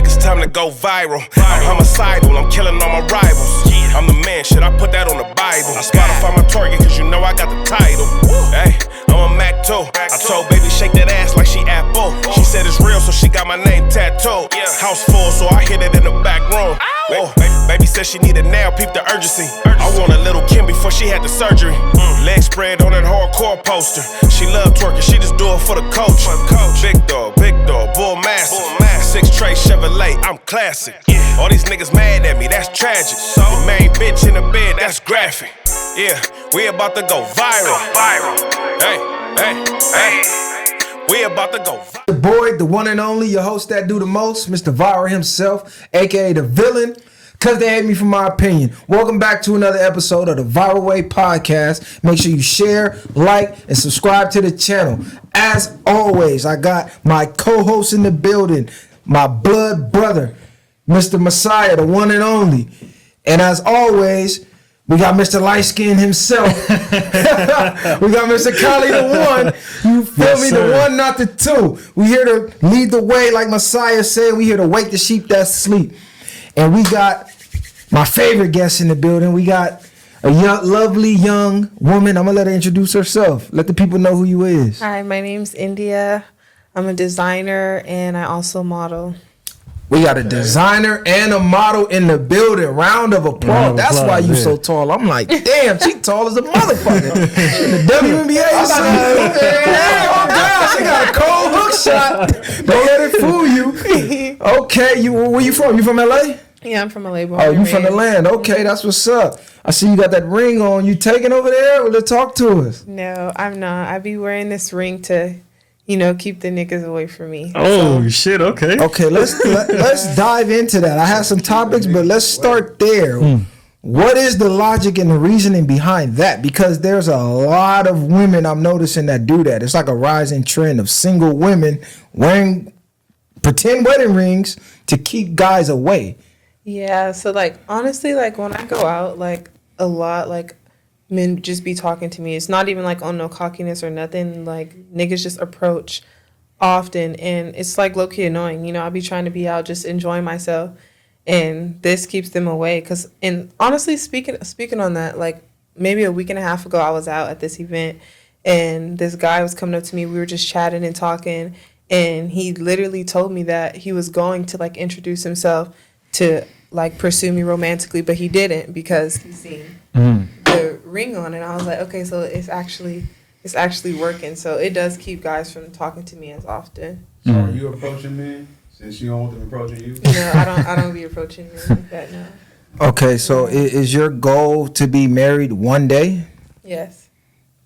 click, it's time to go viral. I'm homicidal, I'm killing all my rivals. I'm the man, shit, I put that on the Bible. I Spotify my target, cause you know I got the title. Hey, I'm a Mac too. I told baby shake that ass like she Apple. She said it's real, so she got my name tattooed. House full, so I hit it in the back room. Oh, baby said she needed now, peep the urgency. I want a little Kim before she had the surgery. Leg spread on that hardcore poster. She love twerking, she just do it for the coach. Big dog, bull massive. 6 tray Chevrolet, I'm classic. All these niggas mad at me, that's tragic. The main bitch in the bed, that's graphic. Yeah, we about to go viral. Hey, we about to go viral. The boy, the one and only, your host that do the most, Mr. Viral himself, aka the villain, cause they hate me for my opinion. Welcome back to another episode of the Viral Way Podcast. Make sure you share, like, and subscribe to the channel. As always, I got my co-host in the building, my blood brother, Mr. Messiah, the one and only. And as always, we got Mr. Light Skin himself. We got Mr. Cali, the one. You feel me? Sir. The one, not the two. We here to lead the way, like Messiah said. We here to wake the sheep that sleep. And we got my favorite guest in the building. We got a lovely young woman. I'm going to let her introduce herself. Let the people know who you is. Hi, my name's India. I'm a designer and I also model. We got a designer and a model in the building. Round of applause. That's why you so tall. I'm like, damn, she tall as a motherfucker. The WNBA. She got a cold hook shot. Don't let it fool you. Okay, where you from? You from LA? Yeah, I'm from LA. Oh, you from the land. Okay, that's what's up. I see you got that ring on. You taking over there? Well, talk to us. No, I'm not. I be wearing this ring to, keep the niggas away from me. Oh, shit, okay. Okay, let's dive into that. I have some topics, but let's start there. What is the logic and the reasoning behind that? Because there's a lot of women I'm noticing that do that. It's like a rising trend of single women wearing pretend wedding rings to keep guys away. Yeah, so honestly, when I go out, a lot, men just be talking to me. It's not even on no cockiness or nothing. Niggas just approach often, and it's low-key annoying. I be trying to be out just enjoying myself, and this keeps them away. And honestly, speaking on that, maybe a week and a half ago, I was out at this event, and this guy was coming up to me. We were just chatting and talking, and he literally told me that he was going to introduce himself to pursue me romantically, but he didn't because he seen the ring on, and I was like, okay, so it's actually working. So it does keep guys from talking to me as often. So are you approaching men since you don't want them approaching you? No, I don't be approaching men like that. No. Okay, so is your goal to be married one day? Yes.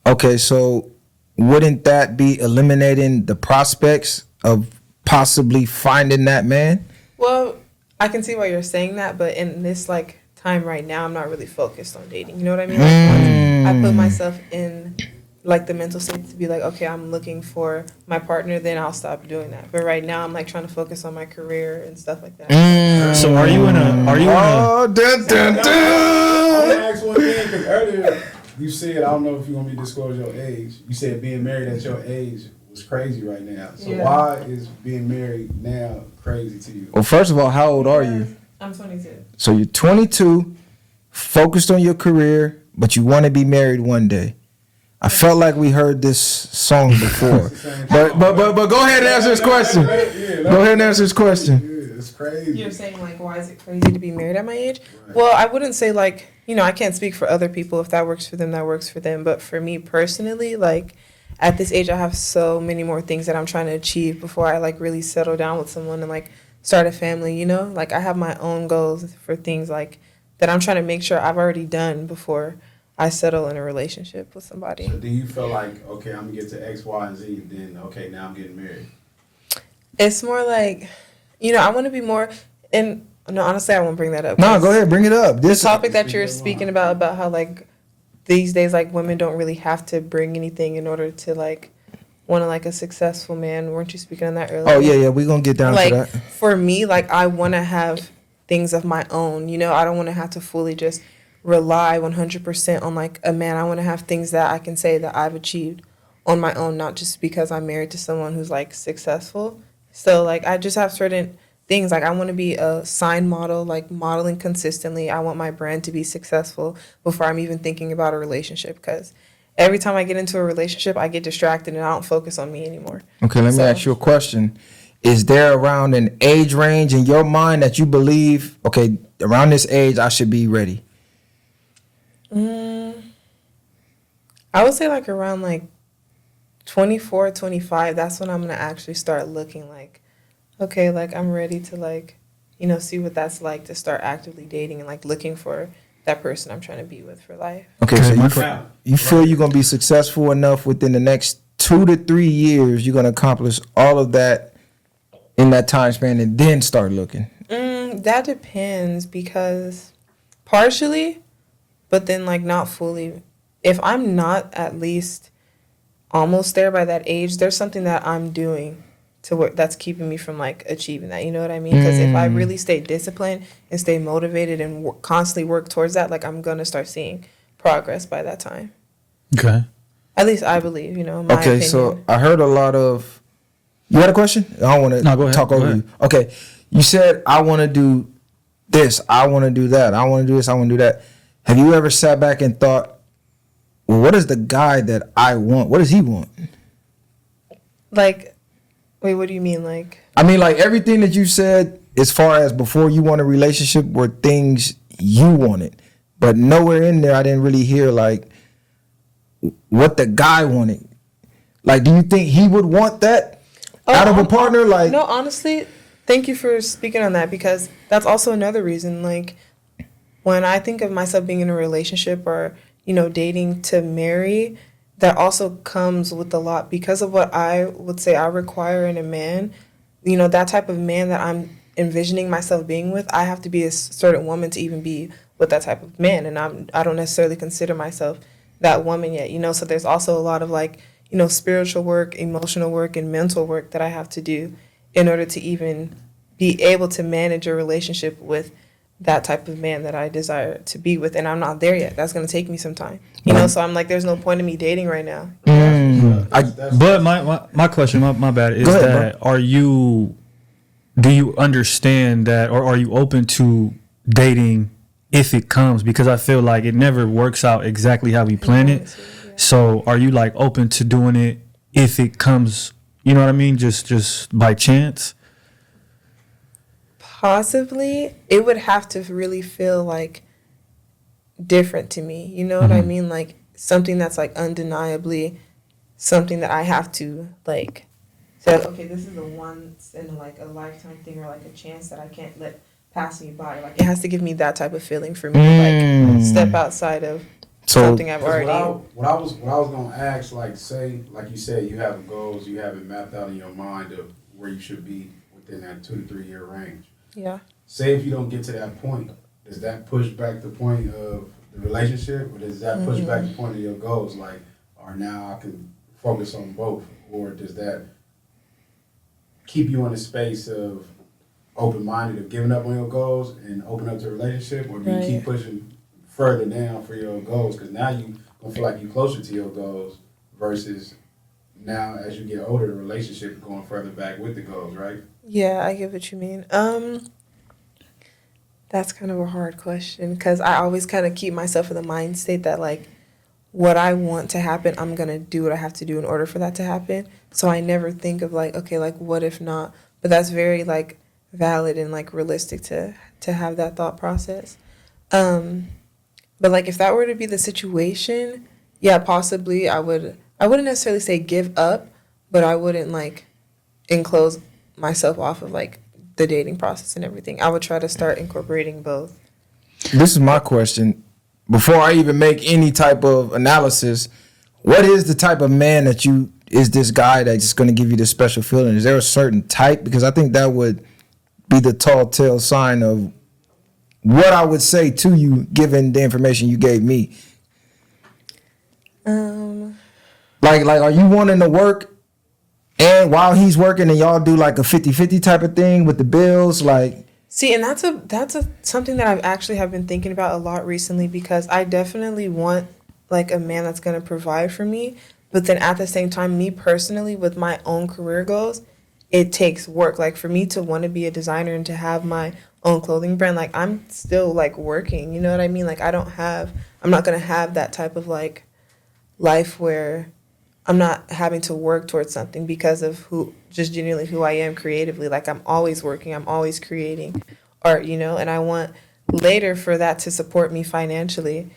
Okay, so wouldn't that be eliminating the prospects of possibly finding that man? Well, I can see why you're saying that, but in this time right now, I'm not really focused on dating. You know what I mean? Once I put myself in the mental state to be okay, I'm looking for my partner, then I'll stop doing that. But right now, I'm trying to focus on my career and stuff like that. So are you in a? Oh, dun, dun, dun. I want to ask one thing because earlier you said, I don't know if you want me to disclose your age. You said being married at your age was crazy right now. So why is being married now crazy to you? Well, first of all, how old are you? I'm 22. So you're 22, focused on your career, but you want to be married one day. I felt like we heard this song before. but go ahead and answer this question. Go ahead and answer this question. Yeah, it's crazy. You're saying why is it crazy to be married at my age? Right. Well, I wouldn't say I can't speak for other people. If that works for them, that works for them. But for me personally, at this age, I have so many more things that I'm trying to achieve before I really settle down with someone and start a family. I have my own goals for things that I'm trying to make sure I've already done before I settle in a relationship with somebody. So do you feel okay, I'm gonna get to X, Y, and Z, then okay, now I'm getting married? It's more I want to be more. And no, honestly, I won't bring that up. No, go ahead, bring it up. This topic that you're speaking about how these days women don't really have to bring anything in order to want a successful man. Weren't you speaking on that earlier? Oh yeah, we're gonna get down to that. For me, I want to have things of my own. I don't want to have to fully just rely 100% on a man. I want to have things that I can say that I've achieved on my own, not just because I'm married to someone who's successful. So I just have certain things. Like I want to be a sign model, like modeling consistently. I want my brand to be successful before I'm even thinking about a relationship, because every time I get into a relationship, I get distracted and I don't focus on me anymore. Okay, let me ask you a question. Is there around an age range in your mind that you believe, okay, around this age I should be ready? I would say like around like 24, 25, that's when I'm going to actually start looking like, okay, like I'm ready to like, you know, see what that's like to start actively dating and like looking for that person I'm trying to be with for life. Okay, so you feel you're going to be successful enough within the next 2 to 3 years, you're going to accomplish all of that in that time span and then start looking? That depends, because partially, but then like not fully. If I'm not at least almost there by that age, there's something that I'm doing to work that's keeping me from like achieving that. You know what I mean? Because if I really stay disciplined and stay motivated and constantly work towards that, like I'm gonna start seeing progress by that time. Okay. At least I believe, you know. My Okay, opinion. so I heard a lot of. You had a question? I don't want to talk over you. Okay, you said I want to do this, I want to do that, I want to do this, I want to do that. Have you ever sat back and thought, well, what is the guy that I want? What does he want? Like, wait, what do you mean? Like, I mean, like everything that you said as far as before you want a relationship were things you wanted, but nowhere in there I didn't really hear like what the guy wanted. Like, do you think he would want that out of a partner? Like, no, honestly, thank you for speaking on that, because that's also another reason. Like, when I think of myself being in a relationship or, you know, dating to marry, that also comes with a lot because of what I would say I require in a man. You know, that type of man that I'm envisioning myself being with, I have to be a certain woman to even be with that type of man. And I don't necessarily consider myself that woman yet, you know. So there's also a lot of like, you know, spiritual work, emotional work, and mental work that I have to do in order to even be able to manage a relationship with that type of man that I desire to be with. And I'm not there yet. That's going to take me some time, you know. So I'm like, there's no point in me dating right now. But my question, my bad, is ahead, that do you understand that, or are you open to dating if it comes? Because I feel like it never works out exactly how we plan it. So are you like open to doing it if it comes, you know what I mean? Just by chance? Possibly. It would have to really feel like different to me. You know what I mean? Like something that's like undeniably something that I have to like say, okay, this is a once in like a lifetime thing, or like a chance that I can't let pass me by. Like it has to give me that type of feeling for me to like step outside of something I've already. What I was gonna ask, like, say, like you said, you have goals, you have it mapped out in your mind of where you should be within that 2 to 3 year range. Yeah. Say if you don't get to that point, does that push back the point of the relationship, or does that push back the point of your goals? Like, or now I can focus on both, or does that keep you in a space of open-minded, of giving up on your goals and open up to a relationship, or do you keep pushing further down for your goals? Because now you gonna feel like you're closer to your goals versus now as you get older, the relationship is going further back with the goals, right? Yeah, I get what you mean. That's kind of a hard question, because I always kind of keep myself in the mind state that like what I want to happen, I'm gonna do what I have to do in order for that to happen. So I never think of like, okay, like what if not? But that's very like valid and like realistic to have that thought process. But like if that were to be the situation, yeah, possibly I wouldn't necessarily say give up, but I wouldn't like enclose myself off of like the dating process and everything. I would try to start incorporating both. This is my question. Before I even make any type of analysis, what is the type of man that is this guy that's just going to give you this special feeling? Is there a certain type? Because I think that would be the tall tale sign of what I would say to you, given the information you gave me. Like, are you wanting to work and while he's working and y'all do like a 50-50 type of thing with the bills? Like, see, and that's something that I've actually have been thinking about a lot recently, because I definitely want like a man that's going to provide for me. But then at the same time, me personally, with my own career goals, it takes work. Like for me to want to be a designer and to have my own clothing brand, like I'm still like working, you know what I mean? Like I'm not going to have that type of like life where I'm not having to work towards something because of just genuinely who I am creatively. Like I'm always working, I'm always creating art, you know, and I want later for that to support me financially.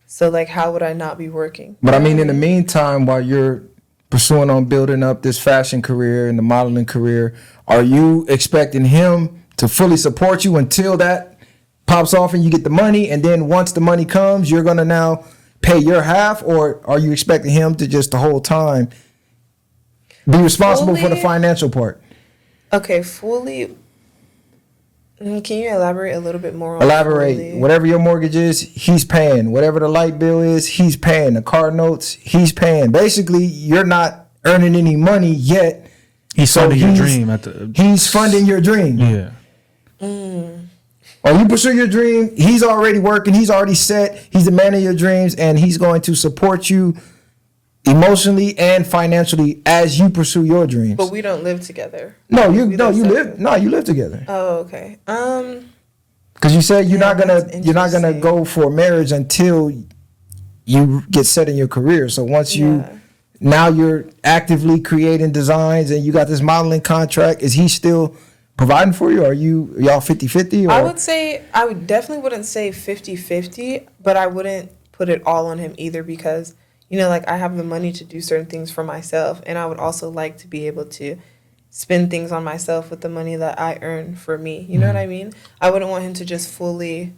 So like, how would I not be working? But I mean, in the meantime, while you're pursuing on building up this fashion career and the modeling career, are you expecting him to fully support you until that pops off and you get the money, and then once the money comes, you're gonna now pay your half, or are you expecting him to just the whole time be responsible for the financial part? Okay, fully. Can you elaborate a little bit more on Elaborate. fully? Whatever your mortgage is, he's paying. Whatever the light bill is, he's paying. The car notes, he's paying. Basically, you're not earning any money yet. He's funding your dream. He's funding your dream. Yeah. Or you pursue your dream, he's already working, he's already set, he's the man of your dreams, and he's going to support you emotionally and financially as you pursue your dreams. But we don't live together. You live together. Oh, okay. Because you said you're not gonna interesting. go for marriage until you get set in your career. So once now you're actively creating designs and you got this modeling contract, is he still providing for you? Are y'all 50-50? I would definitely wouldn't say 50-50, but I wouldn't put it all on him either, because, you know, like I have the money to do certain things for myself, and I would also like to be able to spend things on myself with the money that I earn for me. You know what I mean? I wouldn't want him to just fully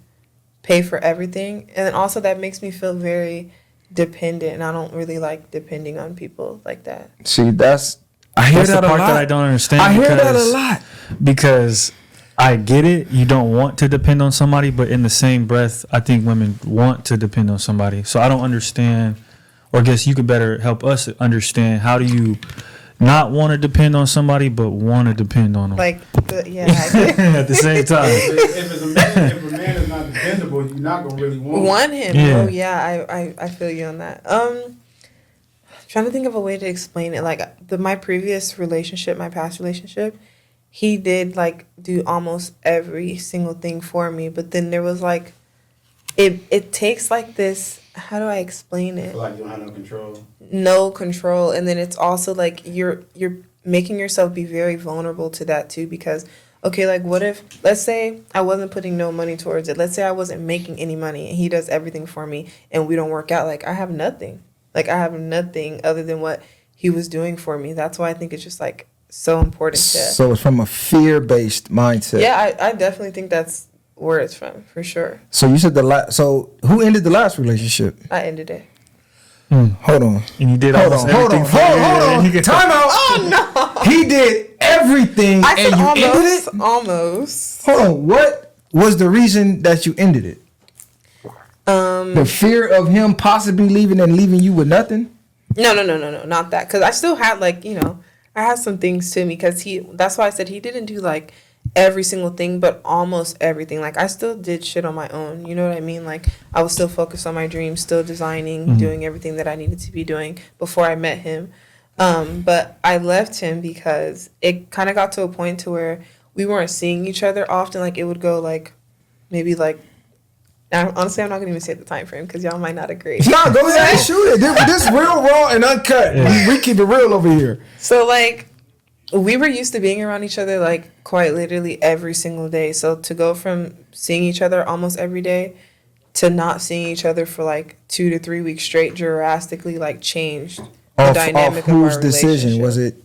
pay for everything. And then also that makes me feel very dependent, and I don't really like depending on people like that. See, I hear That's that the part a lot. that I don't understand. I hear that a lot. Because I get it. You don't want to depend on somebody, but in the same breath, I think women want to depend on somebody. So I don't understand, or I guess you could better help us understand, how do you not want to depend on somebody, but want to depend on them? Like, at the same time. If a man is not dependable, you're not gonna really want him. Yeah. Oh yeah, I feel you on that. Trying to think of a way to explain it. Like my previous relationship, my past relationship, he did like do almost every single thing for me. But then there was like, it takes like this. How do I explain it? feel like you don't have no control. No control, and then it's also like you're making yourself be very vulnerable to that too, because okay, like what if, let's say I wasn't putting no money towards it. Let's say I wasn't making any money and he does everything for me and we don't work out. Like I have nothing. Like I have nothing other than what he was doing for me. That's why I think it's just like so important to. So it's from a fear-based mindset. Yeah, I definitely think that's where it's from, for sure. So you said so who ended the last relationship? I ended it. Hold on. And you did Hold almost on. Hold everything on. for Hold you. on. Time out. Oh no. He did everything I said and you almost, ended it? almost. Hold on. What was the reason that you ended it? The fear of him possibly leaving and leaving you with nothing? No, not that. Because I still had like, you know, I had some things to me, because that's why I said he didn't do like every single thing, but almost everything. Like I still did shit on my own. You know what I mean? Like I was still focused on my dreams, still designing, doing everything that I needed to be doing before I met him. But I left him because it kind of got to a point to where we weren't seeing each other often. Like it would go like maybe like, honestly, I'm not gonna even say the time frame because y'all might not agree. No, go ahead and shoot it. This real raw and uncut. Yeah. We keep it real over here. So like we were used to being around each other like quite literally every single day. So to go from seeing each other almost every day to not seeing each other for like 2 to 3 weeks straight drastically like changed the dynamic of our whose decision relationship. was it?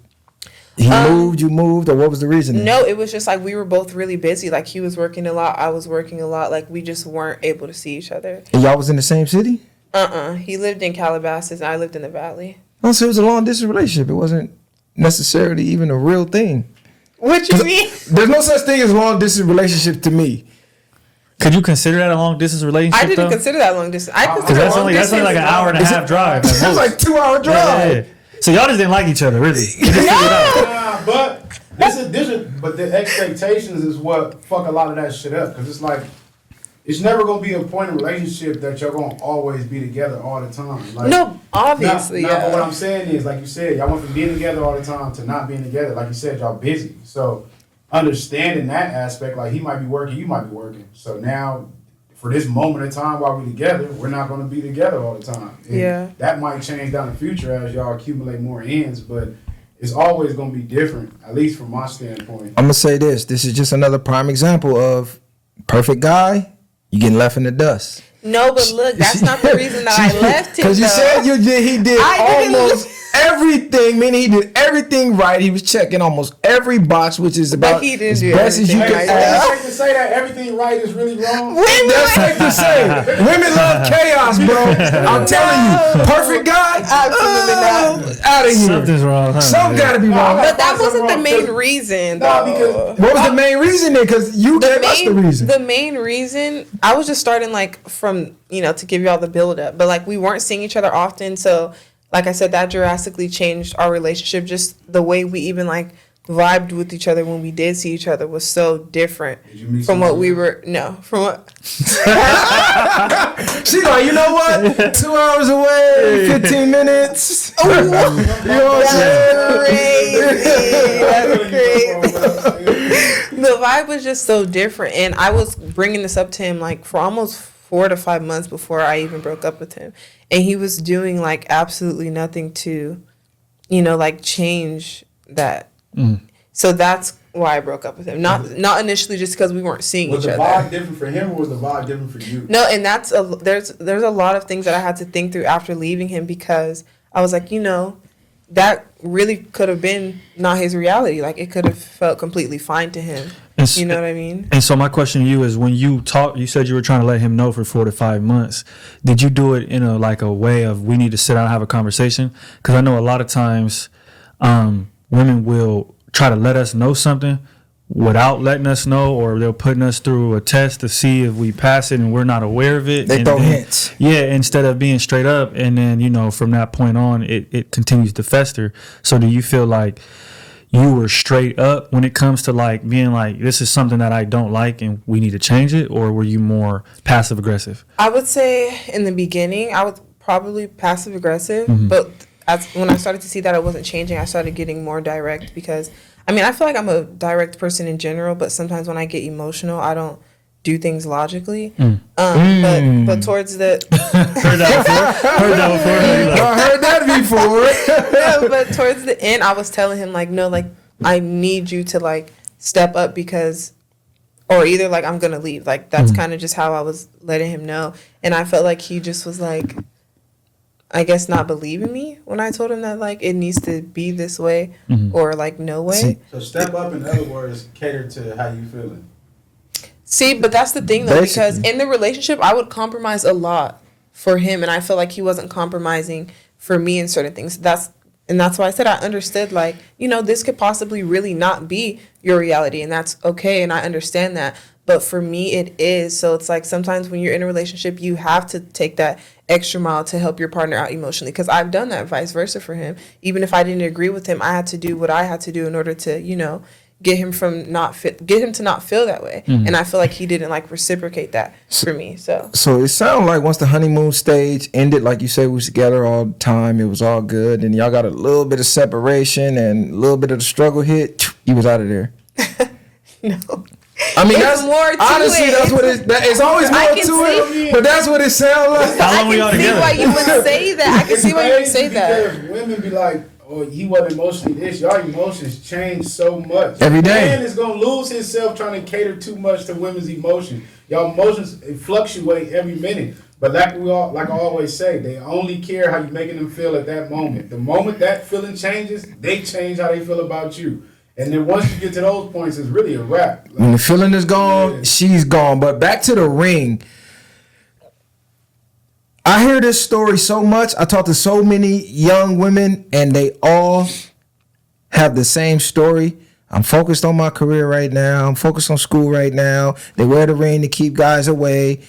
He moved, you moved, or what was the reason? No, it was just like we were both really busy. Like he was working a lot, I was working a lot. Like we just weren't able to see each other. And y'all was in the same city? He lived in Calabasas and I lived in the Valley. Oh, so it was a long distance relationship. It wasn't necessarily even a real thing. What you mean? There's no such thing as a long distance relationship to me. Could you consider that a long distance relationship? I didn't though? consider that long distance. I Because consider that's long only like an hour and a half drive. It was like 2 hour drive. Yeah. So y'all just didn't like each other, really? You just figured it out. Nah, but this is but the expectations is what fuck a lot of that shit up. Because it's like it's never gonna be a point in a relationship that y'all gonna always be together all the time. Like, No, obviously, But what I'm saying is, like you said, y'all went from being together all the time to not being together. Like you said, y'all busy. So understanding that aspect, like he might be working, you might be working. So now, for this moment in time while we're together, we're not gonna be together all the time. And that might change down the future as y'all accumulate more ends, but it's always gonna be different, at least from my standpoint. I'm gonna say this. This is just another prime example of perfect guy. You getting left in the dust. No, but look, that's not the reason that I left him. Because you said he did almost everything. Meaning he did everything right. He was checking almost every box, which is about he didn't as do best as you can right. ask. Safe to say that everything right is really wrong. That's safe to say. Women love chaos, bro. I'm telling you, perfect guy. Absolutely not. Out of here. Something's wrong. Huh? Something got to be wrong. But that wasn't the main reason. No, because What was the main reason then? Because you gave us the reason. The main reason, I was just starting like from, to give you all the build up, but like we weren't seeing each other often. So like I said, that drastically changed our relationship. Just the way we even like vibed with each other when we did see each other was so different from what we were. No, from what. She like, you know what? 2 hours away, 15 minutes. You know what I'm saying? That's crazy. The vibe was just so different, and I was bringing this up to him like for almost 4 to 5 months before I even broke up with him, and he was doing like absolutely nothing to, like change that. So that's why I broke up with him. Not initially just because we weren't seeing each other. Was the vibe different for him, or was the vibe different for you? No, and there's a lot of things that I had to think through after leaving him, because I was like, that really could have been not his reality. Like it could have felt completely fine to him. You know what I mean? And so my question to you is, when you talk, you said you were trying to let him know for 4 to 5 months. Did you do it in a way of, we need to sit down and have a conversation? Because I know a lot of times women will try to let us know something without letting us know, or they're putting us through a test to see if we pass it and we're not aware of it. They throw hints. Yeah, instead of being straight up. And then, from that point on, it continues to fester. So do you feel like you were straight up when it comes to like being like, this is something that I don't like and we need to change it? Or were you more passive aggressive? I would say in the beginning, I was probably passive aggressive, but when I started to see that I wasn't changing, I started getting more direct, because I feel like I'm a direct person in general, but sometimes when I get emotional, I don't do things logically. But towards the Heard that before. yeah, but towards the end, I was telling him like, no, like I need you to like step up, because, or either like I'm gonna leave. Like that's kind of just how I was letting him know, and I felt like he just was like, I guess not believing me when I told him that like it needs to be this way or like no way. So step up, in other words, cater to how you feeling. See, but that's the thing though, because Basically. in the relationship, I would compromise a lot for him, and I feel like he wasn't compromising for me in certain things. That's why I said I understood, like, this could possibly really not be your reality, and that's okay, and I understand that. But for me, it is. So it's like sometimes when you're in a relationship, you have to take that extra mile to help your partner out emotionally, because I've done that vice versa for him. Even if I didn't agree with him, I had to do what I had to do in order to, get him to not feel that way. And I feel like he didn't like reciprocate that for me. So it sounded like once the honeymoon stage ended, like you said, we was together all the time, it was all good, and y'all got a little bit of separation and a little bit of the struggle hit, you was out of there. no. That's more to honestly, it. that's what it's always more I to can it, but that's what it sounds like. How long we all I can see together? why you would say that. I can see why you would say that. Because women be like, oh, he wasn't emotionally this. Y'all emotions change so much. Every day. Man is going to lose himself trying to cater too much to women's emotions. Y'all emotions fluctuate every minute. But like I always say, they only care how you making them feel at that moment. The moment that feeling changes, they change how they feel about you. And then once you get to those points, it's really a wrap. When the feeling is gone, she's gone. But back to the ring. I hear this story so much. I talk to so many young women, and they all have the same story. I'm focused on my career right now. I'm focused on school right now. They wear the ring to keep guys away.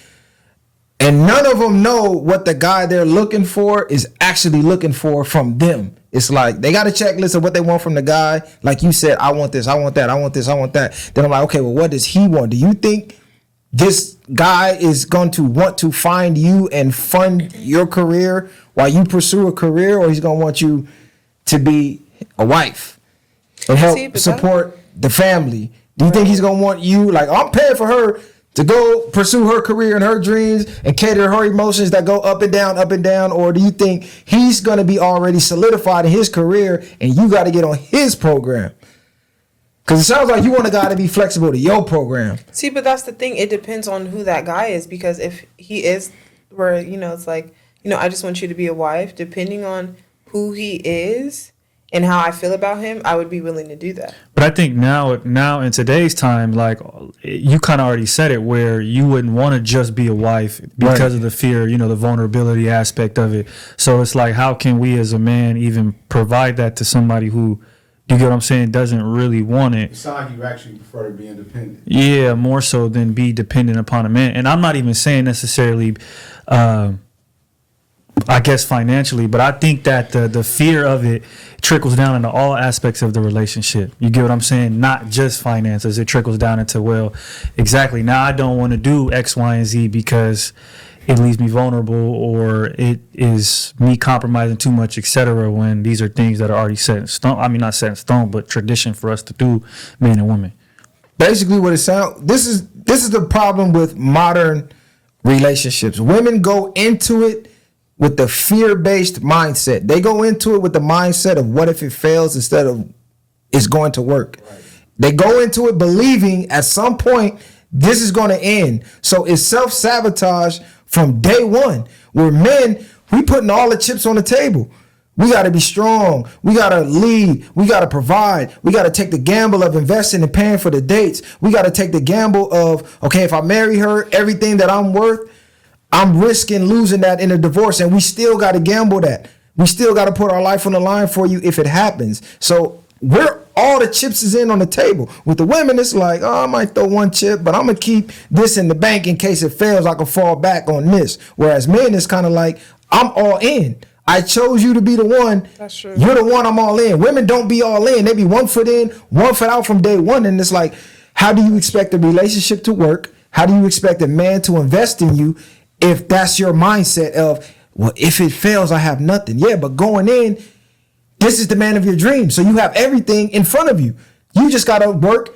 And none of them know what the guy they're looking for is actually looking for from them. It's like they got a checklist of what they want from the guy. Like you said, I want this, I want that, I want this, I want that. Then I'm like, okay, well, what does he want? Do you think this guy is going to want to find you and fund your career while you pursue a career, or he's going to want you to be a wife and help support the family? Do you think he's going to want you, like, I'm paying for her to go pursue her career and her dreams and cater her emotions that go up and down, or do you think he's going to be already solidified in his career and you got to get on his program? Because it sounds like you want a guy to be flexible to your program. See, but that's the thing. It depends on who that guy is, because if he is where, it's like, I just want you to be a wife, depending on who he is and how I feel about him, I would be willing to do that. But I think now in today's time, like you kind of already said it, where you wouldn't want to just be a wife because of the fear, the vulnerability aspect of it. So it's like, how can we as a man even provide that to somebody who, you get what I'm saying, doesn't really want it? It sounds like you actually prefer to be independent. Yeah, more so than be dependent upon a man. And I'm not even saying necessarily, I guess financially, but I think that the fear of it trickles down into all aspects of the relationship. You get what I'm saying? Not just finances. It trickles down into, well, exactly, now I don't want to do X, Y, and Z because it leaves me vulnerable, or it is me compromising too much, etc. When these are things that are already set in stone. I mean, not set in stone, but tradition for us to do, men and women. Basically, what it sounds, this is the problem with modern relationships. Women go into it with the fear-based mindset. They go into it with the mindset of what if it fails instead of it's going to work. Right. They go into it believing at some point this is going to end. So it's self-sabotage from day one. Where men, we putting all the chips on the table. We got to be strong. We got to lead. We got to provide. We got to take the gamble of investing and paying for the dates. We got to take the gamble of, okay, if I marry her, everything that I'm worth, I'm risking losing that in a divorce. And we still got to gamble that. We still got to put our life on the line for you if it happens. So all the chips is in on the table. With the women, it's like, oh, I might throw one chip, but I'm going to keep this in the bank in case it fails. I can fall back on this. Whereas men, it's kind of like, I'm all in. I chose you to be the one. That's true. You're the one, I'm all in. Women don't be all in. They be 1 foot in, 1 foot out from day one. And it's like, how do you expect a relationship to work? How do you expect a man to invest in you if that's your mindset of, well, if it fails, I have nothing. Yeah, but going in, this is the man of your dreams. So you have everything in front of you. You just got to work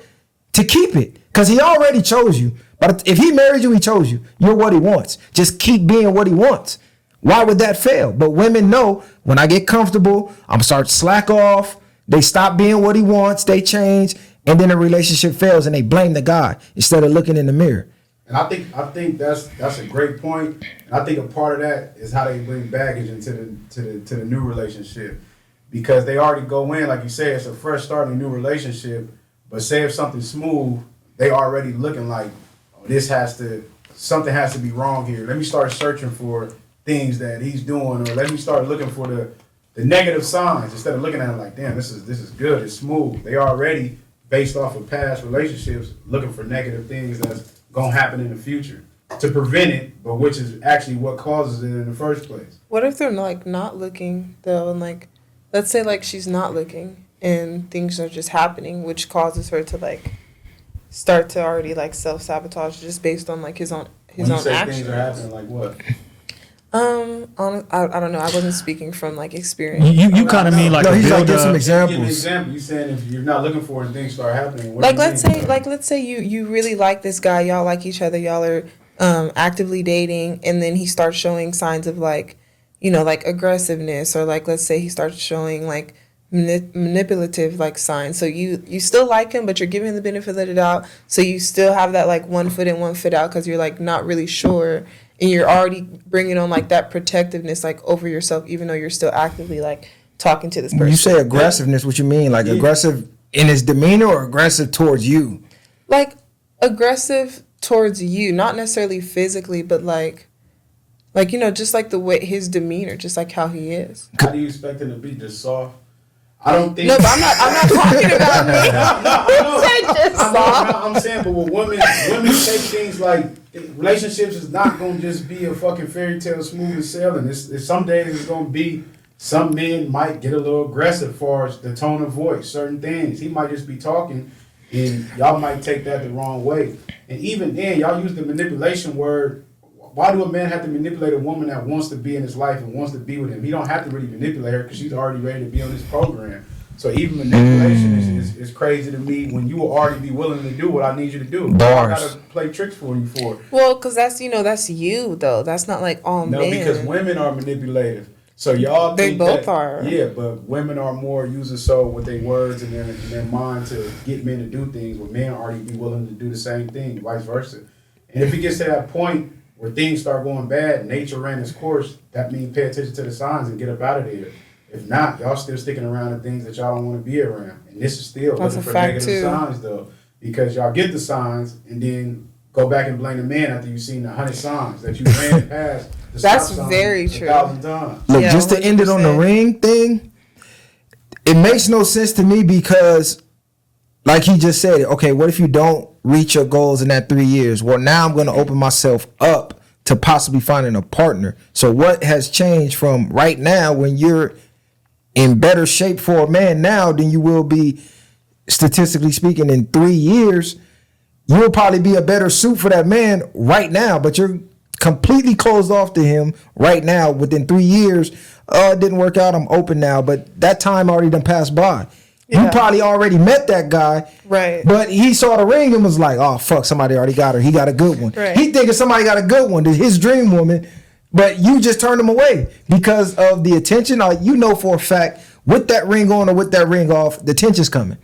to keep it because he already chose you. But if he married you, he chose you. You're what he wants. Just keep being what he wants. Why would that fail? But women know when I get comfortable, I'm going to start slack off. They stop being what he wants. They change. And then the relationship fails and they blame the guy instead of looking in the mirror. And I think that's a great point. And I think a part of that is how they bring baggage into the new relationship. Because they already go in, like you say, it's a fresh start in a new relationship. But say if something's smooth, they already looking like, oh, something has to be wrong here. Let me start searching for things that he's doing, or let me start looking for the negative signs instead of looking at it like, damn, this is good, it's smooth. They already, based off of past relationships, looking for negative things that's gonna happen in the future to prevent it, but which is actually what causes it in the first place. What if they're like not looking though, and like, let's say like she's not looking and things are just happening, which causes her to like start to already like self-sabotage just based on like his own actions. Things are happening like what? I don't know. I wasn't speaking from like experience. You kind of mean like he's like give some Give an examples. example. You saying if you're not looking for it and things start happening. What Like do you let's say you really like this guy. Y'all like each other. Y'all are actively dating, and then he starts showing signs of like, like aggressiveness, or like let's say he starts showing like manipulative like signs. So you still like him, but you're giving him the benefit of the doubt. So you still have that like 1 foot in, 1 foot out because you're like not really sure. And you're already bringing on like that protectiveness like over yourself, even though you're still actively like talking to this person. You say aggressiveness, what you mean? Like aggressive in his demeanor or aggressive towards you? Like aggressive towards you, not necessarily physically, but like just like the way his demeanor, just like how he is. How do you expect him to be? Just soft? I don't think. No, but I'm not talking about me. I'm saying, but with women take things like relationships is not gonna just be a fucking fairy tale smooth and sailing. It's some days it's gonna be. Some men might get a little aggressive as far as the tone of voice, certain things. He might just be talking, And y'all might take that the wrong way. And even then, y'all use the manipulation word. Why do a man have to manipulate a woman that wants to be in his life and wants to be with him? He don't have to really manipulate her because she's already ready to be on this program. So even manipulation is crazy to me when you will already be willing to do what I need you to do. Bars. I gotta play tricks for you for it. Well, because that's you though. That's not like all men. No, because women are manipulative. So y'all They think both that, are. Yeah, but women are more using so with their words and their mind to get men to do things where men already be willing to do the same thing, vice versa. And if it gets to that point where things start going bad, nature ran its course, that means pay attention to the signs and get up out of there. If not, y'all still sticking around in things that y'all don't want to be around. And this is still That's looking a for fact, negative too. signs though. Because y'all get the signs and then go back and blame the man after you've seen the 100 signs that you ran past. The That's stop sign very 1,000 true. times. Look, Yeah, just to end it on the 100%. ring thing, it makes no sense to me because, like he just said, okay, what if you don't reach your goals in that 3 years? Well, now I'm going to open myself up to possibly finding a partner. So what has changed from right now when you're in better shape for a man now than you will be, statistically speaking, in 3 years? You'll probably be a better suit for that man right now, but you're completely closed off to him right now. Within 3 years, it didn't work out, I'm open now, but that time already done passed by. You Yeah. probably already met that guy, Right. but he saw the ring and was like, oh fuck, somebody already got her, he got a good one. Right. He thinking somebody got a good one, his dream woman, but you just turned him away because of the attention. You know for a fact, with that ring on or with that ring off, the attention's coming.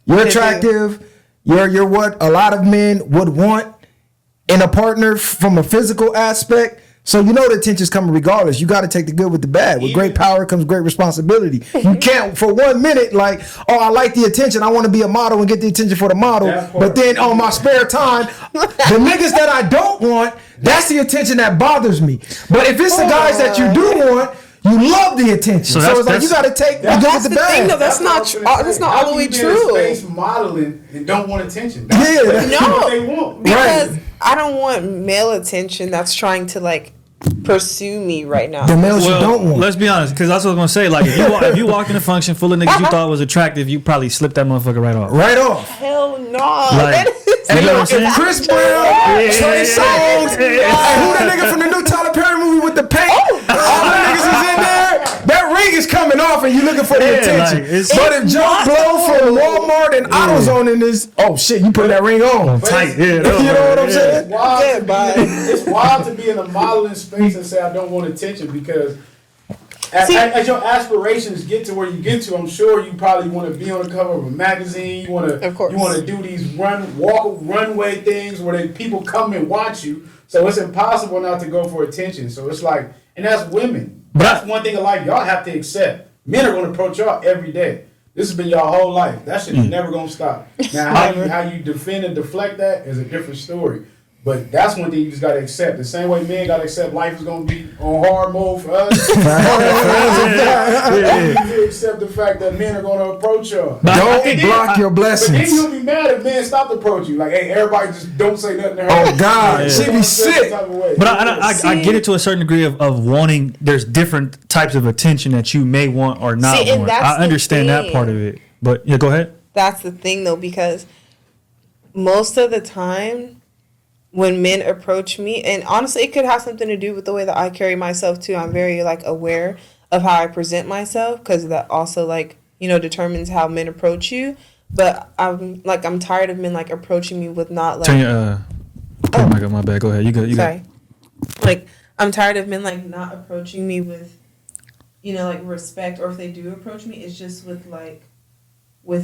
You're attractive. You're what a lot of men would want in a partner from a physical aspect. So you know the attention's coming regardless. You got to take the good with the bad. With great power comes great responsibility. You can't for 1 minute like, oh, I like the attention, I want to be a model and get the attention for the model. But then on my spare time, the niggas that I don't want, that's the attention that bothers me. But if it's the guys that you do want, you love the attention. So, that's- it's like you got to take the good That's with the the thing, though. bad. That's not all the way true. Space modeling and don't want attention. That's what they want. Because I don't want male attention that's trying to like pursue me right now. The males you don't want. Let's be honest, because that's what I was gonna say. Like, if you walk in a function full of niggas you thought was attractive, you probably slip that motherfucker right off. Right off. Hell no. Like, That is you know what I'm If saying? Chris Brown, Trey Songz, who the nigga from the new Tyler Perry movie with the paint, all the niggas is in there, that ring is coming off and you looking for the Yeah, attention. like, it's- But if Joe Blow from Walmart and AutoZone in this, oh shit, you put that ring on. Tight. Yeah, You know what I'm saying? It's wild to be in a modeling space and say I don't want attention because as your aspirations get to where you get to, I'm sure you probably want to be on the cover of a magazine. You want to do these runway things where people come and watch you. So it's impossible not to go for attention. So it's like, and that's women. That's one thing in life y'all have to accept. Men are going to approach y'all every day. This has been y'all whole life. That shit is never going to stop. Now, how you defend and deflect that is a different story. But that's one thing you just got to accept. The same way men got to accept life is going to be on hard mode for us. You need to accept the fact that men are going to approach y'all. Don't block your But then blessings. you'll be mad if men stop approaching you. Like, hey, everybody just don't say nothing to her. Oh God, Yeah. she be sick. But I get it to a certain degree of wanting. There's different types of attention that you may want or not See, and want. that's I the understand that thing. part of it. But yeah, go ahead. That's the thing though, because most of the time when men approach me, and honestly it could have something to do with the way that I carry myself too. I'm very like aware of how I present myself because that also like, you know, determines how men approach you. But I'm tired of men like approaching me with not like Turn your oh my god, my bad. Go ahead. You go. sorry. Like I'm tired of men like not approaching me with, you know, like respect, or if they do approach me, it's just with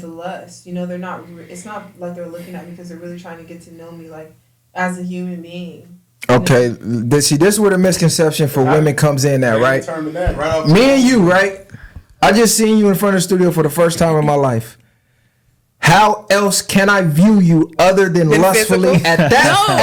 lust. You know, they're not. It's not like they're looking at me because they're really trying to get to know me like as a human being. Okay, this is where the misconception for women comes in at, right? Me and you, right? I just seen you in front of the studio for the first time in my life. How else can I view you other than lustfully physical? at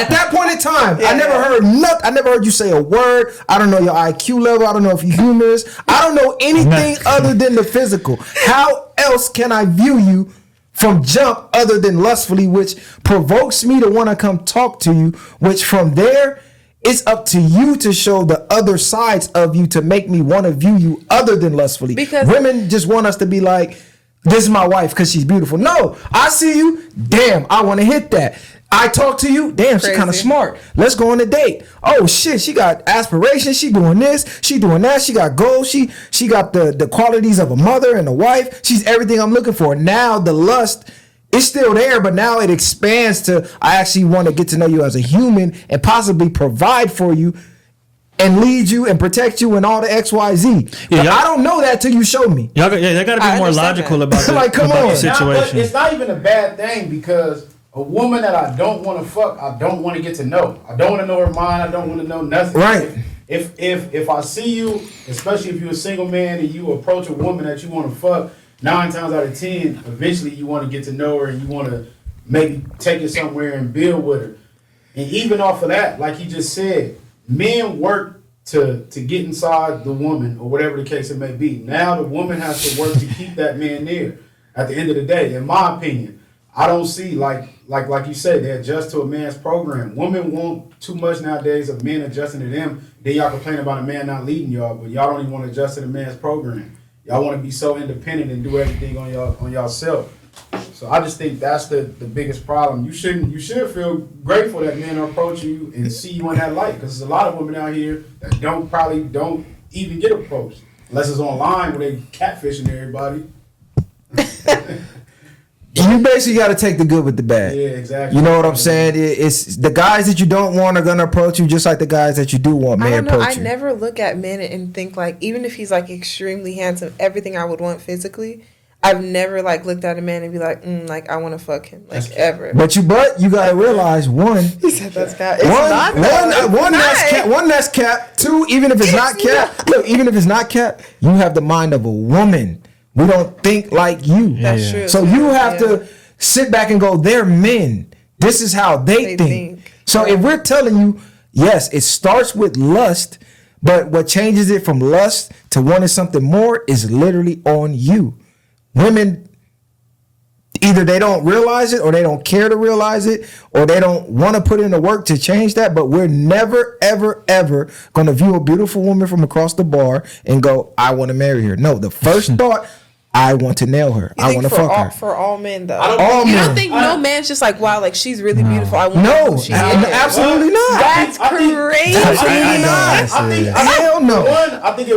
that point in time? Yeah. I never heard nothing. I never heard you say a word. I don't know your IQ level. I don't know if you're humorous. I don't know anything other than the physical. How else can I view you from jump other than lustfully, which provokes me to want to come talk to you, which from there, it's up to you to show the other sides of you to make me want to view you other than lustfully. Because women just want us to be like, this is my wife because she's beautiful. No, I see you. Damn, I want to hit that. I talk to you. Damn, she kind of smart. Let's go on a date. Oh shit, she got aspirations. She doing this. She doing that. She got goals. She got the qualities of a mother and a wife. She's everything I'm looking for. Now the lust is still there, but now it expands to I actually want to get to know you as a human and possibly provide for you and lead you and protect you and all the XYZ. Yeah, I don't know that till you show me. Y'all, they got to be more logical about the, Like, come about on. the situation. It's not even a bad thing because a woman that I don't want to fuck, I don't want to get to know. I don't want to know her mind. I don't want to know nothing. Right. If I see you, especially if you're a single man and you approach a woman that you want to fuck, 9 times out of 10, eventually you want to get to know her and you want to maybe take it somewhere and build with her. And even off of that, like he just said, men work to get inside the woman or whatever the case it may be. Now the woman has to work to keep that man near. At the end of the day, in my opinion, I don't see like you said, they adjust to a man's program. Women want too much nowadays of men adjusting to them. Then y'all complain about a man not leading y'all, but y'all don't even want to adjust to the man's program. Y'all want to be so independent and do everything on y'allself. So I just think that's the biggest problem. You should feel grateful that men are approaching you and see you in that light, because there's a lot of women out here that probably don't even get approached unless it's online where they catfishing everybody. You basically got to take the good with the bad. Yeah, exactly. You know what I'm saying? It's the guys that you don't want are gonna approach you, just like the guys that you do want may approach you. I never look at men and think like, even if he's like extremely handsome, everything I would want physically, I've never like looked at a man and be like, like I want to fuck him, like ever. But you gotta realize one. He said that's cap. It's not that. One that's cap. Two, even if it's not cap. Look, even if it's not cap, you have the mind of a woman. We don't think like you. That's true. So you have to sit back and go, they're men. This is how they think. So if we're telling you, yes, it starts with lust, but what changes it from lust to wanting something more is literally on you. Women, either they don't realize it or they don't care to realize it or they don't want to put in the work to change that, but we're never, ever, ever going to view a beautiful woman from across the bar and go, I want to marry her. No, the first thought, I want to nail her. I want to fuck her. For all men, though. All men. You don't think no man's just like, wow, like she's really beautiful. I want No, she absolutely not. That's crazy. Absolutely not. Hell no. I think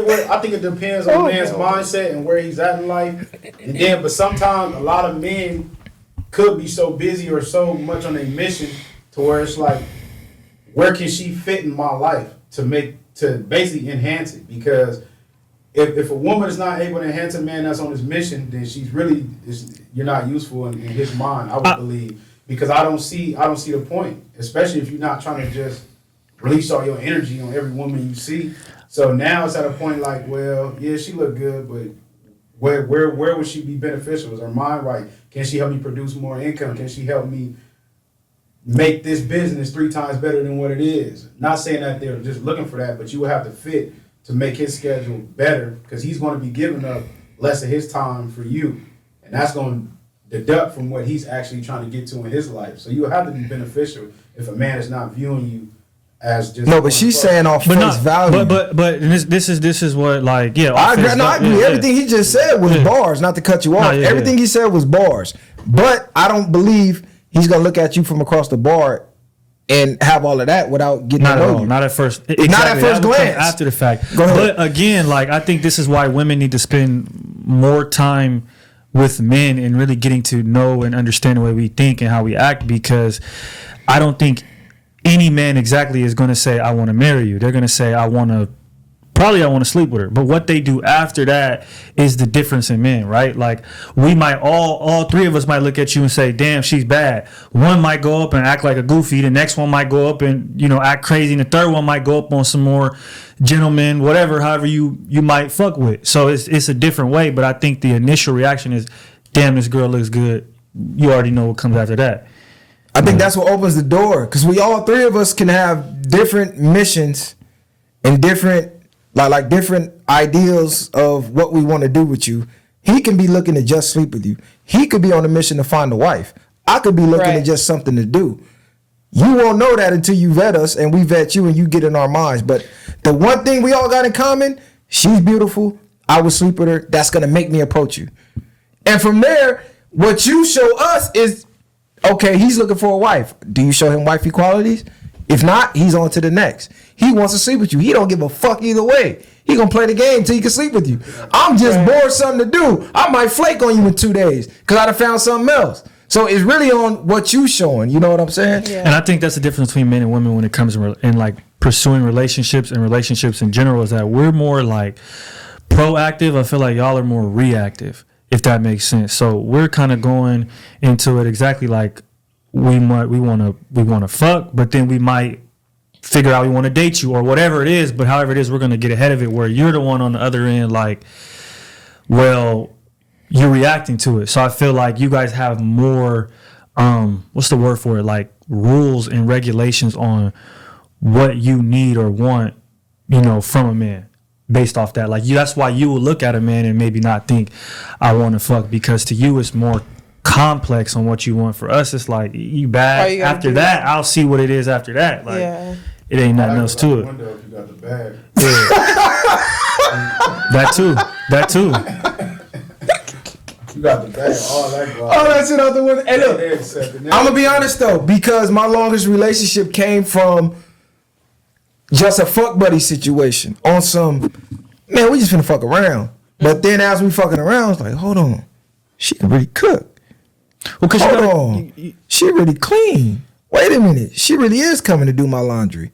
it depends on the man's mindset and where he's at in life. And then, but sometimes a lot of men could be so busy or so much on a mission to where it's like, where can she fit in my life to basically enhance it? Because if a woman is not able to enhance a man that's on his mission, then you're not useful in his mind, I would believe. Because I don't see the point, especially if you're not trying to just release all your energy on every woman you see. So now it's at a point like, well, yeah, she look good, but where would she be beneficial? Is her mind right? Can she help me produce more income? Can she help me make this business 3 times better than what it is? Not saying that they're just looking for that, but you would have to fit to make his schedule better, because he's going to be giving up less of his time for you, and that's going to deduct from what he's actually trying to get to in his life. So you have to be beneficial if a man is not viewing you as just no. But she's saying off face value. But this is what, like, yeah. I agree. Everything he just said was bars. Not to cut you off. Everything he said was bars. But I don't believe he's gonna look at you from across the bar and have all of that without getting to know you. Not at first. Exactly. Not at first glance. After the fact. Go ahead. But again, like, I think this is why women need to spend more time with men and really getting to know and understand the way we think and how we act, because I don't think any man exactly is going to say, I want to marry you. They're going to say, I want to sleep with her. But what they do after that is the difference in men, right? Like, we might all 3 of us might look at you and say, damn, she's bad. One might go up and act like a goofy. The next one might go up and, act crazy. And the third one might go up on some more gentleman, whatever, however you might fuck with. So it's a different way. But I think the initial reaction is, damn, this girl looks good. You already know what comes after that. I think that's what opens the door, because we all 3 of us can have different missions and different like different ideals of what we want to do with you. He can be looking to just sleep with you. He could be on a mission to find a wife. I could be looking at just something to do. You won't know that until you vet us and we vet you and you get in our minds. But the one thing we all got in common, she's beautiful. I would sleep with her. That's going to make me approach you. And from there, what you show us is, okay, he's looking for a wife. Do you show him wifey qualities? If not, he's on to the next. He wants to sleep with you. He don't give a fuck either way. He gonna play the game till he can sleep with you. I'm just bored, something to do. I might flake on you in 2 days because I done found something else. So it's really on what you showing. You know what I'm saying? Yeah. And I think that's the difference between men and women when it comes in like pursuing relationships and relationships in general, is that we're more like proactive. I feel like y'all are more reactive, if that makes sense. So we're kind of going into it exactly like we want to fuck, but then we might figure out we want to date you or whatever it is. But however it is, we're going to get ahead of it, where you're the one on the other end, like, well, you're reacting to it. So I feel like you guys have more, what's the word for it? Like rules and regulations on what you need or want, you know, from a man based off that. Like that's why you will look at a man and maybe not think I want to fuck, because to you it's more complex on what you want. For us, it's like you bad. You after that, I'll see what it is after that. Like it ain't nothing else to it. Window if you got the bag. Yeah. That too. You got the bag, all that. Oh, that's it out the window. Hey, look, I'm gonna be honest though, because my longest relationship came from just a fuck buddy situation on some, man, we just finna fuck around. But then as we fucking around, it's like, hold on, she can really cook. Well, cause hold on, she really clean. Wait a minute, she really is coming to do my laundry.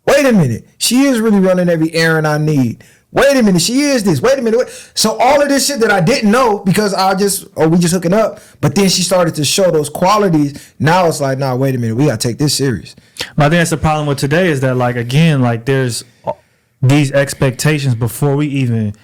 Wait a minute, she is really running every errand I need. Wait a minute, she is this. Wait a minute. So all of this shit that I didn't know because we just hooking up. But then she started to show those qualities. Now it's like, nah, wait a minute, we gotta take this serious. I think that's the problem with today, is that, like, again, like there's these expectations before we even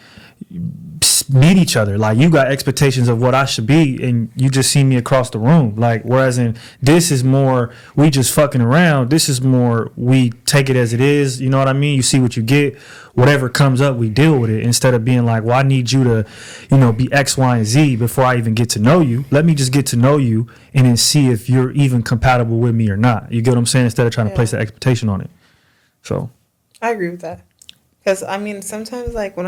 meet each other. Like, you got expectations of what I should be, and you just see me across the room. Like, whereas in this is more we just fucking around. This is more we take it as it is. You know what I mean? You see what you get. Whatever comes up, we deal with it, instead of being like, well, I need you to, you know, be X, Y, and Z before I even get to know you. Let me just get to know you and then see if you're even compatible with me or not. You get what I'm saying? Instead of trying to place that expectation on it. So I agree with that. Because, I mean, sometimes, like, when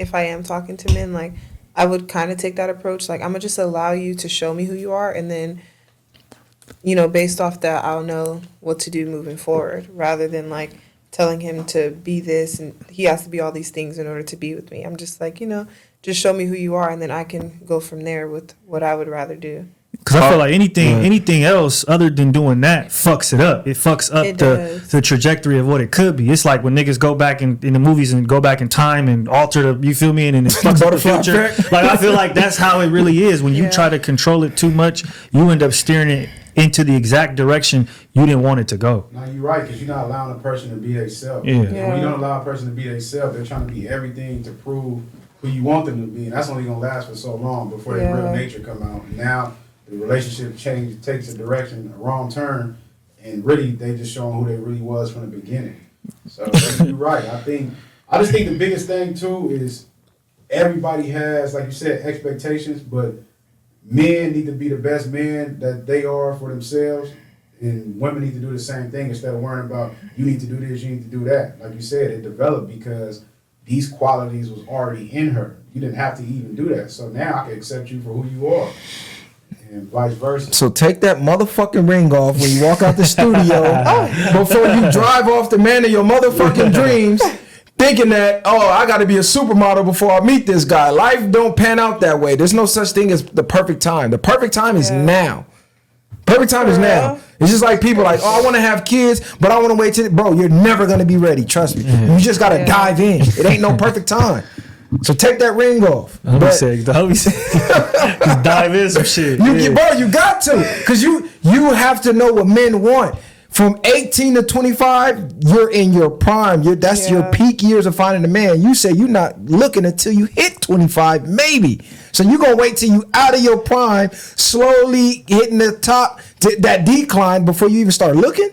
if I am talking to men, like, I would kind of take that approach. Like, I'm going to just allow you to show me who you are. And then, you know, based off that, I'll know what to do moving forward. Rather than, like, telling him to be this and he has to be all these things in order to be with me. I'm just like, you know, just show me who you are. And then I can go from there with what I would rather do. Because I feel like anything else other than doing that fucks it up. It fucks up the trajectory of what it could be. It's like when niggas go back in the movies and go back in time and alter the, you feel me, and then it fucks up the future. Like, I feel like that's how it really is. When you try to control it too much, you end up steering it into the exact direction you didn't want it to go. No, you're right, because you're not allowing a person to be themselves. Yeah. When you don't allow a person to be themselves, they're trying to be everything to prove who you want them to be, and that's only gonna last for so long before their real nature come out. And now the relationship takes a direction, a wrong turn, and really they just showing who they really was from the beginning. So you're right. I just think the biggest thing too is everybody has, like you said, expectations, but men need to be the best men that they are for themselves, and women need to do the same thing instead of worrying about you need to do this, you need to do that. Like you said, it developed because these qualities was already in her. You didn't have to even do that. So now I can accept you for who you are. And vice versa. So take that motherfucking ring off when you walk out the studio before you drive off the man of your motherfucking dreams, thinking that, oh, I got to be a supermodel before I meet this guy. Life don't pan out that way. There's no such thing as the perfect time. The perfect time is now. Perfect time is now. It's just like people like, oh, I want to have kids, but I want to wait till, bro, you're never going to be ready. Trust me. You just got to dive in. It ain't no perfect time. So take that ring off. Dive in some shit. You got to, because you have to know what men want. From 18 to 25, you're in your prime. That's your peak years of finding a man. You say you're not looking until you hit 25, maybe. So you're going to wait till you out of your prime, slowly hitting the top, that decline before you even start looking?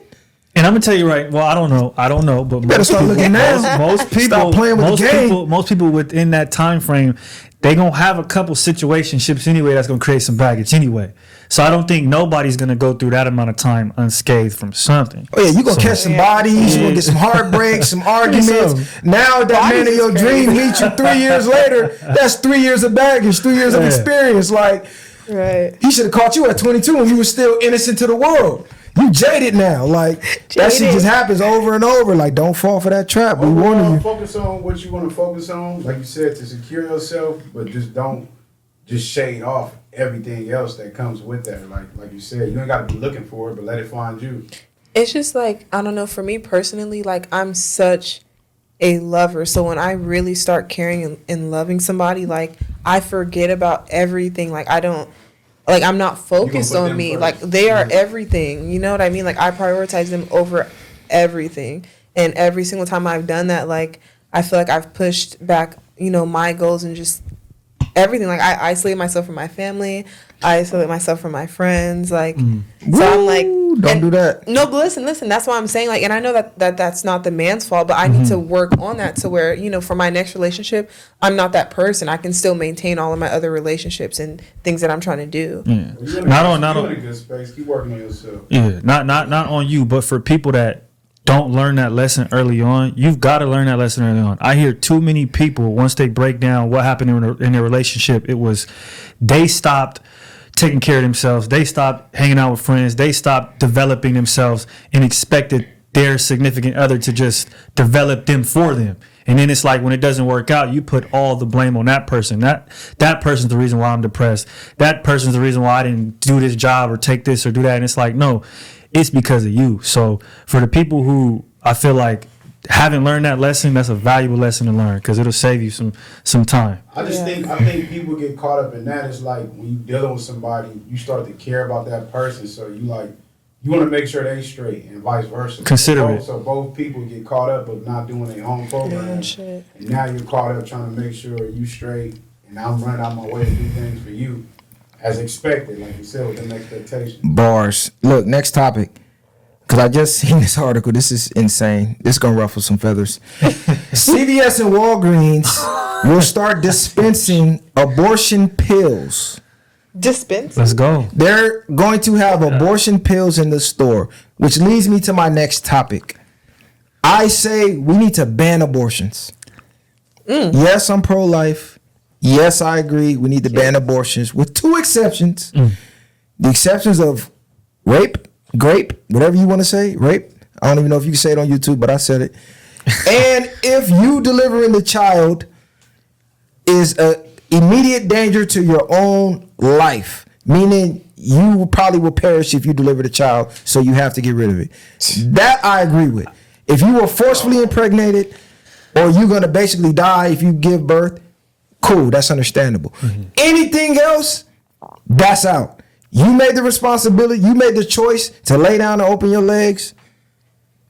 And I'm gonna tell you right. Well, I don't know, but better start looking now. Most people, Stop playing with the game. most people within that time frame, they gonna have a couple situationships anyway. That's gonna create some baggage anyway. So I don't think nobody's gonna go through that amount of time unscathed from something. Oh yeah, you gonna catch some bodies, you gonna get some heartbreaks, some arguments. Now that man of your dream meets you 3 years later, that's 3 years of baggage, 3 years of experience. Like, Right. he should have caught you at 22 when you were still innocent to the world. You jaded now. Like, that shit just happens over and over. Like, don't fall for that trap. We warning you. Focus on what you want to focus on, like you said, to secure yourself, but just don't just shade off everything else that comes with that. Like you said, you ain't got to be looking for it, but let it find you. It's just like, I don't know, for me personally, like, I'm such a lover. So when I really start caring and loving somebody, like, I forget about everything. Like, I'm not focused on me. First. Like, they are everything. You know what I mean? Like, I prioritize them over everything. And every single time I've done that, like, I feel like I've pushed back, you know, my goals and just everything. Like, I isolate myself from my family. I isolate myself from my friends. Like, so I'm like, don't do that. No, but listen. That's why I'm saying, like, and I know that's not the man's fault, but I need to work on that to where, you know, for my next relationship, I'm not that person. I can still maintain all of my other relationships and things that I'm trying to do. Yeah. You're in a good space. Keep working on yourself. Yeah, not on you, but for people that don't learn that lesson early on, you've got to learn that lesson early on. I hear too many people, once they break down what happened in their relationship, it was they stopped taking care of themselves, they stopped hanging out with friends, they stopped developing themselves and expected their significant other to just develop them for them. And then it's like, when it doesn't work out, you put all the blame on that person. That person's the reason why I'm depressed. That person's the reason why I didn't do this job or take this or do that. And it's like, no, it's because of you. So for the people who I feel like haven't learned that lesson, that's a valuable lesson to learn, because it'll save you some time. I think people get caught up in that. It's like, when you're dealing with somebody, you start to care about that person. So you want to make sure they straight, and vice versa. Considerate. So both people get caught up of not doing their own program. And now you're caught up trying to make sure you straight, and I'm running out my way to do things for you as expected, like you said, with an expectation. Bars. Look, next topic. Because I just seen this article. This is insane. This is going to ruffle some feathers. CVS and Walgreens will start dispensing abortion pills. Dispensing? Let's go. They're going to have abortion pills in the store, which leads me to my next topic. I say we need to ban abortions. Yes, I'm pro-life. Yes, I agree. We need to ban abortions with two exceptions. The exceptions of rape, whatever you want to say, rape. I don't even know if you can say it on YouTube, but I said it. And if you delivering the child is a immediate danger to your own life, meaning you probably will perish if you deliver the child, so you have to get rid of it. That I agree with. If you were forcefully impregnated, or you're going to basically die if you give birth, cool, that's understandable. Anything else, that's out. You made the responsibility, you made the choice to lay down and open your legs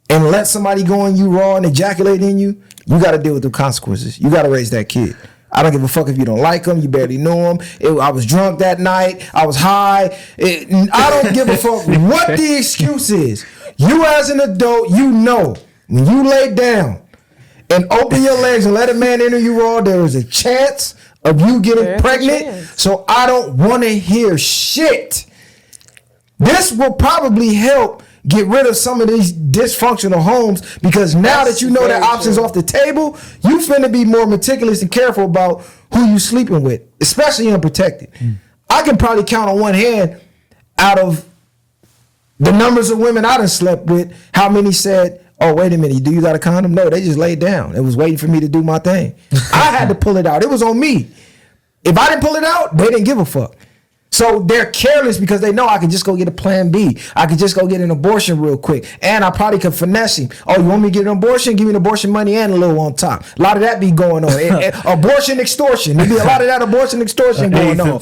and let somebody go in you raw and ejaculate in you. You got to deal with the consequences. You got to raise that kid. I don't give a fuck if you don't like them. You barely know them. I was drunk that night. I was high. I don't give a fuck what the excuse is. You as an adult, you know, when you lay down and open your legs and let a man enter you raw, there is a chance of you getting pregnant. So I don't want to hear shit. This will probably help get rid of some of these dysfunctional homes, because now that you know that option's off the table, you finna be more meticulous and careful about who you sleeping with, especially unprotected. I can probably count on one hand out of the numbers of women I done slept with, how many said, oh, wait a minute, do you got a condom? No, they just laid down. It was waiting for me to do my thing. I had to pull it out. It was on me. If I didn't pull it out, they didn't give a fuck. So they're careless because they know I could just go get a plan B. I could just go get an abortion real quick. And I probably could finesse him. Oh, you want me to get an abortion? Give me an abortion money and a little on top. A lot of that be going on. Abortion extortion. There be a lot of that abortion extortion going on.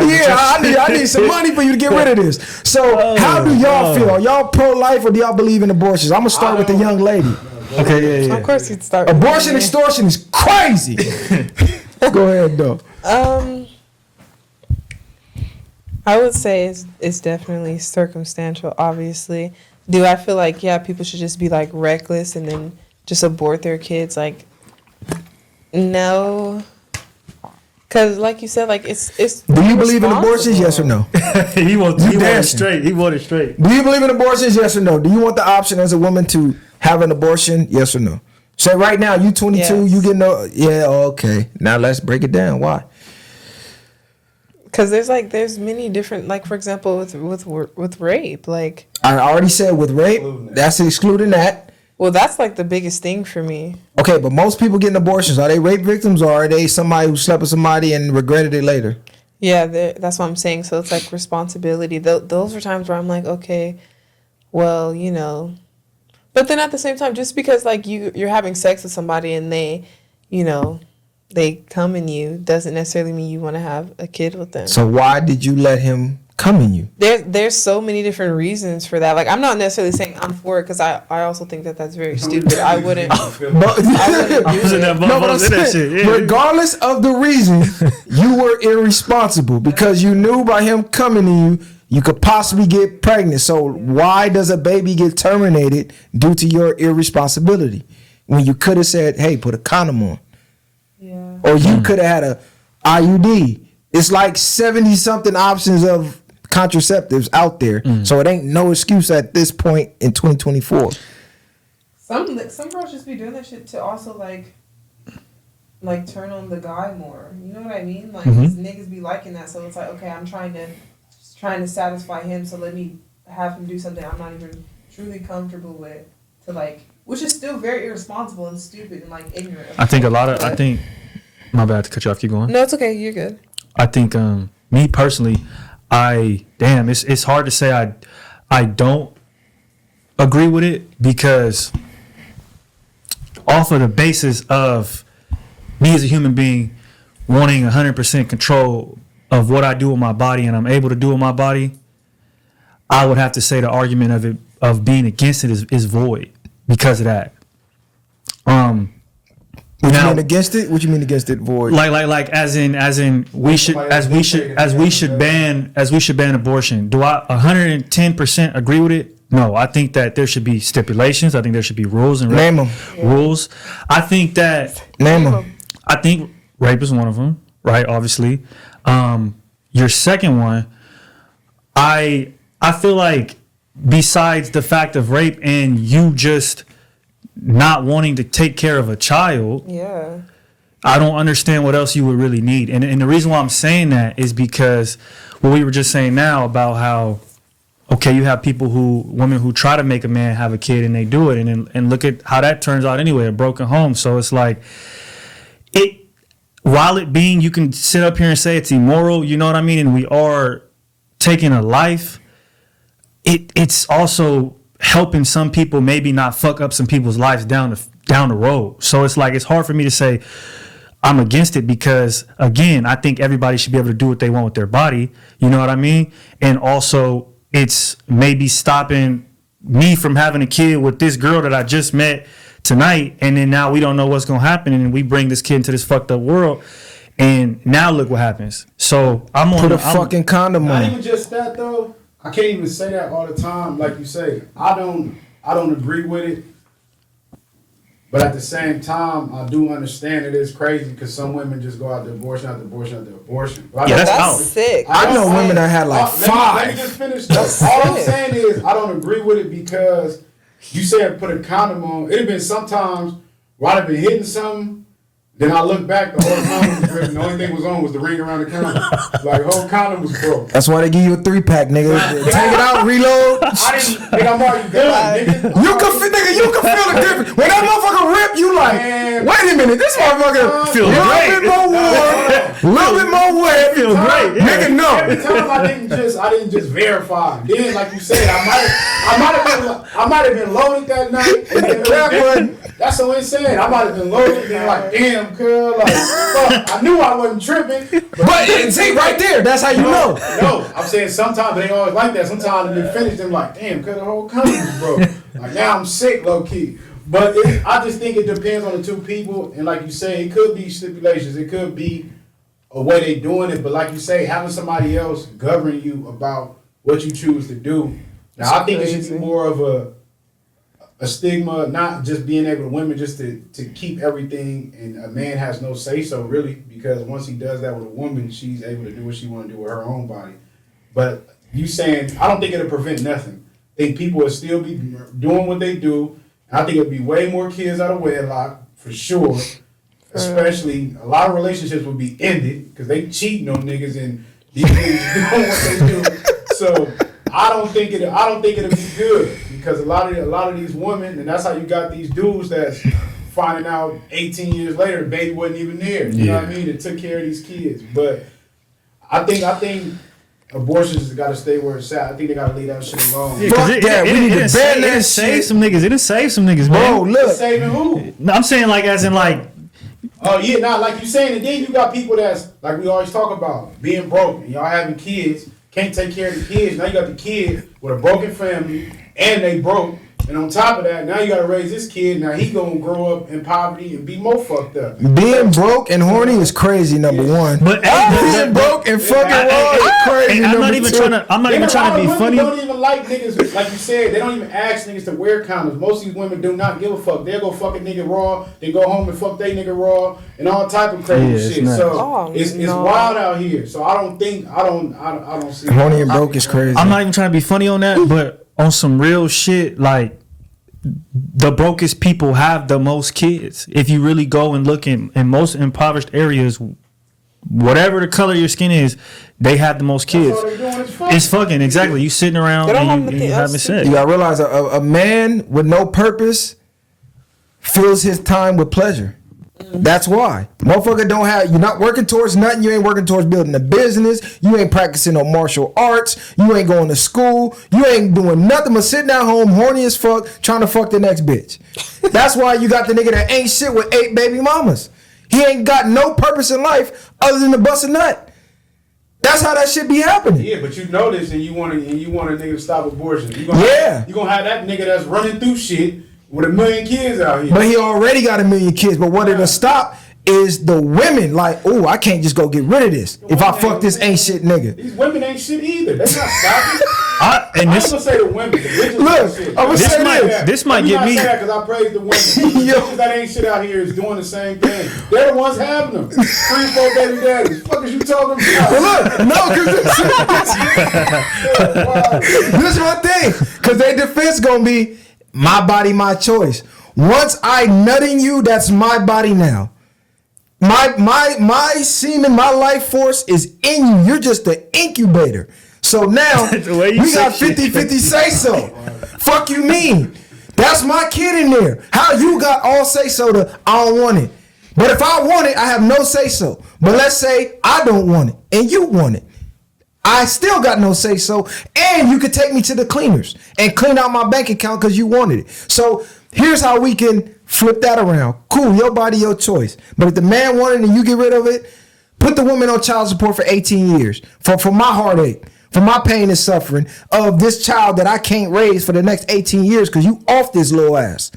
Yeah, I need some money for you to get rid of this. So how do y'all feel? Are y'all pro-life or do y'all believe in abortions? I'm going to start with the young lady. Okay, yeah. Of course you'd start. Abortion extortion is crazy. Go ahead, though. I would say it's definitely circumstantial, obviously. do I feel like, yeah, people should just be like reckless and then just abort their kids? Like, no. Because like you said, like it's Do you believe in abortions? Yes or no? he want it dancing. straight. He want it straight. Do you believe in abortions? Yes or no? Do you want the option as a woman to have an abortion? Yes or no? So right now, you 22, Yes. you get no. Yeah, okay. Now let's break it down. Why? Because there's many different, like, for example, with rape, like, I already said with rape, that's excluding that. well, that's like the biggest thing for me. Okay, but most people getting abortions, are they rape victims or are they somebody who slept with somebody and regretted it later? Yeah, that's what I'm saying. So it's like responsibility. Those are times where I'm like, okay, well, you know, but then at the same time, just because like you're having sex with somebody and they, you know, they come in you doesn't necessarily mean you want to have a kid with them. So why did you let him come in you? There's so many different reasons for that. Like, I'm not necessarily saying I'm for it because I also think that that's very stupid. I wouldn't. But, I was in that no, but I'm in that saying, shit. Yeah. regardless of the reason, you were irresponsible because you knew by him coming to you, you could possibly get pregnant. So why does a baby get terminated due to your irresponsibility when you could have said, "Hey, put a condom on," Yeah. or you could have had a IUD? It's like 70 something options of contraceptives out there, so it ain't no excuse at this point in 2024. Some girls just be doing that shit to also like turn on the guy more. You know what I mean? Like these niggas be liking that, so it's like, okay, I'm trying to satisfy him, so let me have him do something I'm not even truly comfortable with, to like, which is still very irresponsible and stupid and like ignorant. I think my bad to cut you off. Keep going. No, it's okay. You're good. I think me personally, it's hard to say I don't agree with it, because off of the basis of me as a human being wanting 100% control of what I do with my body and I'm able to do with my body, I would have to say the argument of being against it is void because of that. What you mean against it? What you mean against it? Void. Like as in we should ban abortion. Do I 110% agree with it? No, I think that there should be stipulations. I think there should be rules and Name 'em. rules. I think that Name them. I think rape is one of them, right? Obviously. Your second one, I feel like besides the fact of rape and you just not wanting to take care of a child, Yeah. I don't understand what else you would really need. And the reason why I'm saying that is because what we were just saying now about how, okay, you have women who try to make a man have a kid and they do it, and look at how that turns out anyway, a broken home. So it's like, while it being, you can sit up here and say it's immoral, you know what I mean? And we are taking a life. It's also helping some people maybe not fuck up some people's lives down the road. So it's like, it's hard for me to say I'm against it, because again, I think everybody should be able to do what they want with their body. You know what I mean? And also it's maybe stopping me from having a kid with this girl that I just met tonight. And then now we don't know what's going to happen. And we bring this kid into this fucked up world. And now look what happens. So I'm on Put a fucking condom Not on. even just that though. I can't even say that all the time. Like you say, I don't agree with it. But at the same time, I do understand it is crazy because some women just go out to abortion after abortion after abortion. Yeah, that's out. sick. I know women that had like Let me 5. just finish. All I'm saying is I don't agree with it because you said put a condom on. It have been sometimes where I'd have been hitting something. Then I look back, the whole condom was ripped. The only thing was on was the ring around the condom. Like, the whole condom was broke. That's why they give you a 3-pack, nigga. Take it out, reload. I didn't, nigga, I'm already done, nigga. You can feel the difference. When that motherfucker rip, you like, Man. wait a minute, this motherfucker Feels a little great. bit more warm, a little bit more wet. Feels great. Nigga, no. Every time I didn't just verify. Then, like you said, I might have been loaded that night. And that's what I'm saying. I might have been loaded and like, damn, cuz, like, fuck, I knew I wasn't tripping. But see, right there, that's how you know. No, I'm saying sometimes it ain't always like that. Sometimes they finished them like, damn, cuz the whole condom was broke. Like, now I'm sick, low key. But I just think it depends on the two people. And like you say, it could be stipulations. It could be a way they doing it. But like you say, having somebody else govern you about what you choose to do Now I think it should be more of a stigma, not just being able to women just to keep everything, and a man has no say so really, because once he does that with a woman, she's able to do what she want to do with her own body. But you saying, I don't think it'll prevent nothing. I think people will still be doing what they do. I think it'll be way more kids out of wedlock for sure. Especially a lot of relationships will be ended because they cheating on niggas and these niggas doing what they do. So I don't think it'll be good, because a lot of these women, and that's how you got these dudes that's finding out 18 years later the baby wasn't even there. You know what I mean? It took care of these kids. But I think abortions has got to stay where it's at. I think they got to leave that shit alone. Yeah, Fuck that. We need to ban that shit. Save some niggas. It'll save some niggas, man. Bro, look. Saving who? No, I'm saying like as in like. Oh yeah, nah, like you saying, and then you got people that's like we always talk about being broke, and y'all having kids, can't take care of the kids. Now you got the kid with a broken family, and they broke. And on top of that, now you gotta raise this kid. Now he gonna grow up in poverty and be more fucked up. Being broke and horny is crazy, number one. But being broke and fucking raw is crazy. I'm not even trying to be funny. They don't even like niggas, like you said. They don't even ask niggas to wear condoms. Most of these women do not give a fuck. They'll go fuck a nigga raw, then go home and fuck they nigga raw, and all type of crazy shit. Nice. So it's wild out here. So I don't see horny and broke is crazy. I'm not even trying to be funny on that, but on some real shit, like the brokest people have the most kids. If you really go and look in most impoverished areas, whatever the color of your skin is, they have the most kids. It's fucking exactly. You sitting around and you having sex. You gotta realize a man with no purpose fills his time with pleasure. That's why. Motherfucker don't have, you're not working towards nothing. You ain't working towards building a business. You ain't practicing no martial arts. You ain't going to school. You ain't doing nothing but sitting at home, horny as fuck, trying to fuck the next bitch. That's why you got the nigga that ain't shit with 8 baby mamas. He ain't got no purpose in life other than to bust a nut. That's how that shit be happening. Yeah, but you know this, and you want a nigga to stop abortion. You gonna have that nigga that's running through shit with 1 million kids out here. But he already got 1 million kids. But what it'll stop is the women like, oh, I can't just go get rid of this if I fuck this ain't shit nigga. These women ain't shit either. They not stopping. I'm gonna say the women. Look, I'm gonna say this might get me. Because I praise the women. The bitches that ain't shit out here is doing the same thing. They're the ones having them. 3, 4 baby daddies. Fuck is you talking about? Well, look, no, because this is one thing. Because their defense gonna be my body, my choice. Once I nut in you, that's my body now. My semen, my life force is in you. You're just the incubator. So now we got 50-50 say so. Fuck you mean? That's my kid in there. How you got all say so to I don't want it. But if I want it, I have no say so. But let's say I don't want it and you want it. I still got no say so, and you could take me to the cleaners and clean out my bank account because you wanted it. So here's how we can flip that around. Cool, your body, your choice. But if the man wanted it and you get rid of it, put the woman on child support for 18 years for my heartache, for my pain and suffering of this child that I can't raise for the next 18 years because you off this little ass.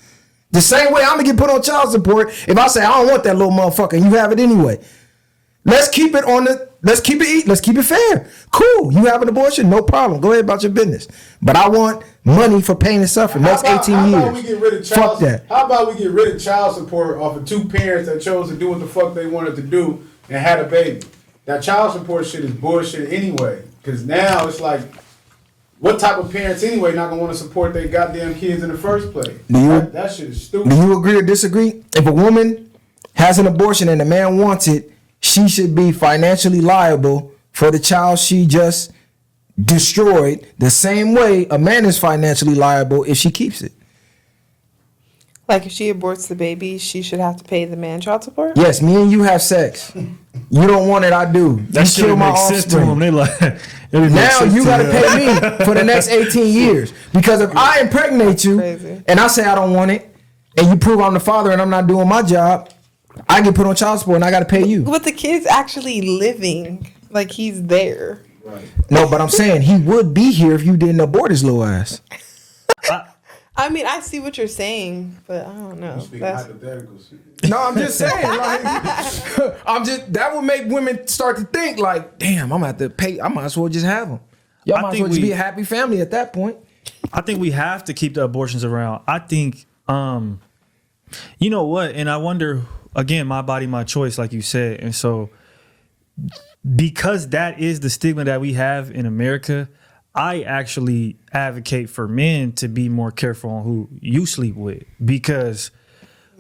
The same way I'm gonna get put on child support if I say I don't want that little motherfucker and you have it anyway. Let's keep it fair. Cool. You have an abortion? No problem. Go ahead about your business. But I want money for pain and suffering. Next 18 years. Fuck that. How about we get rid of child support off of 2 parents that chose to do what the fuck they wanted to do and had a baby? That child support shit is bullshit anyway. Because now it's like, what type of parents anyway not gonna want to support their goddamn kids in the first place? That shit is stupid. Do you agree or disagree? If a woman has an abortion and the man wants it, she should be financially liable for the child she just destroyed the same way a man is financially liable if she keeps it. Like if she aborts the baby, she should have to pay the man child support? Yes, me and you have sex. You don't want it, I do. That you kill my offspring. Now you got to pay me for the next 18 years. Because if I impregnate you and I say I don't want it, and you prove I'm the father and I'm not doing my job, I get put on child support and I got to pay you. But the kid's actually living. Like he's there. Right. No, but I'm saying he would be here if you didn't abort his little ass. I mean, I see what you're saying, but I don't know. Hypotheticals. No, I'm just saying, like, that would make women start to think, like, damn, I'm gonna have to pay. I might as well just have them. Y'all might as well just be a happy family at that point. I think we have to keep the abortions around. I think, you know what? And I wonder, again, my body, my choice, like you said. And so because that is the stigma that we have in America, I actually advocate for men to be more careful on who you sleep with. Because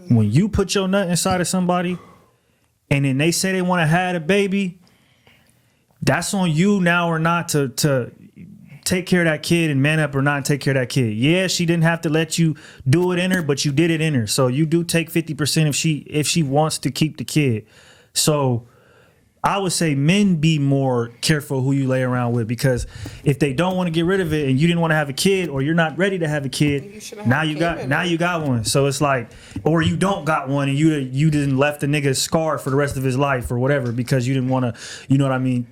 when you put your nut inside of somebody and then they say they want to have a baby, that's on you now or not to take care of that kid and man up or not take care of that kid. Yeah, she didn't have to let you do it in her, but you did it in her. So you do take 50% if she wants to keep the kid. So I would say men be more careful who you lay around with, because if they don't want to get rid of it and you didn't want to have a kid, or you're not ready to have a kid, now you got one. So it's like, or you don't got one and you didn't left the nigga scarred for the rest of his life or whatever because you didn't want to, you know what I mean,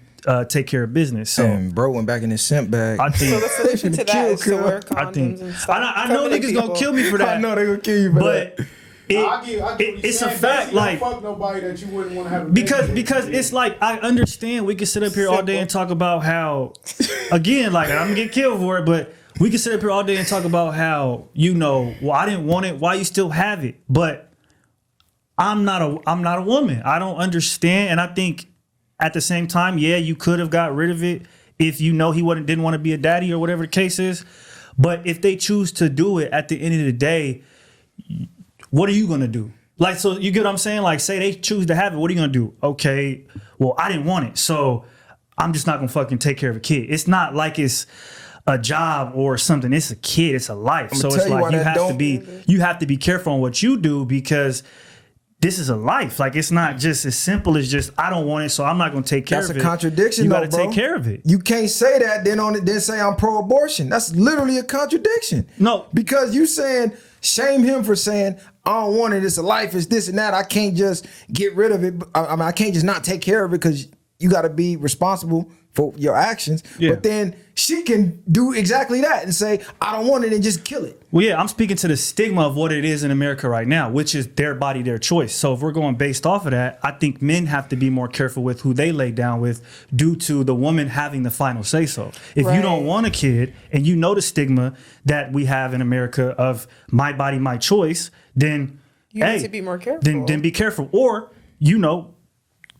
take care of business. So and bro went back in his simp bag. I think So the solution to that is to wear condoms and stuff. I know niggas gonna kill me for that. I know they gonna kill you for that. But it's a fact, like, fuck nobody that you wouldn't want to have a because it's like, I understand we can sit up here all day and talk about how, again, like, I'm gonna get killed for it, but we can sit up here all day and talk about how, you know, well, I didn't want it, why you still have it? But I'm not a woman. I don't understand, and I think at the same time, yeah, you could have got rid of it if you know he didn't want to be a daddy or whatever the case is. But if they choose to do it, at the end of the day, what are you gonna do? Like, so you get what I'm saying? Like, say they choose to have it, what are you gonna do? Okay, well, I didn't want it, so I'm just not gonna fucking take care of a kid. It's not like it's a job or something. It's a kid. It's a life. So it's like you have to be careful on what you do, because this is a life. Like, it's not just as simple as just, I don't want it, so I'm not gonna take care of it. That's a contradiction. You gotta bro. take care of it. You can't say that then say I'm pro-abortion. That's literally a contradiction. No, because you saying shame him for saying I don't want it. It's a life. It's this and that. I can't just get rid of it. I mean, I can't just not take care of it, because you got to be responsible for your actions. Yeah. But then she can do exactly that and say, I don't want it, and just kill it. Well, yeah, I'm speaking to the stigma of what it is in America right now, which is their body, their choice. So if we're going based off of that, I think men have to be more careful with who they lay down with, due to the woman having the final say so. If you don't want a kid and you know the stigma that we have in America of my body, my choice, then you need to be more careful. Then be careful. Or, you know,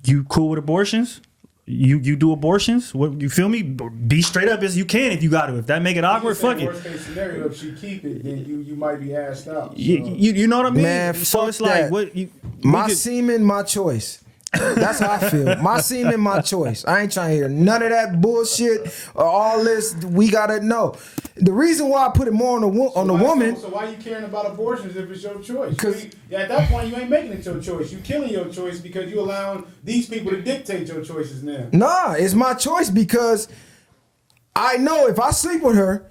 you cool with abortions? You do abortions? What, you feel me? Be straight up as you can if you got to. If that make it awkward, fuck it. Worst case scenario, if she keep it, then you might be asked out. So. You know what I mean? Man, so fuck it's like, that. My semen, my choice. That's how I feel. My semen, my choice. I ain't trying to hear none of that bullshit or all this. We gotta know. The reason why I put it more on the woman. So why you caring about abortions if it's your choice? Because at that point you ain't making it your choice. You killing your choice because you allowing these people to dictate your choices now. Nah, it's my choice, because I know if I sleep with her,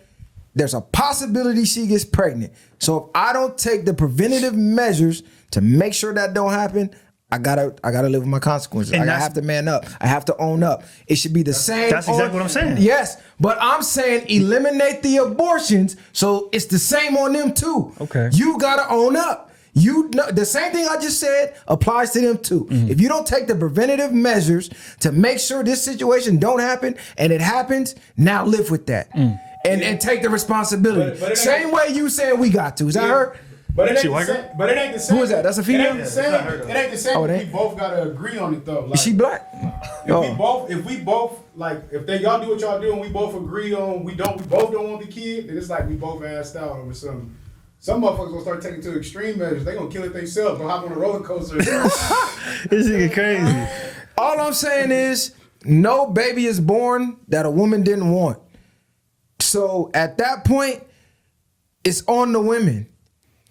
there's a possibility she gets pregnant. So if I don't take the preventative measures to make sure that don't happen, I gotta live with my consequences. I have to man up. I have to own up. It should be the same. That's exactly what I'm saying. Yes, but I'm saying eliminate the abortions, so it's the same on them too. Okay. You gotta own up. You know, the same thing I just said applies to them too. Mm-hmm. If you don't take the preventative measures to make sure this situation don't happen, and it happens, now live with that and take the responsibility. But same way you saying we got to. Is that her? But it ain't the same. Who is that? That's a female? It ain't the same. We both gotta agree on it though. Like, is she black? If we both like, if y'all do what y'all do and we both agree on we both don't want the kid, then it's like we both asked out over something. Some motherfuckers gonna start taking to extreme measures. They gonna kill it themselves. Go hop on a roller coaster. This nigga crazy. All I'm saying is, no baby is born that a woman didn't want. So at that point, it's on the women.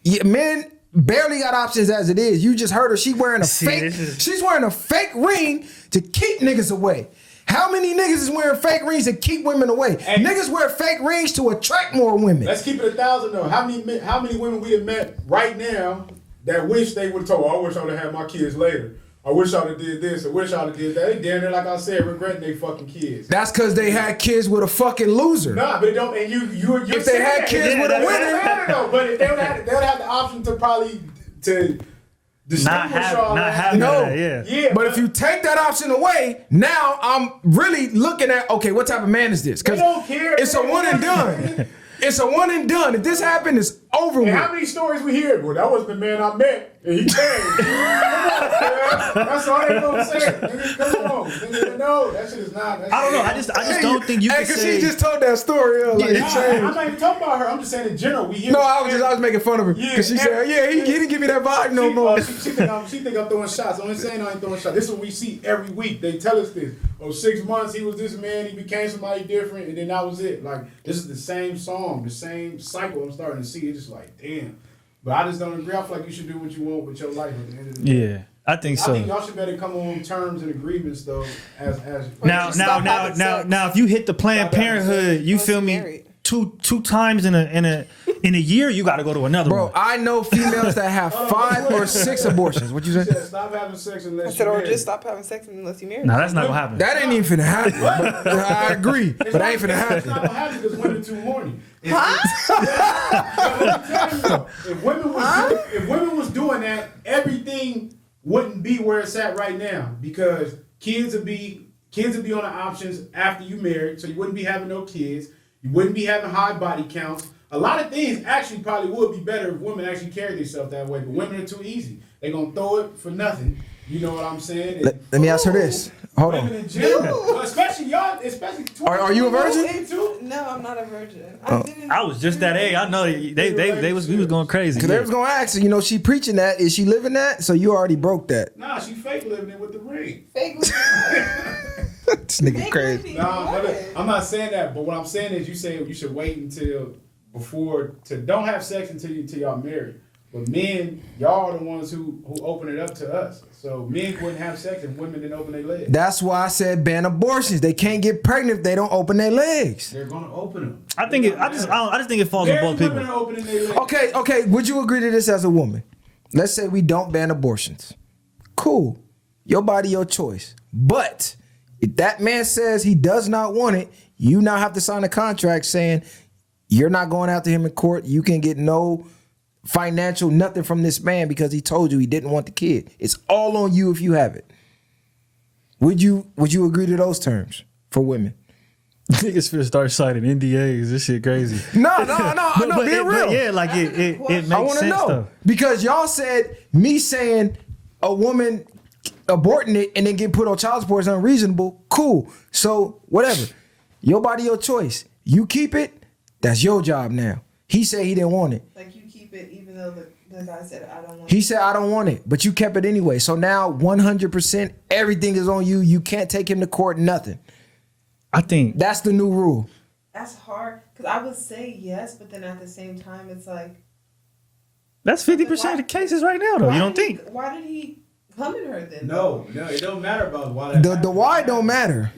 Yeah, men barely got options as it is. You just heard her. She's wearing a fake ring to keep niggas away. How many niggas is wearing fake rings to keep women away? Hey, niggas wear fake rings to attract more women. Let's keep it 1,000 though. How many women we have met right now that wish they would have told, I wish I would have had my kids later. I wish I would have did this. I wish I would have did that. They damn near, like I said, regretting they fucking kids. That's because they had kids with a fucking loser. Nah, but it don't. And you if they had kids with a winner, though. But if they would have the option to probably to not have that. Yeah. But if you take that option away, now I'm really looking at, okay, what type of man is this? Because they don't care. It's a one and done. It's a one and done. If this happened, it's over And with. how many stories we hear? Well, that wasn't the man I met, and he came. Come on, man. That's all they gonna say. Nigga, come on. Nigga, no, that shit is not. I don't know. I just don't think you can Because say. she just told that story. Like, Yeah, it changed. I'm not even talking about her. I'm just saying in general. We hear. No, I was making fun of her Yeah, because she said, "Yeah, he didn't give me that vibe no more." She think I'm throwing shots. I'm saying I ain't throwing shots. This is what we see every week. They tell us this. 6 months he was this man. He became somebody different, and then that was it. Like this is the same song, the same cycle. I'm starting to see. It's just like damn. But I just don't agree. I feel like you should do what you want with your life at the end of the day. Yeah, I think so. I think y'all should better come on terms and agreements though. As Now, if you hit the Planned Stop having Parenthood, you Unless feel you're me? married. Two times in a year, you got to go to another Bro, one. I know females that have 5 or 6 abortions. What you She say? said, stop having sex unless I said, you're or married. just stop having sex unless you married. Nah, that's not gonna happen. That ain't even finna happen. But I agree, but that ain't finna It's not happen. gonna happen because women too horny. If women was doing that, everything wouldn't be where it's at right now because kids would be on the options after you married, so you wouldn't be having no kids. You wouldn't be having high body counts. A lot of things actually probably would be better if women actually carried themselves that way, but women are too easy. They're gonna throw it for nothing. You know what I'm saying? Let me ask her this. Hold Women on. in general, especially y'all, especially Are you a virgin? No, I'm not a virgin. I was just that age. I know we was going crazy. Because they was gonna ask her, she preaching that. Is she living that? So you already broke that. Nah, she fake living it with the ring. Fake. This nigga crazy. Nah, I'm not saying that, but what I'm saying is you say you should wait until don't have sex until y'all married. But men, y'all are the ones who open it up to us. So men wouldn't have sex if women didn't open their legs. That's why I said ban abortions. They can't get pregnant if they don't open their legs. They're gonna open them. I just think it falls on both Women people. are opening their legs. Okay. Would you agree to this as a woman? Let's say we don't ban abortions. Cool. Your body, your choice. But if that man says he does not want it, you now have to sign a contract saying you're not going after him in court. You can get no financial nothing from this man because he told you he didn't want the kid. It's all on you if you have it. Would you agree to those terms for women? Niggas finna start citing NDAs. This shit crazy. No, be real. But yeah, like it makes I want to sense know though. because y'all said me saying a woman aborting it and then get put on child support is unreasonable. Cool. So whatever, your body, your choice. You keep it. That's your job now. He said he didn't want it. Like you keep it even though the guy said I don't want He said I don't want it, but you kept it anyway. So now 100% everything is on you. You can't take him to court. Nothing. I think That's the new rule. That's hard because I would say yes, but then at the same time it's like that's 50% of the cases right now though. You don't think? Why did he come at her then? No, it don't matter about why. The why don't matter.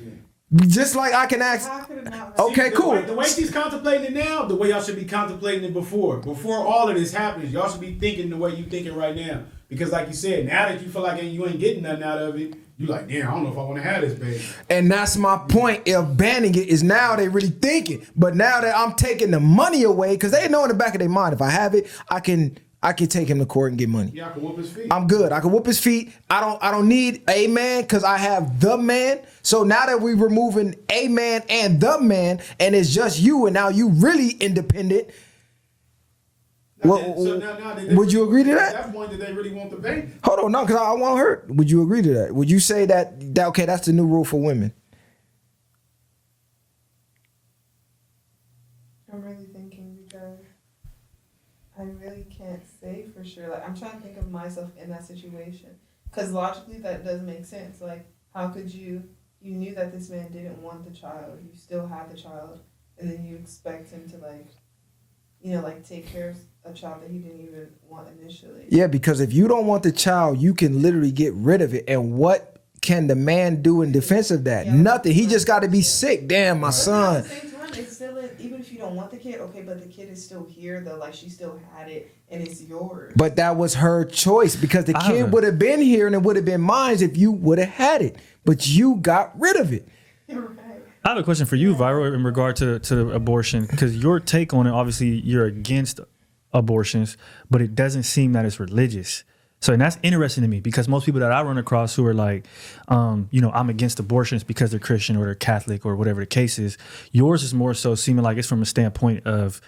Just like I can ask. How could it not? Okay, cool. The way she's contemplating it now, the way y'all should be contemplating it before. Before all of this happens, y'all should be thinking the way you thinking right now. Because like you said, now that you feel like you ain't getting nothing out of it, you like, damn, I don't know if I want to have this baby. And that's my point of banning it is now they really thinking. But now that I'm taking the money away, because they know in the back of their mind, if I have it, I can take him to court and get money. Yeah, I can whoop his feet. I'm good. I can whoop his feet. I don't need a man because I have the man. So now that we're removing a man and the man, and it's just you, and now you really independent. Would you agree to that? At that point, did they really want the baby? Hold on, no, because I want her. Would you agree to that? Would you say that okay, that's the new rule for women? I'm really thinking because I really can't say for sure. Like I'm trying to think of myself in that situation because logically that does make sense. Like how could you knew that this man didn't want the child, you still had the child, and then you expect him to take care of a child that he didn't even want initially. Yeah, because if you don't want the child, you can literally get rid of it. And what can the man do in defense of that? Yeah, Nothing. He just got to be sick. Damn, my son. At the same time, it's still even if you don't want the kid, okay, but the kid is still here though. Like she still had it, and it's yours. But that was her choice because the kid would have been here and it would have been mine if you would have had it. But you got rid of it. Right. I have a question for you, Viral, in regard to abortion, because your take on it, obviously, you're against abortions, but it doesn't seem that it's religious. So, and that's interesting to me because most people that I run across who are like, you know, I'm against abortions because they're Christian or they're Catholic or whatever the case is. Yours is more so seeming like it's from a standpoint of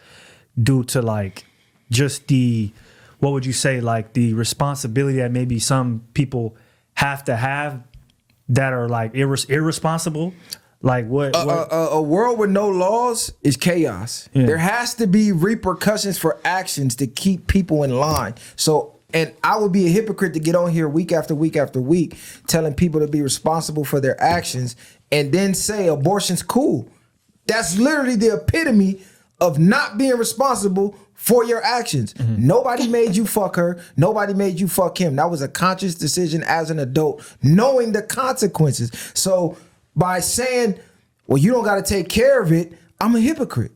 due to like just the, what would you say, like the responsibility that maybe some people have to have that are like irresponsible. Like what? A world with no laws is chaos. Yeah. There has to be repercussions for actions to keep people in line. So, and I would be a hypocrite to get on here week after week after week telling people to be responsible for their actions and then say abortion's cool. That's literally the epitome of not being responsible for your actions. Mm-hmm. Nobody made you fuck her. Nobody made you fuck him. That was a conscious decision as an adult, knowing the consequences. So by saying, well, you don't got to take care of it, I'm a hypocrite.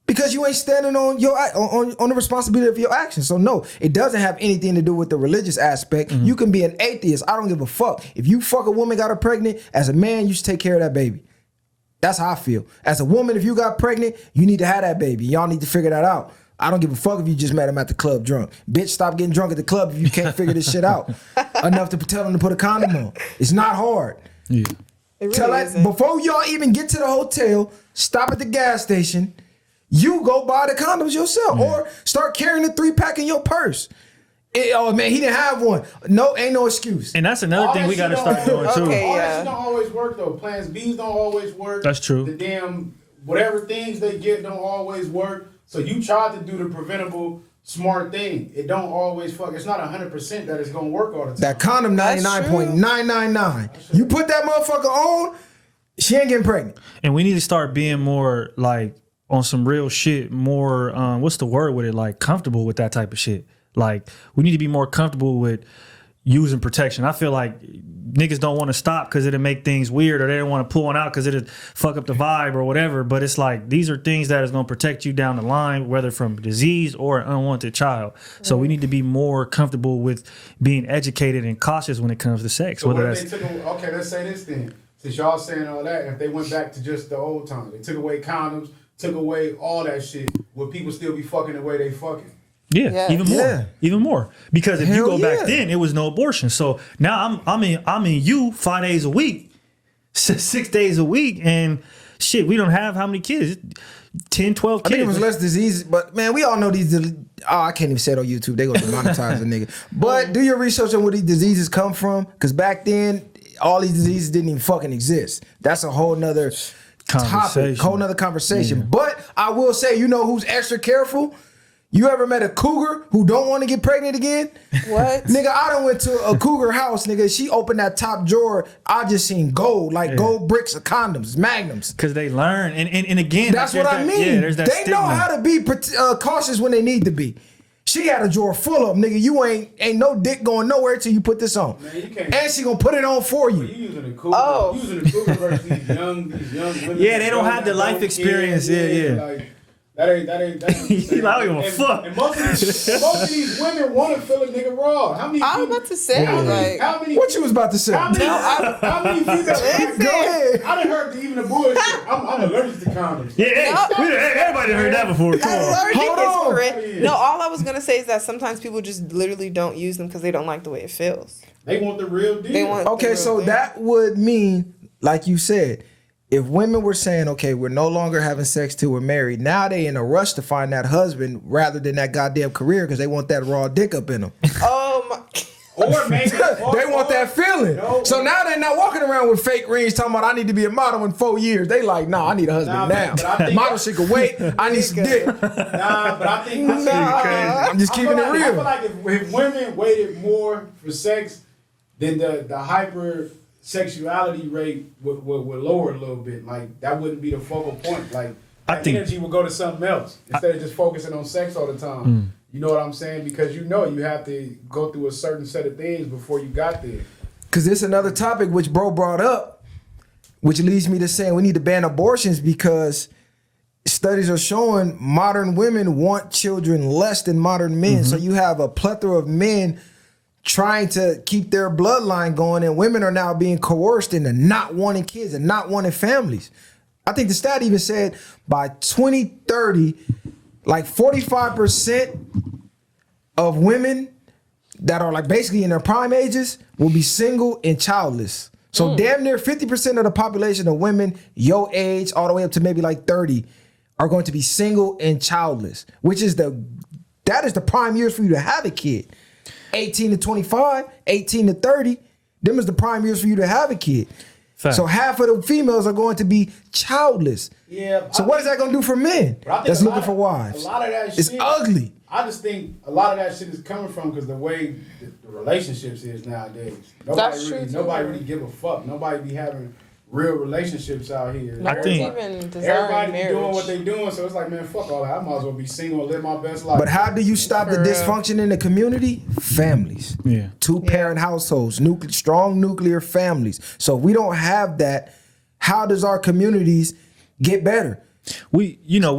Because you ain't standing on your on the responsibility of your actions. So no, it doesn't have anything to do with the religious aspect. Mm-hmm. You can be an atheist. I don't give a fuck. If you fuck a woman, got her pregnant, as a man, you should take care of that baby. That's how I feel. As a woman, if you got pregnant, you need to have that baby. Y'all need to figure that out. I don't give a fuck if you just met him at the club drunk. Bitch, stop getting drunk at the club if you can't figure this shit out. Enough to tell him to put a condom on. It's not hard. Yeah. It really Tell that isn't. before y'all even get to the hotel, stop at the gas station. You go buy the condoms yourself or start carrying the 3-pack in your purse. Oh man, he didn't have one. No, ain't no excuse. And that's another thing we got to start doing too. Okay. All Yeah. that shit don't always work though. Plans B's don't always work. That's true. The damn whatever things they get don't always work. So you try to do the preventable smart thing. It don't always fuck. It's not 100% that it's gonna work all the time. That condom That's 99.999. You put that motherfucker on, she ain't getting pregnant. And we need to start being more like on some real shit, more what's the word with it? Like comfortable with that type of shit. Like we need to be more comfortable with using protection. I feel like niggas don't want to stop because it'll make things weird, or they don't want to pull one out because it'll fuck up the vibe or whatever. But it's like these are things that is going to protect you down the line, whether from disease or an unwanted child. So we need to be more comfortable with being educated and cautious when it comes to sex. So Whether what that's if they took, okay, let's say this then. Since y'all saying all that, if they went back to just the old times, they took away condoms, took away all that shit, would people still be fucking the way they fucking? Yeah, even more. Because if you Hell go back yeah. then, it was no abortion. So now I'm in you 5 days a week, 6 days a week, and shit, we don't have how many kids? 10, 12 I kids. think it was less diseases, but man, we all know these. I can't even say it on YouTube. They gonna demonetize a nigga. But do your research on where these diseases come from, because back then all these diseases didn't even fucking exist. That's a whole nother topic, whole nother conversation. Yeah. But I will say, you know who's extra careful? You ever met a cougar who don't want to get pregnant again? What? Nigga, I done went to a cougar house, nigga. She opened that top drawer. I just seen gold, like gold bricks of condoms, magnums. Because they learn. And again, That's like, what I mean. Yeah, there's that they know stigma. how to be cautious when they need to be. She had a drawer full of them, nigga. You ain't no dick going nowhere till you put this on. Man, you can't. And she gonna put it on for You you. using a cougar? Oh. You using a cougar versus these young women? Yeah, they don't young have the life young experience. kids, Yeah. Like, that ain't. I don't give a fuck. And most of these women want to feel a nigga raw. How many? I was about to say, like, how many? What you was about to say? How many? How many females? Go ahead. I done heard even the bullshit. I'm allergic to condoms. Yeah, everybody heard that before. Come on. allergic Hold is on. correct. No, all I was gonna say is that sometimes people just literally don't use them because they don't like the way it feels. They want the real deal. They want. Okay, so that would mean, like you said, if women were saying, okay, we're no longer having sex till we're married, now they in a rush to find that husband rather than that goddamn career because they want that raw dick up in them. Or maybe They want that feeling. No. So now they're not walking around with fake rings talking about I need to be a model in 4 years. They like, nah, I need a husband Nah, now. but I think- Model shit can wait. I need some dick. Nah, but I think I'm just keeping it I real. feel like if women waited more for sex, then the hyper sexuality rate would lower a little bit. Like that wouldn't be the focal point. Like I that think- energy would go to something else instead of just focusing on sex all the time. You know what I'm saying? Because you have to go through a certain set of things before you got there. Because it's another topic which bro brought up, which leads me to saying we need to ban abortions because studies are showing modern women want children less than modern men. So you have a plethora of men trying to keep their bloodline going, and women are now being coerced into not wanting kids and not wanting families. I think the stat even said by 2030, like 45% of women that are like basically in their prime ages will be single and childless. So damn near 50% of the population of women your age all the way up to maybe like 30 are going to be single and childless, which is that is the prime years for you to have a kid. 18 to 25, 18 to 30, them is the prime years for you to have a kid. Fact. So half of the females are going to be childless. Yeah. So what is that going to do for men that's looking for wives? A lot of that it's shit, ugly. I just think a lot of that shit is coming from because the way the relationships is nowadays. Nobody really give a fuck. Nobody be having real relationships out here. I think even everybody marriage. be doing what they doing, so it's like, man, fuck all that. I might as well be single and live my best life. But how do you stop the For real. dysfunction in the community? Families. Yeah. Two-parent households, strong nuclear families. So if we don't have that, how does our communities get better? We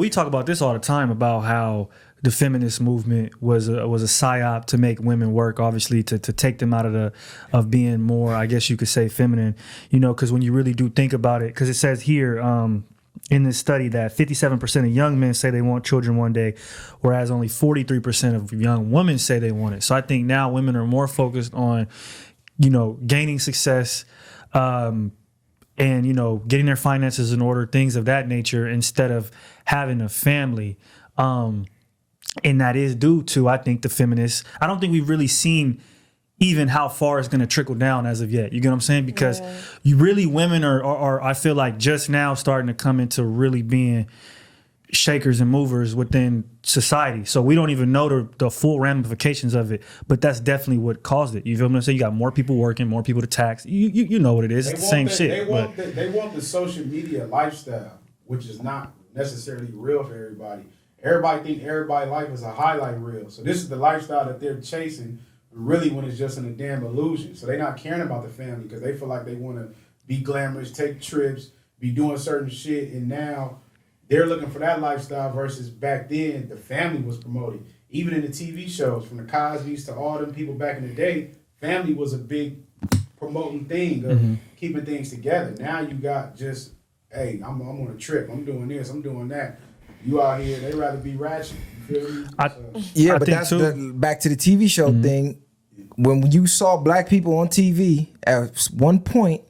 talk about this all the time about how the feminist movement was a psyop to make women work, obviously to take them out of being more, I guess you could say, feminine, because when you really do think about it, because it says here in this study that 57% of young men say they want children one day, whereas only 43% of young women say they want it. So I think now women are more focused on, gaining success, and getting their finances in order, things of that nature, instead of having a family. And that is due to, I think, the feminists. I don't think we've really seen even how far it's going to trickle down as of yet. You get what I'm saying? Because women are, I feel like, just now starting to come into really being shakers and movers within society. So we don't even know the full ramifications of it, but that's definitely what caused it. You feel what I'm saying? You got more people working, more people to tax. You know what it is. It's the same shit. They want the social media lifestyle, which is not necessarily real for everybody. Everybody think everybody's life is a highlight reel. So this is the lifestyle that they're chasing, really, when it's just in a damn illusion. So they're not caring about the family because they feel like they want to be glamorous, take trips, be doing certain shit, and now they're looking for that lifestyle versus back then the family was promoted. Even in the TV shows, from the Cosbys to all them people back in the day, family was a big promoting thing of keeping things together. Now you got just, hey, I'm on a trip, I'm doing this, I'm doing that. You out here, they rather be ratchet. You feel me? But that's back to the TV show thing. When you saw black people on TV, at one point,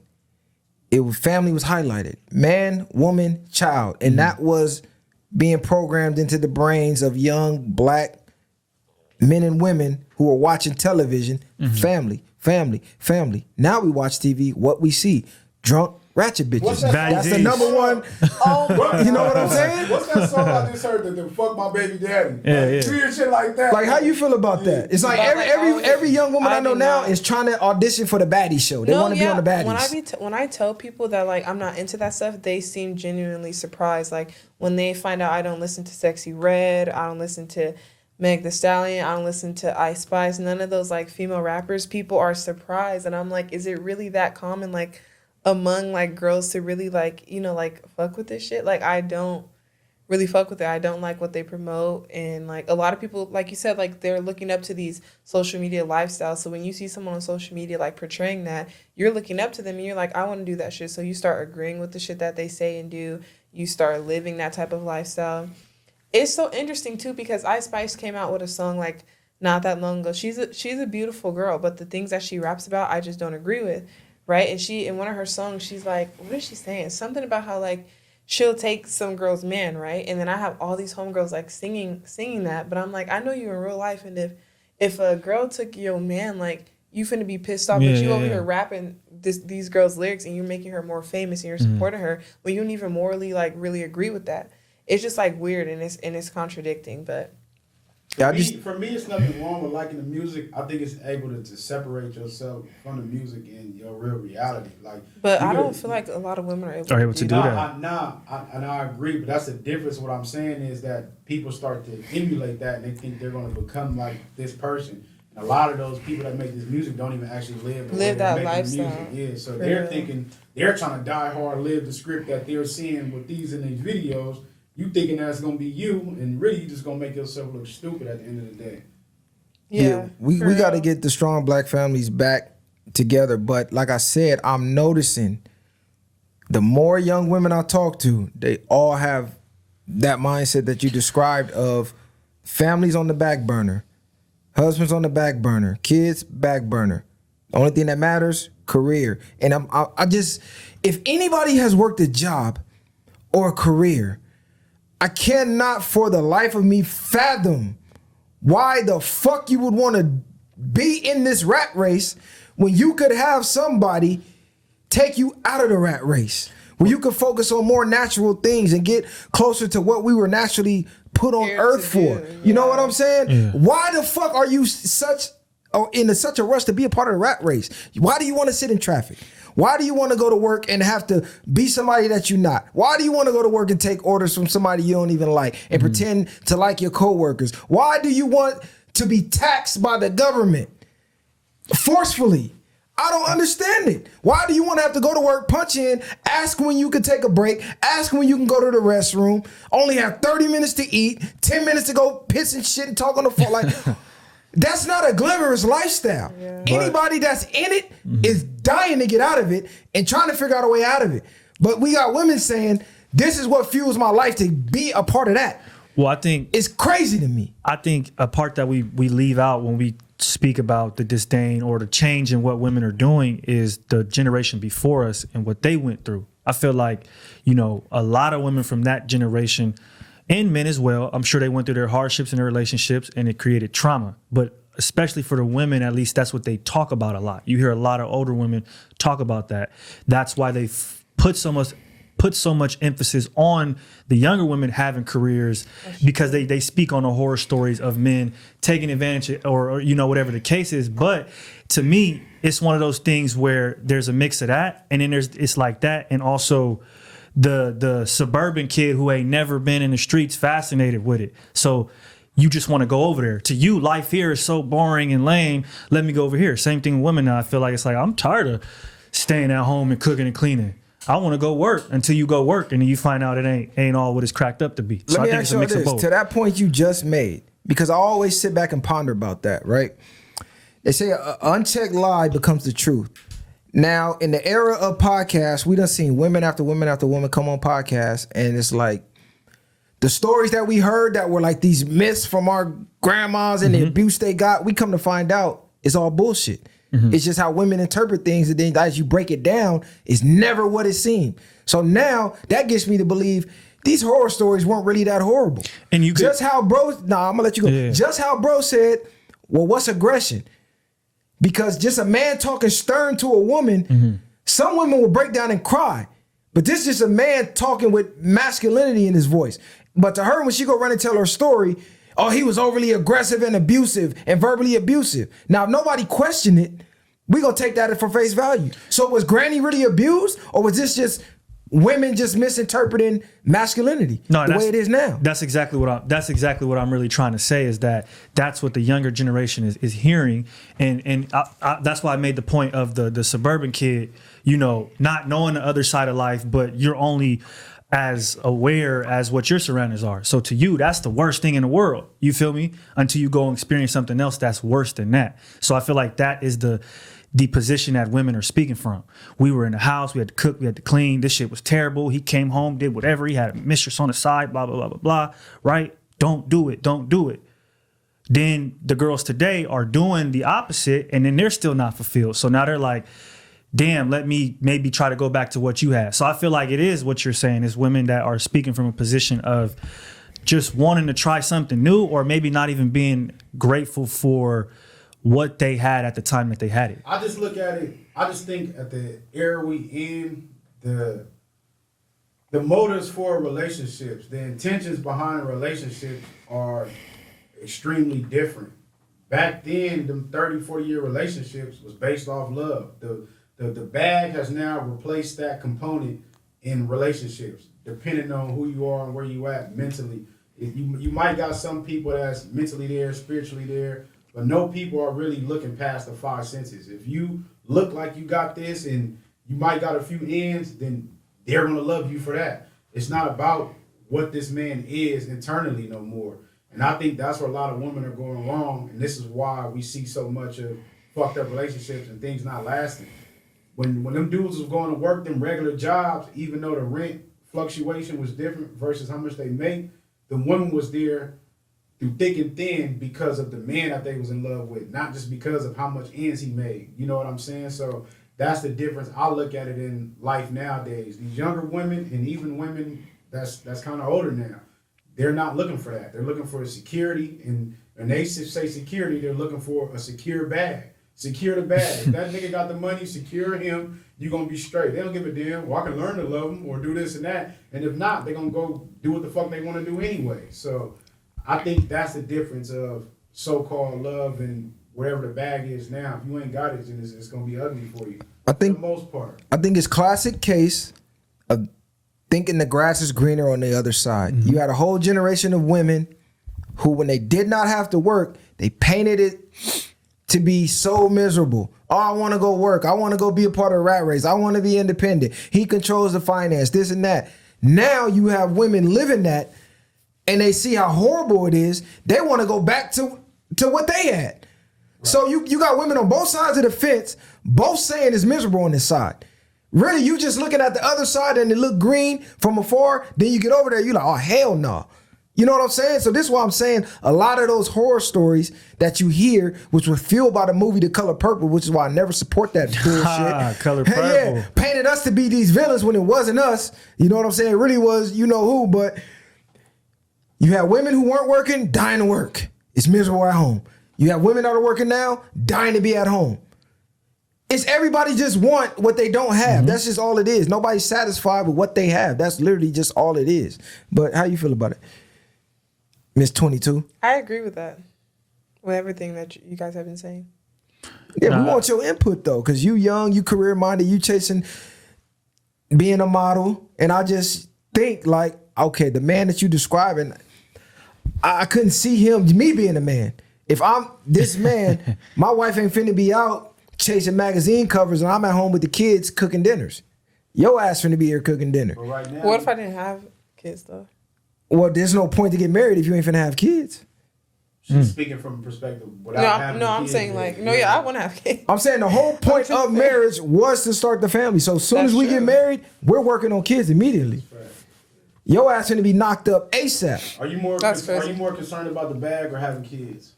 family was highlighted. Man, woman, child. And that was being programmed into the brains of young black men and women who are watching television. Family, family, family. Now we watch TV, what we see? Drunk, ratchet bitches. That's the number one. You know what I'm saying? What's that song I just heard? The fuck my baby daddy. Yeah. Weird shit like that. Like, how you feel about that? It's like every young woman I know now is trying to audition for the baddie show. They want to be on the baddies. When I tell people that, like, I'm not into that stuff, they seem genuinely surprised. Like, when they find out I don't listen to Sexy Red, I don't listen to Meg Thee Stallion, I don't listen to Ice Spice, none of those, like, female rappers, people are surprised. And I'm like, is it really that common, like, among, like, girls to really, like, like, fuck with this shit? Like, I don't really fuck with it. I don't like what they promote. And, like, a lot of people, like you said, like, they're looking up to these social media lifestyles. So when you see someone on social media, like, portraying that, you're looking up to them and you're like, I want to do that shit. So you start agreeing with the shit that they say and do. You start living that type of lifestyle. It's so interesting, too, because Ice Spice came out with a song, like, not that long ago. She's a beautiful girl, but the things that she raps about, I just don't agree with. Right? And in one of her songs, she's like, what is she saying? Something about how, like, she'll take some girl's man, right? And then I have all these homegirls, like, singing that. But I'm like, I know you in real life. And if a girl took your man, like, you finna be pissed off. But you over here rapping these girls' lyrics and you're making her more famous and you're supporting her. But you don't even morally, like, really agree with that. It's just, like, weird and it's contradicting. But for me, it's nothing wrong with liking the music. I think it's able to separate yourself from the music and your real reality. Like, but I don't feel like a lot of women are able to do that. I agree, but that's the difference. What I'm saying is that people start to emulate that and they think they're going to become like this person. And a lot of those people that make this music don't even actually live that lifestyle. Yeah, so they're thinking they're trying to die hard, live the script that they're seeing with these in these videos. You thinking that's gonna be you, and really you just gonna make yourself look stupid at the end of the day. Yeah, we got to get the strong black families back together. But like I said, I'm noticing the more young women I talk to, they all have that mindset that you described of families on the back burner, Husbands on the back burner, kids back burner. The only thing that matters, career. And I just, if anybody has worked a job or a career, I cannot for the life of me fathom why the fuck you would want to be in this rat race when you could have somebody take you out of the rat race, where you could focus on more natural things and get closer to what we were naturally put on earth for. You know what I'm saying? Yeah. Why the fuck are you such a rush to be a part of the rat race? Why do you want to sit in traffic? Why do you want to go to work and have to be somebody that you're not? Why do you want to go to work and take orders from somebody you don't even like and pretend to like your coworkers? Why do you want to be taxed by the government forcefully? I don't understand it. Why do you want to have to go to work, punch in, ask when you can take a break, ask when you can go to the restroom, only have 30 minutes to eat, 10 minutes to go piss and shit and talk on the phone? Like, that's not a glamorous lifestyle. Yeah. Anybody that's in it is dying to get out of it and trying to figure out a way out of it. But we got women saying, this is what fuels my life, to be a part of that. Well, I think it's crazy to me. I think a part that we leave out when we speak about the disdain or the change in what women are doing is the generation before us and what they went through. I feel like, a lot of women from that generation, and men as well, I'm sure they went through their hardships in their relationships and it created trauma. But especially for the women, at least that's what they talk about a lot. You hear a lot of older women talk about that. That's why they put so much emphasis on the younger women having careers, because they speak on the horror stories of men taking advantage or whatever the case is. But to me, it's one of those things where there's a mix of that, and then it's like that, and also the suburban kid who ain't never been in the streets fascinated with it. So you just want to go over there. To you, life here is so boring and lame. Let me go over here. Same thing with women now. I feel like it's like, I'm tired of staying at home and cooking and cleaning. I want to go work until you go work, and then you find out it ain't all what it's cracked up to be. So Let me I think ask it's a you mix of this, both. to that point you just made, because I always sit back and ponder about that, right? They say an unchecked lie becomes the truth. Now, in the era of podcasts, we done seen women after women after women come on podcasts, and it's like the stories that we heard that were like these myths from our grandmas and the abuse they got, we come to find out it's all bullshit. It's just how women interpret things, and then as you break it down, it's never what it seemed. So now that gets me to believe these horror stories weren't really that horrible. And you just how bro, I'm gonna let you go. Yeah. Just how bro said, well, what's aggression? Because just a man talking stern to a woman, some women will break down and cry. But this is just a man talking with masculinity in his voice. But to her, when she go run and tell her story, oh, he was overly aggressive and abusive and verbally abusive. Now, if nobody questioned it, we gonna take that for face value. So was Granny really abused, or was this just women just misinterpreting masculinity the way it is now? That's exactly what I'm really trying to say, is that that's what the younger generation is hearing, and that's why I made the point of the suburban kid, not knowing the other side of life, but you're only as aware as what your surroundings are. So to you, that's the worst thing in the world. You feel me? Until you go and experience something else that's worse than that. So I feel like that is the position that women are speaking from. We were in the house, we had to cook, we had to clean. This shit was terrible. He came home, did whatever. He had a mistress on the side, blah, blah, blah, blah, blah. Right? Don't do it. Don't do it. Then the girls today are doing the opposite, and then they're still not fulfilled. So now they're like, damn, let me maybe try to go back to what you had. So I feel like it is what you're saying, is women that are speaking from a position of just wanting to try something new, or maybe not even being grateful for what they had at the time that they had it. I just look at it, I just think at the era we in, the motives for relationships, the intentions behind relationships are extremely different. Back then, them 30, 40-year relationships was based off love. The bag has now replaced that component in relationships, depending on who you are and where you at mentally. You might got some people that's mentally there, spiritually there, but no people are really looking past the five senses. If you look like you got this and you might got a few ends, then they're going to love you for that. It's not about what this man is internally no more. And I think that's where a lot of women are going wrong, and this is why we see so much of fucked up relationships and things not lasting. When them dudes was going to work them regular jobs, even though the rent fluctuation was different versus how much they make, the woman was there through thick and thin because of the man that they was in love with, not just because of how much ends he made. You know what I'm saying? So that's the difference. I look at it in life nowadays. These younger women and even women that's kind of older now, they're not looking for that. They're looking for security, and they say security, they're looking for a secure bag. Secure the bag. If that nigga got the money, secure him, you gonna be straight. They don't give a damn. Well, I can learn to love him or do this and that. And if not, they gonna go do what the fuck they want to do anyway. So I think that's the difference of so-called love and whatever the bag is now. If you ain't got it, then it's gonna be ugly for you. I think for the most part. I think it's classic case of thinking the grass is greener on the other side. Mm-hmm. You had a whole generation of women who, when they did not have to work, they painted it to be so miserable. Oh, I want to go work. I want to go be a part of the rat race. I want to be independent. He controls the finance, this and that. Now you have women living that, and they see how horrible it is. They want to go back to what they had. Right. So you got women on both sides of the fence, both saying it's miserable on this side. Really, you just looking at the other side and it look green from afar. Then you get over there, you like, oh, hell no. You know what I'm saying? So this is why I'm saying a lot of those horror stories that you hear, which were fueled by the movie The Color Purple, which is why I never support that bullshit. Color Purple. Yeah, painted us to be these villains when it wasn't us. You know what I'm saying? It really was you know who, but you have women who weren't working, dying to work. It's miserable at home. You have women that are working now, dying to be at home. It's everybody just want what they don't have. Mm-hmm. That's just all it is. Nobody's satisfied with what they have. That's literally just all it is. But how you feel about it? Miss 22? I agree with that. With everything that you guys have been saying. Yeah, we want your input though, because you young, you career minded, you chasing being a model. And I just think like, okay, the man that you describing, I couldn't see me being a man. If I'm this man, my wife ain't finna be out chasing magazine covers and I'm at home with the kids cooking dinners. Your ass finna be here cooking dinner. But right now, what if I didn't have kids though? Well, there's no point to get married if you ain't finna have kids. She's speaking from a perspective without having I'm kids. saying like, I want to have kids. I'm saying the whole point of marriage was to start the family. So as soon as we get married, we're working on kids immediately. Right. Your ass finna be knocked up ASAP. Are you more concerned about the bag or having kids?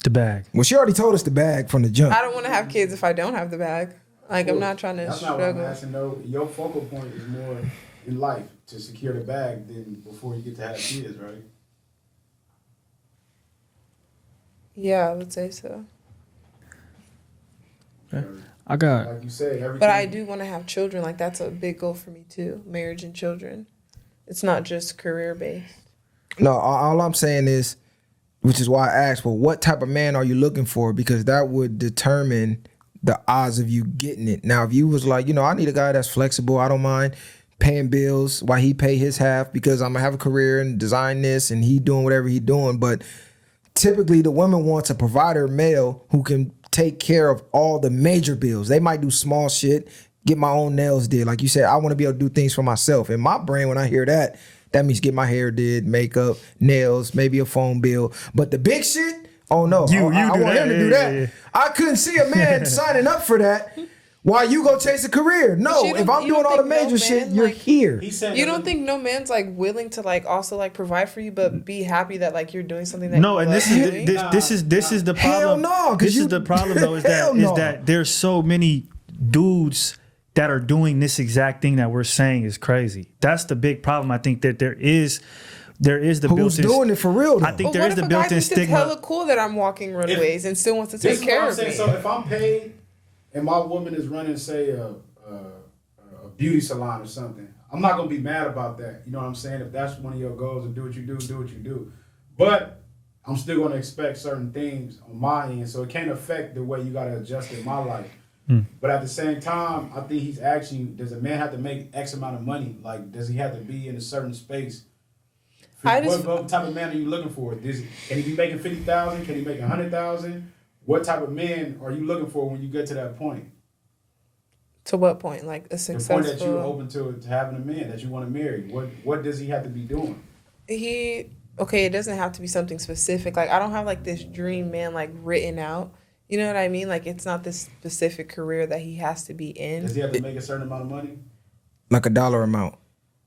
The bag. Well, she already told us the bag from the jump. I don't want to have kids if I don't have the bag. Like, I'm not trying to struggle. That's not what I'm asking, though. Your focal point is more in life to secure the bag than before you get to have kids, right? Yeah, I would say so. Okay. I got... Like you say, everything... But I do want to have children. Like, that's a big goal for me, too. Marriage and children. It's not just career-based. No, all I'm saying is, which is why I asked, well, what type of man are you looking for? Because that would determine the odds of you getting it. Now, if you was like, I need a guy that's flexible, I don't mind paying bills while he pay his half because I'm gonna have a career and design this and he doing whatever he doing. But typically the woman wants a provider male who can take care of all the major bills. They might do small shit, get my own nails did. Like you said, I want to be able to do things for myself. In my brain, when I hear that, that means get my hair did, makeup, nails, maybe a phone bill. But the big shit, oh no, I want him to do that. Yeah. I couldn't see a man signing up for that while you go chase a career. No, if I'm doing all the major shit, you're here. You don't think no man's like willing to like also like provide for you, but be happy that like you're doing something that no, and this is the problem. Hell no, this is the problem though. Is that there's so many dudes that are doing this exact thing that we're saying is crazy. That's the big problem. I think that there is the Who's built-in... doing it for real, though? I think there is the built-in stigma. It's hella cool that I'm walking runways and still wants to take care of me. So if I'm paid and my woman is running, say, a beauty salon or something, I'm not going to be mad about that. You know what I'm saying? If that's one of your goals, and do what you do. But I'm still going to expect certain things on my end, so it can't affect the way you got to adjust in my life. But at the same time, I think he's asking, does a man have to make X amount of money? Like, does he have to be in a certain space? What type of man are you looking for? Can he be making $50,000? Can he make $100,000? What type of man are you looking for when you get to that point? To what point? Like a successful... The point that you're open to having a man that you want to marry. What does he have to be doing? Okay, it doesn't have to be something specific. Like, I don't have like this dream man like written out. You know what I mean? Like, it's not this specific career that he has to be in. Does he have to make a certain amount of money? Like a dollar amount?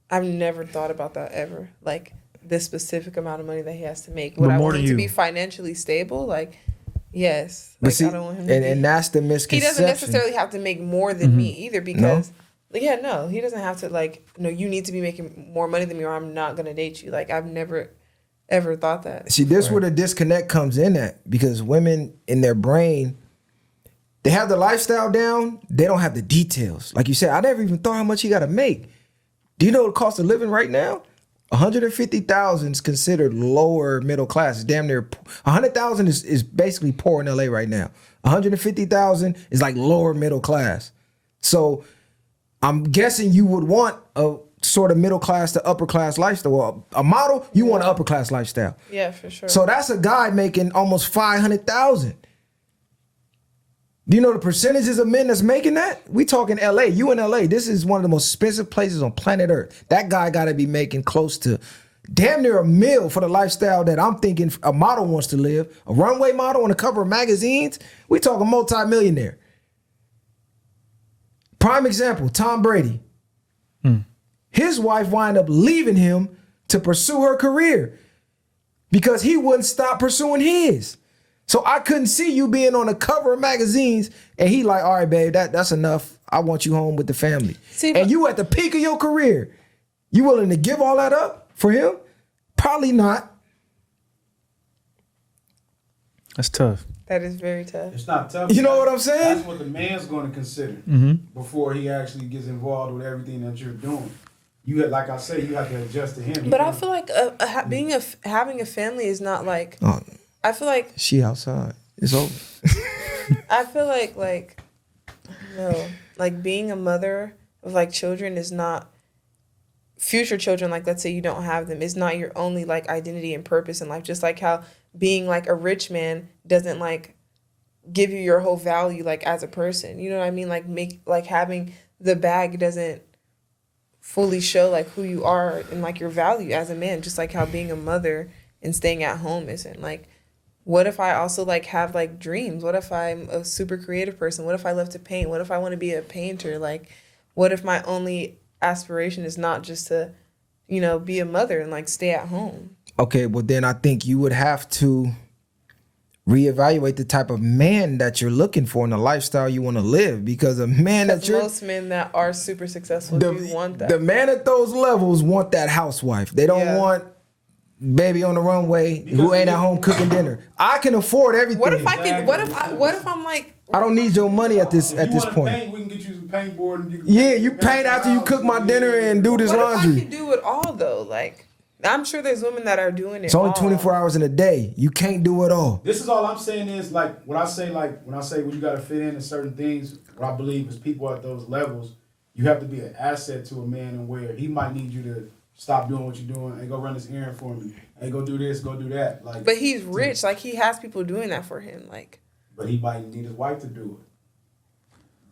I've never thought about that ever. Like, the specific amount of money that he has to make. But Would I more want than him to you. be financially stable? Like, yes. But Like, see, I don't want him to be. and that's the He misconception. doesn't necessarily have to make more than me either because, yeah, no, he doesn't have to, like, no, you need to be making more money than me or I'm not going to date you. Like, I've never ever thought that. See, this where the disconnect comes in at, because women in their brain, they have the lifestyle down, they don't have the details. Like you said, I never even thought how much he got to make. Do you know the cost of living right now? 150,000 is considered lower middle class. It's damn near 100,000 is basically poor in LA right now. 150,000 is like lower middle class. So I'm guessing you would want a sort of middle class to upper class lifestyle. Well, a model, you want an upper class lifestyle. Yeah, for sure. So that's a guy making almost 500,000. Do you know the percentages of men that's making that? We talking LA. You in LA. This is one of the most expensive places on planet Earth. That guy got to be making close to damn near $1 million for the lifestyle that I'm thinking a model wants to live. A runway model on the cover of magazines. We talking multi-millionaire. Prime example, Tom Brady. His wife wound up leaving him to pursue her career because he wouldn't stop pursuing his. So I couldn't see you being on the cover of magazines and he like, all right, babe, that's enough. I want you home with the family. See, and you at the peak of your career. You willing to give all that up for him? Probably not. That's tough. That is very tough. It's not tough. You know what I'm saying? That's what the man's going to consider before he actually gets involved with everything that you're doing. You, like I say, you have to adjust to him. But I feel like having a family is not like. Oh, I feel like she outside. It's over. I feel like no, like being a mother of like children is not future children. Like let's say you don't have them, is not your only like identity and purpose in life. Just like how being like a rich man doesn't like give you your whole value like as a person. You know what I mean? Like having the bag doesn't fully show like who you are and like your value as a man. Just like how being a mother and staying at home isn't. Like, what if I also like have like dreams? What if I'm a super creative person? What if I love to paint? What if I want to be a painter? Like, what if my only aspiration is not just to, you know, be a mother and like stay at home? Okay, well then I think you would have to reevaluate the type of man that you're looking for and the lifestyle you want to live, because a man that you're most men that are super successful do want that. The man at those levels want that housewife. They don't want baby on the runway who ain't at home cooking dinner. I can afford everything. What if I could? What if I'm like? I don't need your money at this point. Paint, we can get you some paintboard. And You paint after you cook my dinner and do this laundry. What if I could do it all though? Like, I'm sure there's women that are doing it. It's only all. 24 hours in a day. You can't do it all. This is all I'm saying is like when I say when you got to fit in certain things, what I believe is people at those levels, you have to be an asset to a man, and where he might need you to stop doing what you're doing and go run this errand for me. Hey, go do this, go do that. Like, but he's rich. Like he has people doing that for him. Like, but he might need his wife to do it.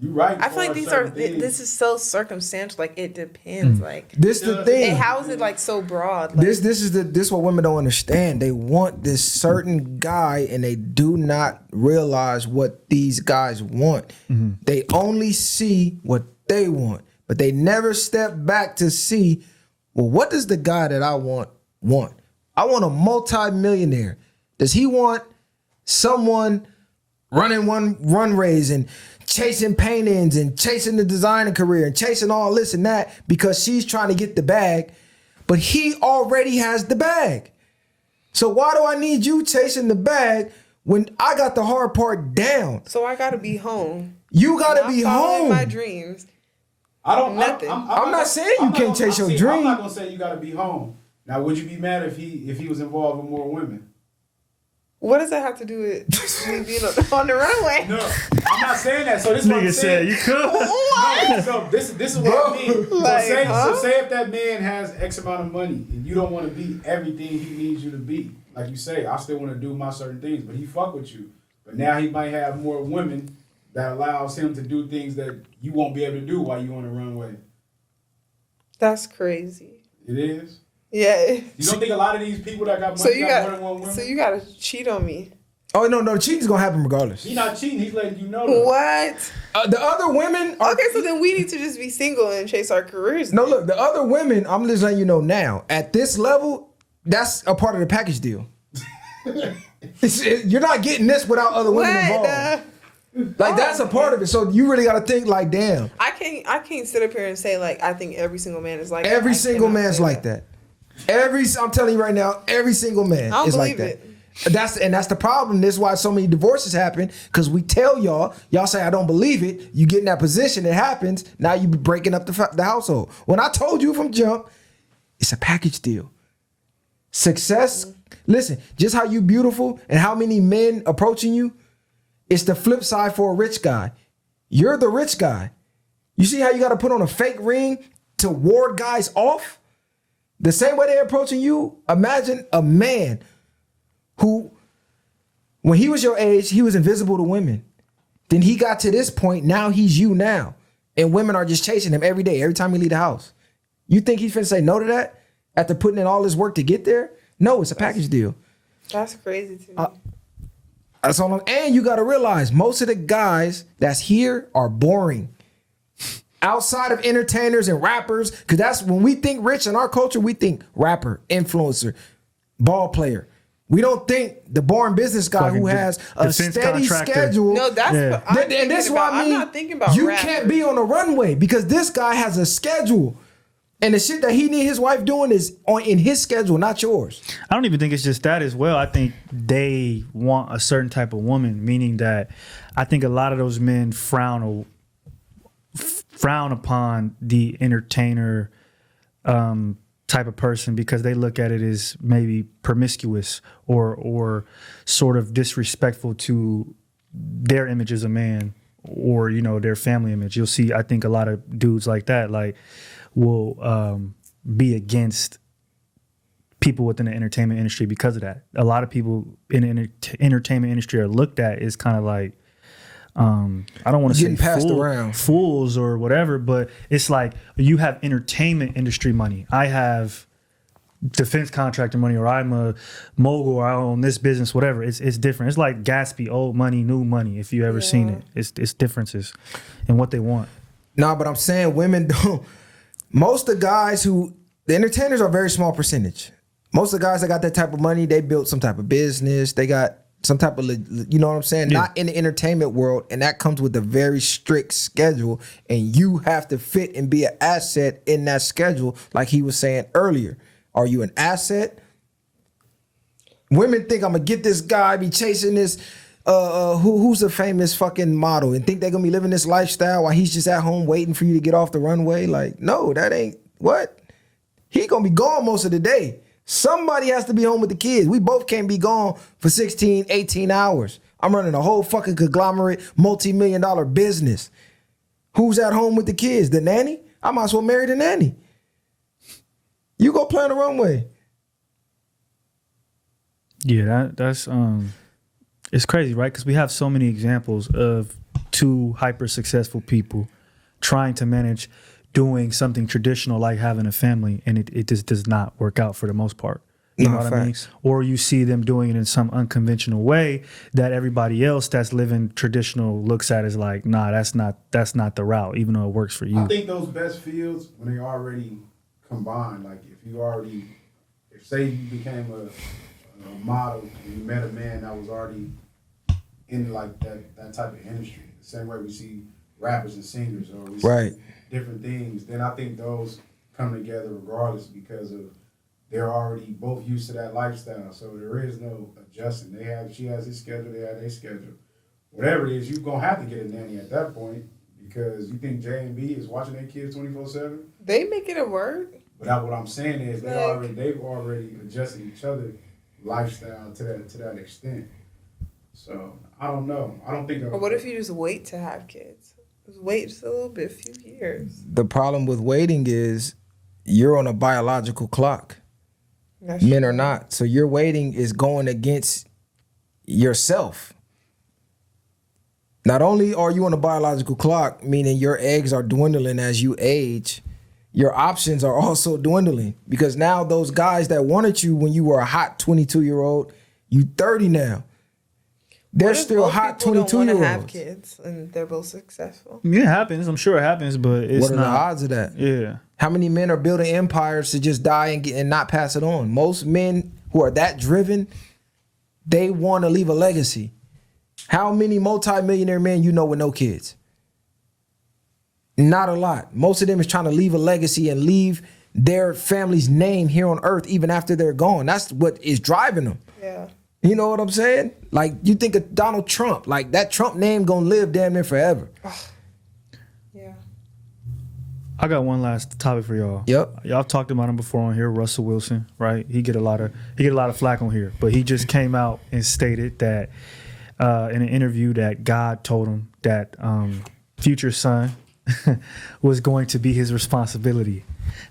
You right. I feel like this is so circumstantial. Like it depends. Like this the thing. And how is it like so broad? Like, this is what women don't understand. They want this certain guy and they do not realize what these guys want. They only see what they want, but they never step back to see, well, what does the guy that I want? I want a multi-millionaire. Does he want someone running runways and chasing paintings and chasing the designer career and chasing all this and that because she's trying to get the bag, but he already has the bag? So why do I need you chasing the bag when I got the hard part down? So I gotta be home. You gotta be home. My dreams. I'm not saying you can't chase your dream. I'm not gonna say you gotta be home. Now, would you be mad if he was involved with more women? What does that have to do with me being on the runway? No, I'm not saying that. So this is what I'm Nigga saying. said you could. No, so this is what I mean. Like, so say if that man has X amount of money and you don't want to be everything he needs you to be. Like you say, I still want to do my certain things, but he fuck with you. But now he might have more women that allows him to do things that you won't be able to do while you on the runway. That's crazy. It is. Yeah. You don't think a lot of these people that got money got more than one woman? So you gotta cheat on me. Oh no, cheating's gonna happen regardless. He's not cheating. He's letting you know that. What? The other women are, okay, so then we need to just be single and chase our careers. No, look, the other women, I'm just letting you know now, at this level, That's a part of the package deal. You're not getting this without other women involved. Like that's a part of it. So you really got to think like, damn. I can't sit up here and say like I think every single man is like every that. single man's like that. I'm telling you right now, every single man is like that. That's the problem. This is why so many divorces happen, because we tell y'all say I don't believe it. You get in that position, it happens. Now you be breaking up the household. When I told you from jump, it's a package deal. Success. Listen, just how you beautiful and how many men approaching you, it's the flip side for a rich guy. You're the rich guy. You see how you got to put on a fake ring to ward guys off? The same way they're approaching you. Imagine a man who, when he was your age, he was invisible to women. Then he got to this point, now he's you now. And women are just chasing him every day, every time he leave the house. You think he's finna say no to that after putting in all this work to get there? No, it's a package deal. That's crazy to me. That's all. And you got to realize most of the guys that's here are boring. Outside of entertainers and rappers, because that's when we think rich in our culture, we think rapper, influencer, ball player. We don't think the boring business guy who has a steady schedule. No, that's what and this is why I mean, I'm not thinking about you rappers. can't be on the runway because this guy has a schedule. And the shit that he need his wife doing is in his schedule, not yours. I don't even think it's just that as well. I think they want a certain type of woman, meaning that I think a lot of those men frown upon the entertainer type of person because they look at it as maybe promiscuous or sort of disrespectful to their image as a man or, you know, their family image. You'll see, I think a lot of dudes like that, like, will be against people within the entertainment industry because of that. A lot of people in the entertainment industry are looked at as kind of like, I don't want to say passed around. Fools or whatever, but it's like you have entertainment industry money. I have defense contractor money, or I'm a mogul, or I own this business, whatever. It's different. It's like Gatsby, old money, new money. If you ever seen it, it's differences in what they want. Nah, but I'm saying women don't. Most of the guys the entertainers are a very small percentage. Most of the guys that got that type of money, they built some type of business. They got some type of, you know what I'm saying? Yeah. Not in the entertainment world. And that comes with a very strict schedule. And you have to fit and be an asset in that schedule. Like he was saying earlier. Are you an asset? Women think I'm going to get this guy, be chasing this, who's a famous fucking model, and think they're going to be living this lifestyle while he's just at home waiting for you to get off the runway. Like, no, that ain't what? He going to be gone most of the day. Somebody has to be home with the kids. We both can't be gone for 16, 18 hours. I'm running a whole fucking conglomerate, multi-million-dollar business. Who's at home with the kids? The nanny? I might as well marry the nanny. You go play on the runway. Yeah, that's it's crazy, right? Because we have so many examples of two hyper successful people trying to manage doing something traditional like having a family, and it just does not work out for the most part. You know what I mean? Or you see them doing it in some unconventional way that everybody else that's living traditional looks at as like, nah, that's not the route, even though it works for you. I think those best fields when they already combined, like if say you became a model and you met a man that was already in like that type of industry, the same way we see rappers and singers or we see different things, then I think those come together regardless because of they're already both used to that lifestyle. So there is no adjusting. She has his schedule, they have their schedule. Whatever it is, you're gonna have to get a nanny at that point because you think J&B is watching their kids 24/7? They make it a word. But what I'm saying is they've already adjusted each other's lifestyle to that extent. So I don't know. I don't think. Or what if you just wait to have kids? Just wait just a little bit, a few years. The problem with waiting is you're on a biological clock. That's Men true. are not. So your waiting is going against yourself. Not only are you on a biological clock, meaning your eggs are dwindling as you age, your options are also dwindling because now those guys that wanted you when you were a hot 22-year-old, you 30 now. They're still hot 22-year-olds. Don't want to have kids and they're both successful. Yeah, it happens. I'm sure it happens, but it's what are not. the odds of that? Yeah. How many men are building empires to just die and not pass it on? Most men who are that driven, they want to leave a legacy. How many multi-millionaire men you know with no kids? Not a lot. Most of them is trying to leave a legacy and leave their family's name here on earth even after they're gone. That's what is driving them. Yeah. You know what I'm saying? Like, you think of Donald Trump, like that Trump name gonna live damn near forever. Yeah. I got one last topic for y'all. Yep. Y'all talked about him before on here, Russell Wilson, right? He get a lot of flack on here, but he just came out and stated that in an interview that God told him that future son was going to be his responsibility.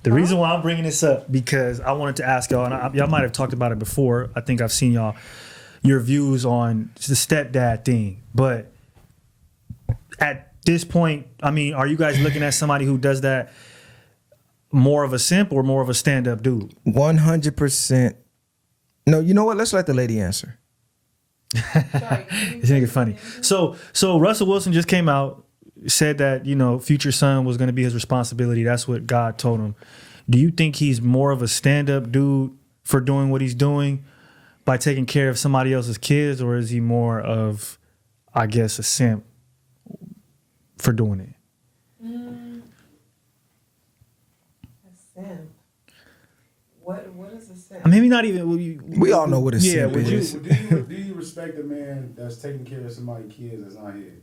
The reason why I'm bringing this up, because I wanted to ask y'all, and y'all might have talked about it before. I think I've seen your views on the stepdad thing. But at this point, I mean, are you guys looking at somebody who does that more of a simp or more of a stand-up dude? 100%. No, you know what? Let's let the lady answer. Sorry. This nigga funny. So Russell Wilson just came out, said that, you know, future son was going to be his responsibility. That's what God told him. Do you think he's more of a stand-up dude for doing what he's doing by taking care of somebody else's kids, or is he more of, I guess, a simp for doing it? A simp. What is a simp? Maybe not even. We all know what a Yeah, simp would you- is. Do you respect a man that's taking care of somebody's kids that's not his?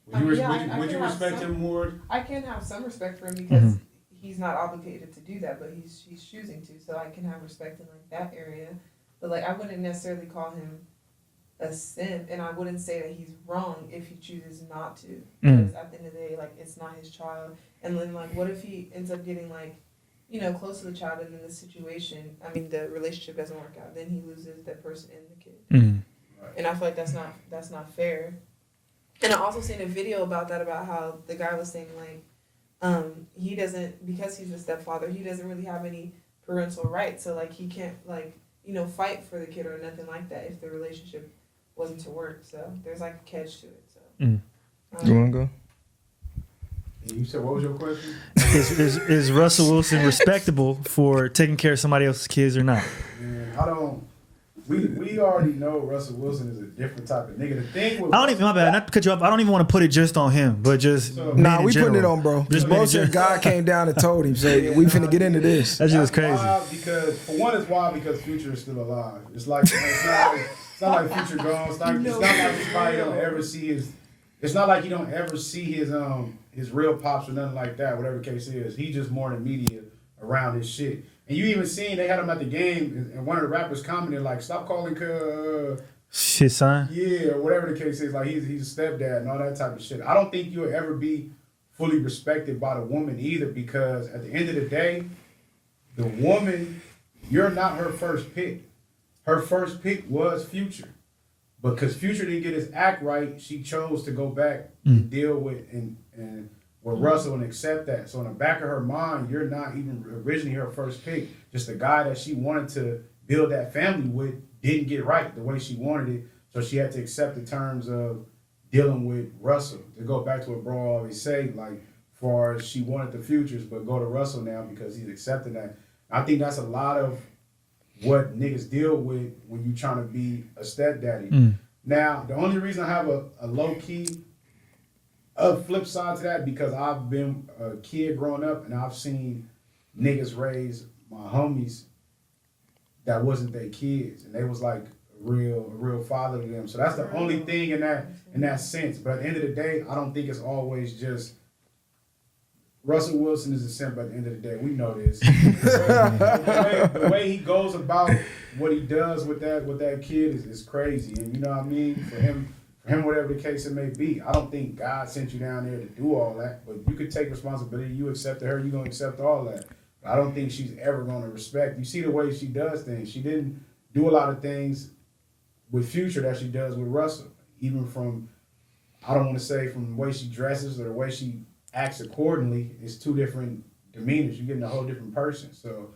Would you respect him more? I can have some respect for him because he's not obligated to do that, but he's choosing to, so I can have respect in like that area. But like, I wouldn't necessarily call him a simp, and I wouldn't say that he's wrong if he chooses not to. Because at the end of the day, like, it's not his child. And then like, what if he ends up getting like, you know, close to the child, and then the situation, I mean, the relationship doesn't work out, then he loses that person and the kid. And I feel like that's not fair. And I also seen a video about that, about how the guy was saying like, he doesn't, because he's a stepfather, he doesn't really have any parental rights, so like he can't like, you know, fight for the kid or nothing like that if the relationship wasn't to work. So there's like a catch to it. So You wanna go? You said, what was your question? Is Russell Wilson respectable for taking care of somebody else's kids or not? Man, I don't. We already know Russell Wilson is a different type of nigga. The thing with My bad, not to cut you off. I don't even want to put it just on him, but just So- men Nah, in we putting it general. on, bro. Just men Bro in said general. God came down and told him, so we finna get into this. That shit was That's crazy. wild because for one, it's wild because Future is still alive. It's like it's not like Future gone. It's not like somebody don't ever see his. It's not like you don't ever see his real pops or nothing like that. Whatever the case is, he just more in the media around his shit. And you even seen they had him at the game, and one of the rappers commented like, "Stop calling Shit, son. yeah, or whatever the case is, like he's a stepdad and all that type of shit." I don't think you'll ever be fully respected by the woman either, because at the end of the day, the woman, you're not her first pick. Her first pick was Future. Because Future didn't get his act right, she chose to go back and deal with and with Russell and accept that. So in the back of her mind, you're not even originally her first pick. Just the guy that she wanted to build that family with didn't get right the way she wanted it. So she had to accept the terms of dealing with Russell. To go back to what bro always say, like, far as she wanted the Futures, but go to Russell now because he's accepting that. I think that's a lot of what niggas deal with when you trying to be a stepdaddy. Now, the only reason I have a low key flip side to that, because I've been a kid growing up and I've seen niggas raise my homies that wasn't their kids, and they was like a real father to them. So that's the only thing in that sense. But at the end of the day, I don't think it's always just Russell Wilson is a simp at the end of the day. We know this. the way he goes about what he does with that kid is crazy. And you know what I mean? For him, whatever the case it may be, I don't think God sent you down there to do all that. But you could take responsibility. You accepted her. You're going to accept all that. But I don't think she's ever going to respect. You see the way she does things. She didn't do a lot of things with Future that she does with Russell. Even from, I don't want to say from the way she dresses or the way she acts accordingly, it's two different demeanors. You're getting a whole different person. So,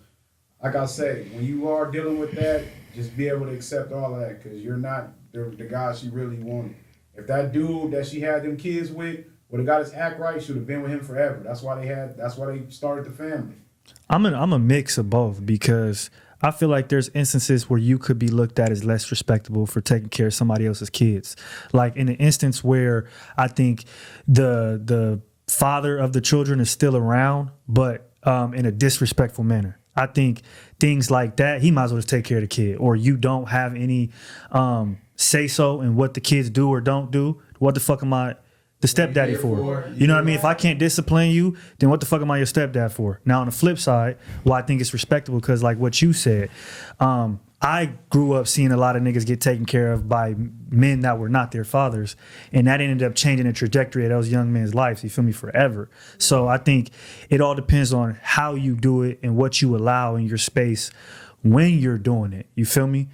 like I say, when you are dealing with that, just be able to accept all of that, because you're not the guy she really wanted. If that dude that she had them kids with would have got his act right, should have been with him forever. That's why they started the family. I'm a mix of both because I feel like there's instances where you could be looked at as less respectable for taking care of somebody else's kids. Like in an instance where I think the father of the children is still around, but in a disrespectful manner. I think things like that, he might as well just take care of the kid, or you don't have any say so in what the kids do or don't do. What the fuck am I the stepdaddy for? You know what I mean? If I can't discipline you, then what the fuck am I your stepdad for? Now on the flip side, well, I think it's respectable because like what you said, I grew up seeing a lot of niggas get taken care of by men that were not their fathers. And that ended up changing the trajectory of those young men's lives, you feel me, forever. So I think it all depends on how you do it and what you allow in your space when you're doing it. You feel me?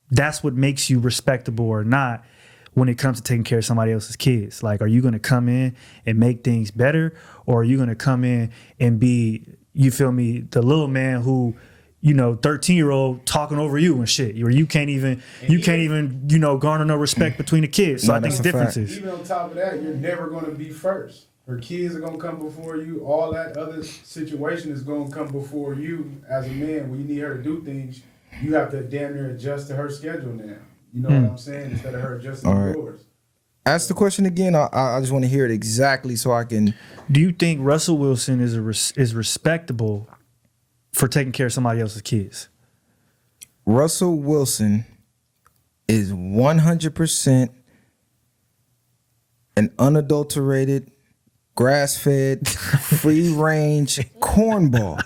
That's what makes you respectable or not when it comes to taking care of somebody else's kids. Like, are you going to come in and make things better? Or are you going to come in and be, you feel me, the little man who, 13-year-old talking over you and shit, or you can't even, garner no respect between the kids. So I think it's differences. Even on top of that, you're never going to be first. Her kids are going to come before you. All that other situation is going to come before you as a man. When you need her to do things, you have to damn near adjust to her schedule now. You know what I'm saying? Instead of her adjusting yours. Ask the question again. I just want to hear it exactly so I can. Do you think Russell Wilson is respectable for taking care of somebody else's kids? Russell Wilson is 100% an unadulterated, grass-fed, free-range cornball.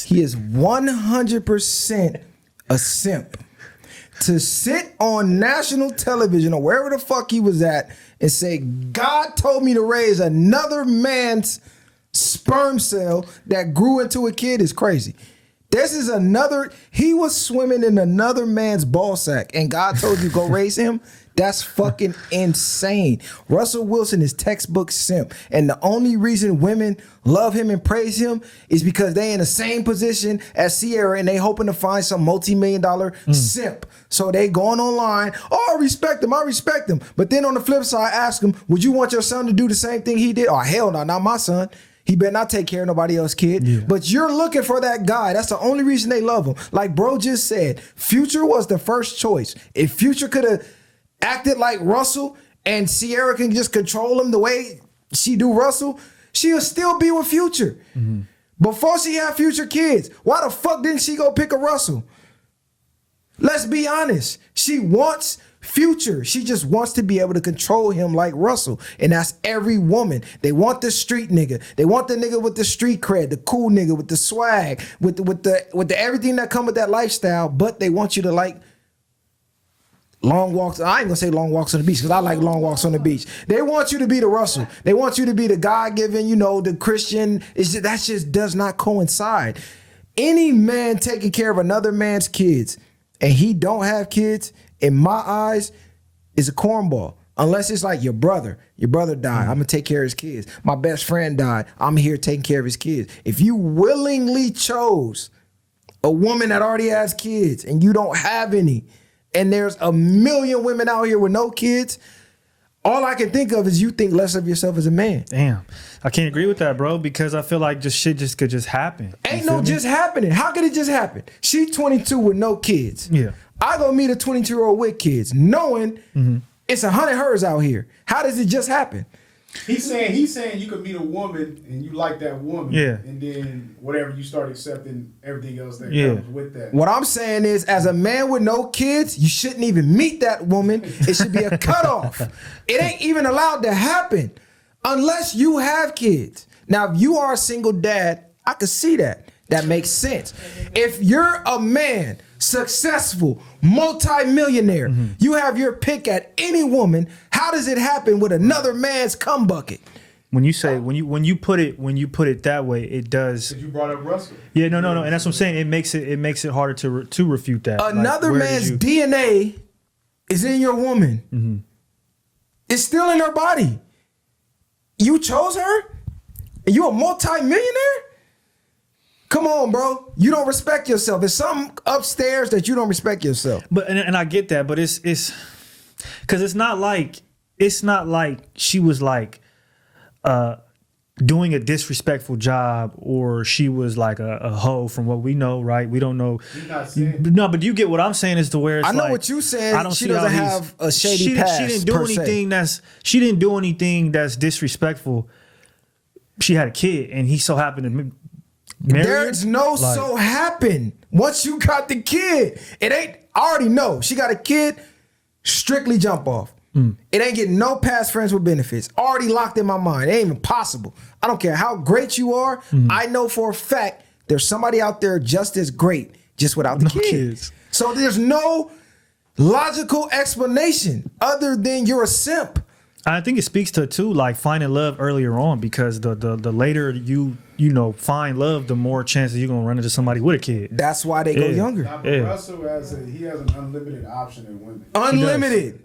He is 100% a simp. To sit on national television or wherever the fuck he was at and say, God told me to raise another man's sperm cell that grew into a kid is crazy. He was swimming in another man's ball sack and God told you go raise him. That's fucking insane. Russell Wilson is textbook simp. And the only reason women love him and praise him is because they in the same position as Sierra and they hoping to find some multi-million-dollar simp. So they going online, I respect him. But then on the flip side, ask him, would you want your son to do the same thing he did? Oh, hell no, not my son. He better not take care of nobody else's kid. Yeah. But you're looking for that guy. That's the only reason they love him. Like bro just said, Future was the first choice. If Future could have acted like Russell and Sierra can just control him the way she do Russell, she'll still be with Future. Mm-hmm. Before she had Future kids, why the fuck didn't she go pick a Russell? Let's be honest. She wants Future. She just wants to be able to control him like Russell. And that's every woman. They want the street nigga. They want the nigga with the street cred, the cool nigga with the swag, with the everything that come with that lifestyle, but they want you to like long walks. I ain't gonna say long walks on the beach because I like long walks on the beach. They want you to be the Russell. They want you to be the God-given, the Christian. That just does not coincide. Any man taking care of another man's kids and he don't have kids, in my eyes, is a cornball. Unless it's like your brother died, I'm gonna take care of his kids. My best friend died, I'm here taking care of his kids. If you willingly chose a woman that already has kids and you don't have any, and there's a million women out here with no kids, all I can think of is you think less of yourself as a man. Damn. I can't agree with that, bro, because I feel like shit could just happen. Ain't no just happening. How could it just happen? She 22 with no kids. Yeah. I go meet a 22-year-old with kids, knowing it's 100 hers out here. How does it just happen? He's saying you could meet a woman and you like that woman, and then whatever you start accepting everything else that comes with that. What I'm saying is, as a man with no kids, you shouldn't even meet that woman. It should be a cutoff. It ain't even allowed to happen unless you have kids. Now, if you are a single dad, I could see that. That makes sense. If you're a man, successful, multi-millionaire, you have your pick at any woman, how does it happen with another man's cum bucket? When you say when you put it that way, it does. You brought up Russell. Yeah, no, and that's what I'm saying. It makes it harder to refute that. Another man's DNA is in your woman. Mm-hmm. It's still in her body. You chose her, and you a multi-millionaire. Come on, bro. You don't respect yourself. There's something upstairs that you don't respect yourself. But and I get that, but it's because it's not like she was like doing a disrespectful job, or she was like a hoe from what we know, right? We don't know. No, but you get what I'm saying is to where it's I know like, what you saying. I don't She see how doesn't these- have a shady past, She didn't do per se. anything she didn't do anything that's disrespectful. She had a kid, and he so happened to marry her. There's no Like- so happen. Once you got the kid, it ain't. I already know she got a kid. Strictly jump off. It ain't getting no past friends with benefits. Already locked in my mind. It ain't even possible. I don't care how great you are. I know for a fact there's somebody out there just as great, just without the No kid. kids. So there's no logical explanation other than you're a simp. I think it speaks to too, like finding love earlier on, because the later you find love, the more chances you're gonna run into somebody with a kid. That's why they go Yeah. younger. Nah, but Yeah. Russell has an unlimited option in women. Unlimited.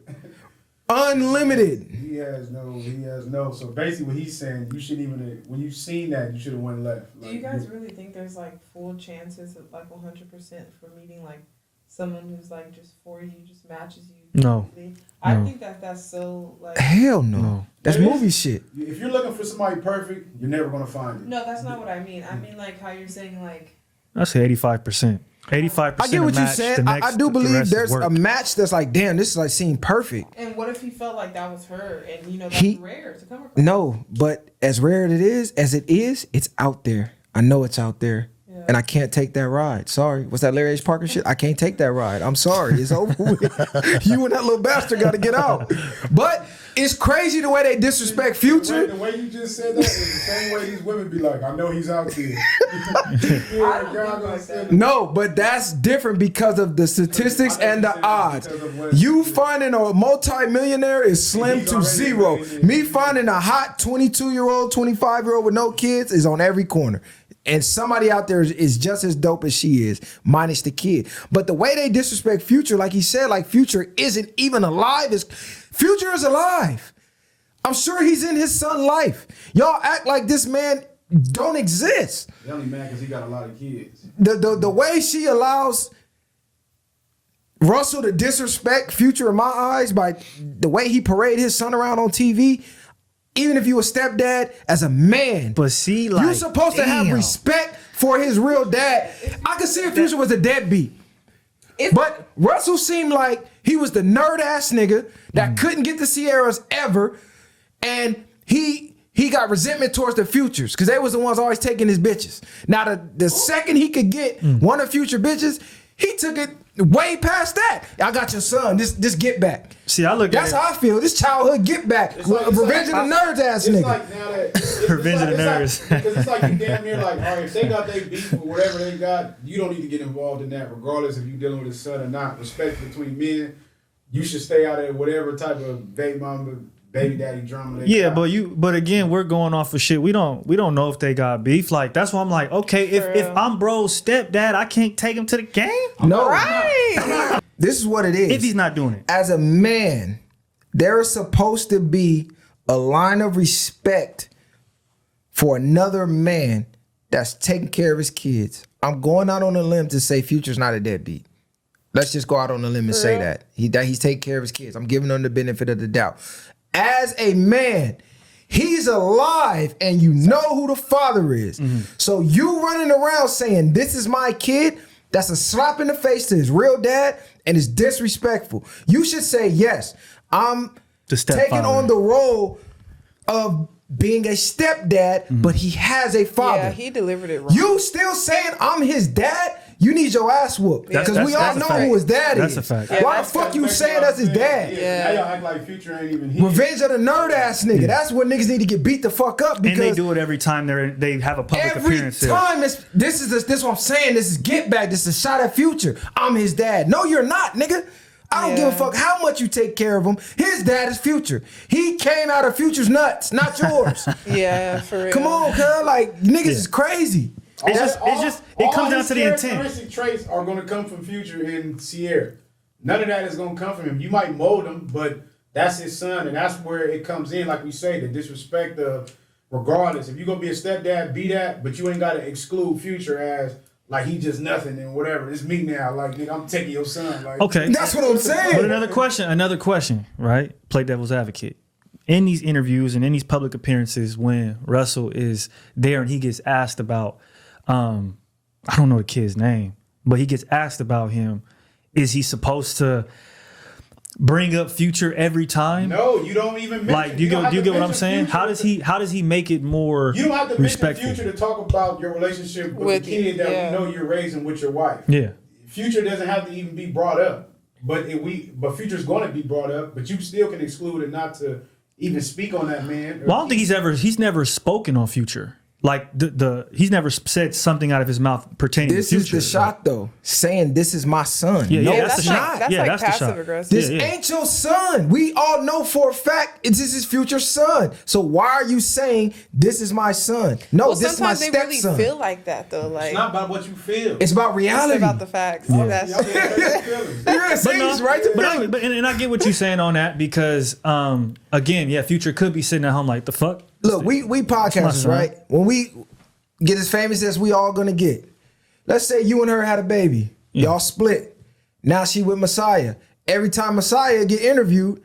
Unlimited. He has no. So basically, what he's saying, you shouldn't even. When you've seen that, you should have went left. Do you guys really think there's like full chances of like 100% for meeting like someone who's like just for you, just matches you? No. completely? I No. think that's so like. Hell no. No. That's There is- movie shit. If you're looking for somebody perfect, you're never gonna find it. No, that's not what I mean. I mean like how you're saying like. I say 85%. 85%. I get what you're match, saying. the I next- do the believe rest there's work. a match that's like, damn, this is like seem perfect. And what if he felt like that was her, and that's He- rare to come across? No, but as rare as it is, it's out there. I know it's out there. Yeah. And I can't take that ride. Sorry. What's that Larry H. Parker shit? I can't take that ride. I'm sorry. It's over with. You and that little bastard got to get out. But it's crazy the way they disrespect Future. The way you just said that is the same way these women be like, I know he's out there. I don't think like that. No, but that's different because of the statistics and the odds. You finding a multi-millionaire is slim He's to already zero. made it. Me finding a hot 22-year-old, 25-year-old with no kids is on every corner. And somebody out there is just as dope as she is, minus the kid. But the way they disrespect Future, like he said, like Future isn't even alive. Future is alive. I'm sure he's in his son's life. Y'all act like this man don't exist. He only mad because he got a lot of kids. The way she allows Russell to disrespect Future in my eyes by the way he parade his son around on TV, even if you a stepdad, as a man, But see, like, you're supposed to have damn. respect for his real dad. I could see if Future was a deadbeat. But Russell seemed like he was the nerd ass nigga that couldn't get the Sierras ever, and he got resentment towards the Futures because they was the ones always taking his bitches. Now the second he could get one of Future bitches, he took it way past that. I got your son. This get back. See, I look That's at it. how I feel. This childhood get back. Revenge of the nerds ass It's nigga. like now that it's Revenge of the like- nerds. Because it's like you damn near like, all right, if they got their beef or whatever they got, you don't need to get involved in that, regardless if you're dealing with his son or not. Respect between men, you should stay out of whatever type of baby mama, baby daddy drama. They Yeah, got. but again, we're going off of shit. We don't know if they got beef. Like, that's why I'm like, okay, if I'm bro's stepdad, I can't take him to the game No. Right. This is what it is. if he's not doing it. As a man, there is supposed to be a line of respect for another man that's taking care of his kids. I'm going out on a limb to say Future's not a deadbeat. Let's just go out on a limb and say that he's taking care of his kids. I'm giving him the benefit of the doubt. As a man, he's alive and you know who the father is. So you running around saying this is my kid, that's a slap in the face to his real dad and is disrespectful. You should say, yes, I'm The stepfather. taking on the role of being a stepdad, but he has a father. Yeah, he delivered it wrong. You still saying I'm his dad? You need your ass whooped because we all that's a know fact. who his dad That's is. a fact. Yeah, Why the that's fuck you saying that's his dad? Yeah. Now y'all act like Future ain't even here. Revenge of the nerd ass nigga. That's what niggas need to get beat the fuck up And they because do it every time they have a public every appearance. here. time this is what I'm saying. This is get back. This is a shot at Future. I'm his dad. No, you're not, nigga. I don't give a Yeah. fuck how much you take care of him. His dad is Future. He came out of Future's nuts, not yours. Yeah, for real. Come on, cuz. Like, niggas is crazy. It comes down to the intent. Characteristic traits are going to come from Future and Sierra. None of that is going to come from him. You might mold him, but that's his son, and that's where it comes in. Like we say, the disrespect of, regardless, if you're going to be a stepdad, be that, but you ain't got to exclude Future as like he just nothing and whatever. It's me now. Like, nigga, I'm taking your son. Like, Okay. That's what I'm saying. But another question, right? Play devil's advocate. in these interviews and in these public appearances, when Russell is there and he gets asked about, I don't know the kid's name, but he gets asked about him. Is he supposed to bring up Future every time? No, you don't even mention. Like, do you get what I'm saying? How does he make it more You don't have to respectful? mention Future to talk about your relationship with the kid that we know you're raising with your wife. Yeah. Future doesn't have to even be brought up, but Future's going to be brought up. But you still can exclude it not to even speak on that man. Well, I don't think he's never spoken on Future. Like he's never said something out of his mouth pertaining This to Future. is the shot though, saying this is my son. Yeah, No, yeah, it's that's not. That's like that's the passive shot. aggressive. This Yeah, yeah. ain't your son. We all know for a fact this is Future's son. So why are you saying this is my son? No, Well, this is my sometimes they really stepson. feel like that though. Like It's not about what you feel. It's about it's reality. about the facts. Y'all That's feel your feelings. Yeah, see, No, he's right to but I get what you're saying on that because again, yeah, Future could be sitting at home like the fuck. Look, we podcasters, son. right? When we get as famous as we all gonna get, let's say you and her had a baby, y'all split. Now she with Messiah. Every time Messiah get interviewed,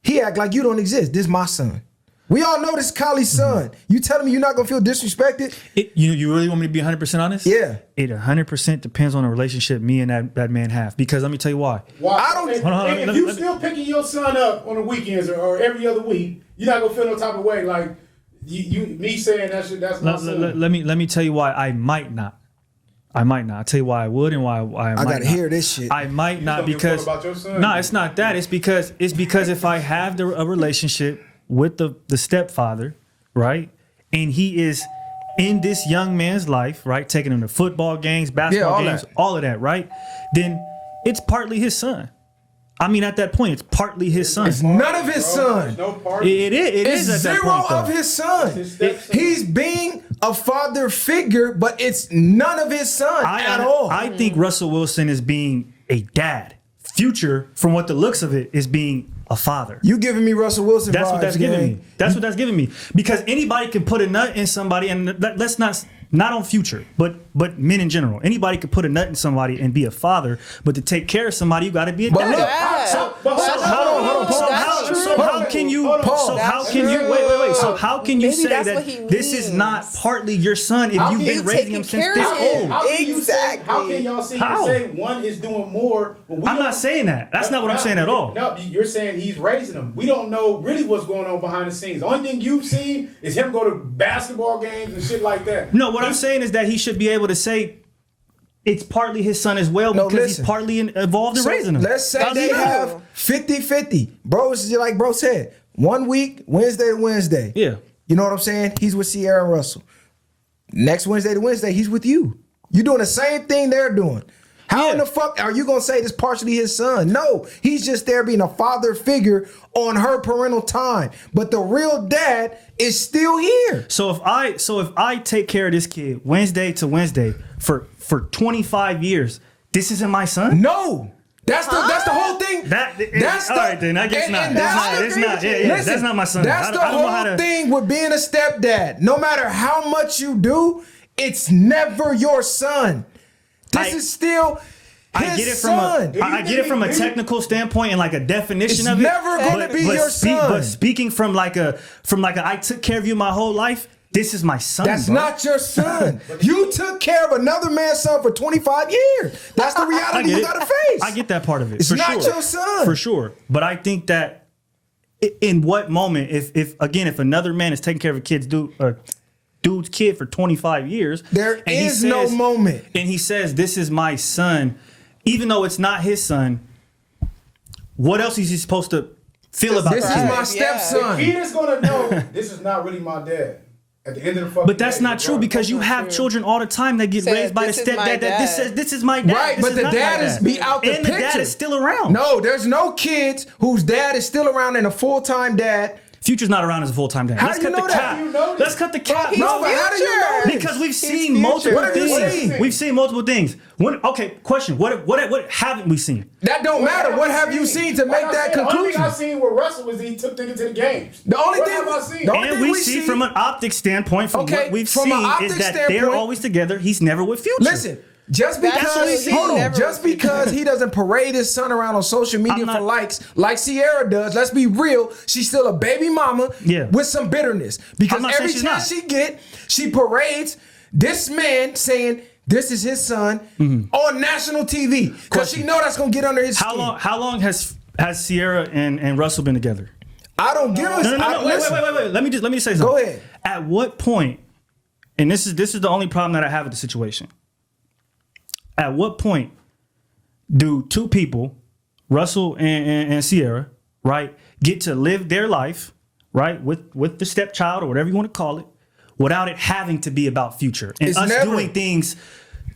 he act like you don't exist. This my son. We all know this Cali's son. You telling me you're not gonna feel disrespected? You really want me to be 100% honest? Yeah. It 100% depends on the relationship me and that man have. Because let me tell you why. Why? I don't- If, Hold on, if let you me- still picking your son up on the weekends or every other week, you're not gonna feel no type of way. Like me saying that shit. That's my son. Let me tell you why I might not. I'll tell you why I would and why I might I gotta not. hear this shit. I might not don't give a because fuck about your son? no, it's not that. It's because if I have a relationship with the stepfather, right, and he is in this young man's life, right, taking him to football games, basketball all games, that. all of that, right, then it's partly his son. I mean, at that point, it's partly his son. It's none of his son. There's no party. It is It's at that zero point, though. of his son. his stepson. He's being a father figure, but it's none of his son at all. I think Russell Wilson is being a dad. Future, from what the looks of it, is being a father. You giving me Russell Wilson That's vibes, what that's giving gang. me. That's what that's giving me. Because anybody can put a nut in somebody, and let's not on Future, but men in general. Anybody could put a nut in somebody and be a father, but to take care of somebody, you got to be a But dad. look, So how can you? So how can you? Wait. So how can you Maybe say that's that what he this is not means. partly your son if How you've can been you raising him taking since care this of him? old? How can you say? Exactly. How can y'all see How? say one is doing more? When we I'm don't- not saying that. That's not what I'm saying at all. No, you're saying he's raising them. We don't know really what's going on behind the scenes. The only thing you've seen is him go to basketball games and shit like that. No, what I'm saying is that he should be able to say it's partly his son as well No, because listen. he's partly involved in So raising him. let's say How's he they not? have 50-50. Bro, it's just like bro said. 1 week, Wednesday to Wednesday. Yeah. You know what I'm saying? He's with Sierra and Russell. Next Wednesday to Wednesday, he's with you. You're doing the same thing they're doing. How in Yeah. the fuck are you gonna say this partially his son? No, he's just there being a father figure on her parental time. But the real dad is still here. So if I take care of this kid Wednesday to Wednesday for 25 years, this isn't my son? No. That's the whole thing. All right then. I guess not. It's not. Yeah, that's not my son. That's I the don't know how whole to. thing with being a stepdad. No matter how much you do, it's never your son. This is still I his get it from son. I get it from a technical standpoint and like a definition It's of it. never gonna be your son. But speaking from like a I took care of you my whole life. This is my son. That's bro. not your son. You took care of another man's son for 25 years. That's the I reality get you it. gotta face. I get that part of it. It's for not sure. your son. For sure. But I think that in what moment, if another man is taking care of a dude's kid for 25 years, There and he is no moment. and he says, "This is my son," even though it's not his son, what else is he supposed to feel about This the is kid? my stepson. He is gonna know this is not really my dad. At the end of the fucking But that's day, not true regardless. because you have children all the time that get Say, raised by the "This is my stepdad that this dad." says this is my dad. Right, This but is the not my dad is be out the and the dad picture. is still around. No, there's no kids whose dad is still around and a full-time dad. Future's not around as a full-time dad. How Let's you cut the know that? cap. How you know that? Let's cut the cap. he's No, but how do you know Future. this? Because we've seen Future. multiple What have you things. seen? We've seen multiple things. Okay, question. What haven't we seen? That don't matter. What have you seen to make that The only thing conclusion? I seen with Russell was he took niggas to the games. The only What thing have I seen? the only And thing we see from an optics standpoint, from Okay, what we've from an seen, optics is that they're standpoint- always together. He's never with Future. Listen, Just because That's true. He never just was because he doesn't parade his son around on social media for likes like Sierra does, let's be real, she's still a baby mama with some bitterness. Because every chance she parades this man saying this is his son on national TV. Because she know that's gonna get under his skin. How long has Sierra and Russell been together? I don't give a No. Wait. Let me just say something. Go ahead. At what point, and this is the only problem that I have with the situation. At what point do two people, Russell and Sierra, right, get to live their life, right, with the stepchild or whatever you want to call it, without it having to be about Future and doing things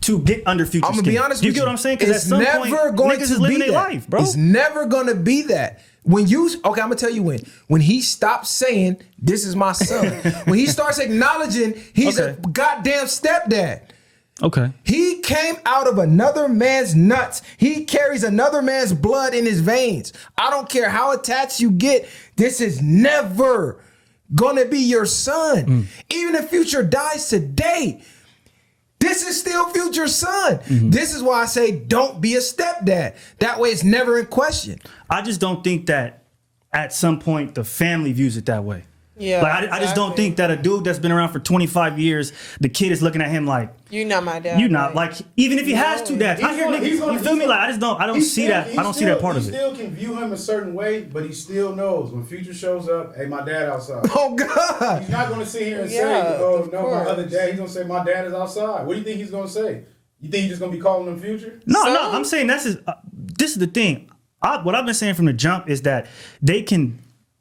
to get under Future's skin? I'm gonna be honest with you. You get what I'm saying? Because at some point, niggas is living their life, bro. It's never gonna be that. I'm gonna tell you when he stops saying this is my son, when he starts acknowledging he's a goddamn stepdad. Okay. He came out of another man's nuts. He carries another man's blood in his veins. I don't care how attached you get. This is never gonna be your son. Even if Future dies today, this is still Future's son. This is why I say don't be a stepdad. That way it's never in question. I just don't think that at some point the family views it that way. Yeah, like I just don't think that a dude that's been around for 25 years, the kid is looking at him like, you're not my dad. You're not like, even if he has two dads. I hear niggas, you feel me? Like I don't see that. I don't see that part of it. He still can view him a certain way, but he still knows when Future shows up, hey, my dad outside. Oh God! He's not gonna sit here and say, oh no, my other dad. He's gonna say my dad is outside. What do you think he's gonna say? You think he's just gonna be calling him Future? No. I'm saying this is the thing. What I've been saying from the jump is that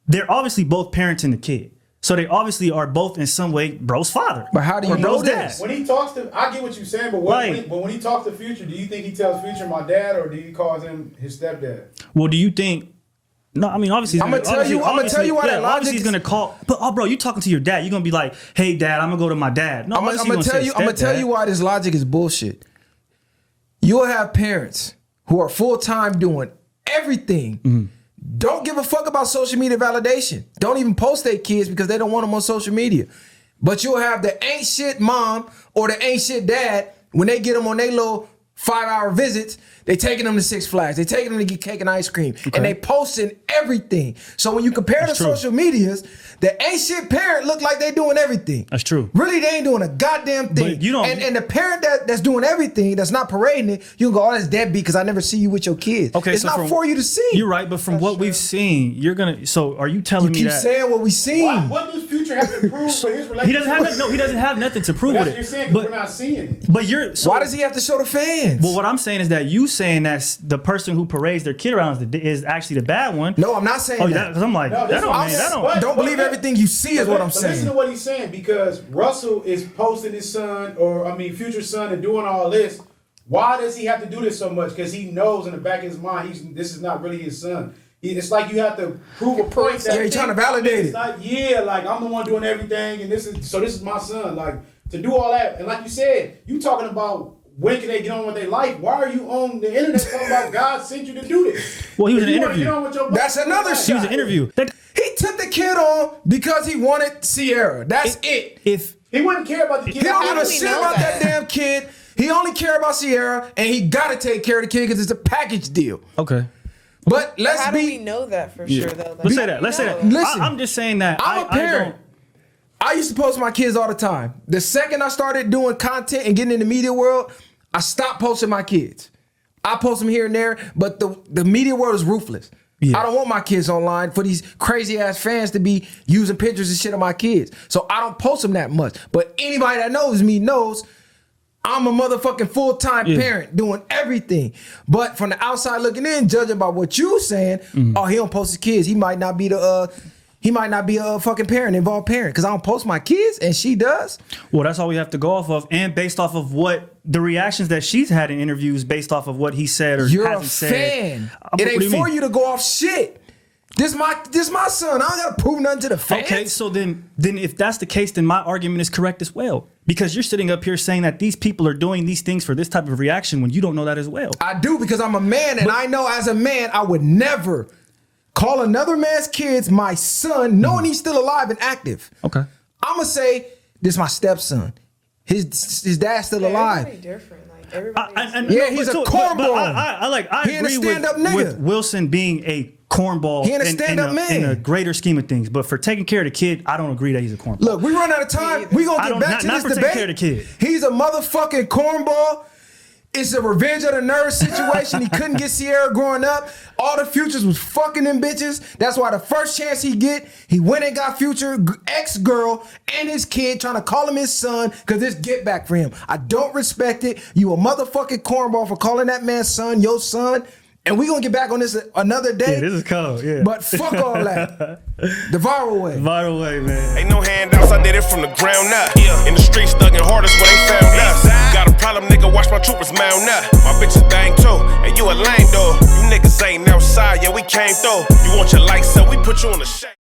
they're obviously both parents in the kid. So they obviously are both in some way bro's father. But how do you know this? When he talks to, I get what you're saying, but when he talks to Future, do you think he tells Future my dad, or do he calls him his stepdad? Well, do you think? No, I mean obviously. I'm gonna tell you why that logic. Obviously, he's gonna call. But bro, you talking to your dad? You're gonna be like, "Hey, dad, I'm gonna go to my dad." No, I'm gonna tell you why this logic is bullshit. You'll have parents who are full time doing everything. Don't give a fuck about social media validation. Don't even post their kids because they don't want them on social media. But you'll have the ain't shit mom or the ain't shit dad when they get them on their little 5-hour visits. They taking them to Six Flags. They taking them to get cake and ice cream. And they posting everything. So when you compare the social medias, the ain't shit parent look like they doing everything. That's true. Really, they ain't doing a goddamn thing. But you don't. And the parent that's doing everything, that's not parading it, you can go, oh, that's deadbeat because I never see you with your kids. Okay, it's not for you to see. You're right, but from what we've seen, you're gonna. So are you telling me that? You keep saying what we seen. What does Future have to prove for his relationship? He doesn't have nothing to prove with it. You're saying we're not seeing it. But why does he have to show the fans? Well, what I'm saying is that you saying that the person who parades their kid around is actually the bad one. No, I'm not saying that. Because I'm like, don't believe everything you see is what I'm saying. Listen to what he's saying, because Russell is posting his son, Future's son, and doing all this. Why does he have to do this so much? Because he knows in the back of his mind, this is not really his son. It's like you have to prove a point that you're trying to validate it. Like I'm the one doing everything, and this is my son. Like to do all that, and like you said, you talking about when can they get on with their life? Why are you on the internet talking about God sent you to do this? Well, he was in an interview. That's another shit. He was in an interview. He took the kid on because he wanted Sierra. That's it. If he wouldn't care about the kid, he don't give a shit about that damn kid. He only care about Sierra, and he gotta take care of the kid because it's a package deal. Okay. But how do we know that for sure though? Let's say that. Listen, I'm just saying that I'm a parent. I used to post my kids all the time. The second I started doing content and getting in the media world, I stopped posting my kids. I post them here and there, but the media world is ruthless. Yeah. I don't want my kids online for these crazy ass fans to be using pictures and shit of my kids. So I don't post them that much. But anybody that knows me knows I'm a motherfucking full-time parent doing everything. But from the outside looking in, judging by what you saying, oh, he don't post his kids. He might not be a fucking involved parent because I don't post my kids and she does. Well, that's all we have to go off of, and based off of what the reactions that she's had in interviews, based off of what he said or hasn't said. You're a fan. It ain't for you to go off shit. This my son. I don't gotta prove nothing to the fans. Okay, so then if that's the case, then my argument is correct as well. Because you're sitting up here saying that these people are doing these things for this type of reaction when you don't know that as well. I do, because I'm a man, and I know as a man I would never call another man's kids my son, knowing he's still alive and active. Okay. I'm gonna say this is my stepson. His dad's still alive. Different. Like Everybody. Yeah, he's a cornball. I He ain't a agree stand-up nigga. with Wilson being a cornball He ain't a stand-up man. in a greater scheme of things. But for taking care of the kid, I don't agree that he's a cornball. Look, we run out of time. We gonna get back to not this for taking care of the debate. kid. He's a motherfucking cornball. It's a revenge of the nerve situation. He couldn't get Sierra growing up. All the Futures was fucking them bitches. That's why the first chance he get, he went and got Future ex-girl and his kid trying to call him his son because this get back for him. I don't respect it. You a motherfucking cornball for calling that man's son your son. And we gonna get back on this another day. Yeah, this is cold, yeah. But fuck all that. The viral way. Viral way, man. Ain't no handouts, I did it from the ground up. In the streets, thugging hardest where they found us. Got a problem, nigga, watch my troopers mount up. My bitches bang too, and you a lame though. You niggas ain't outside, yeah, we came through. You want your lights up, we put you on the shade.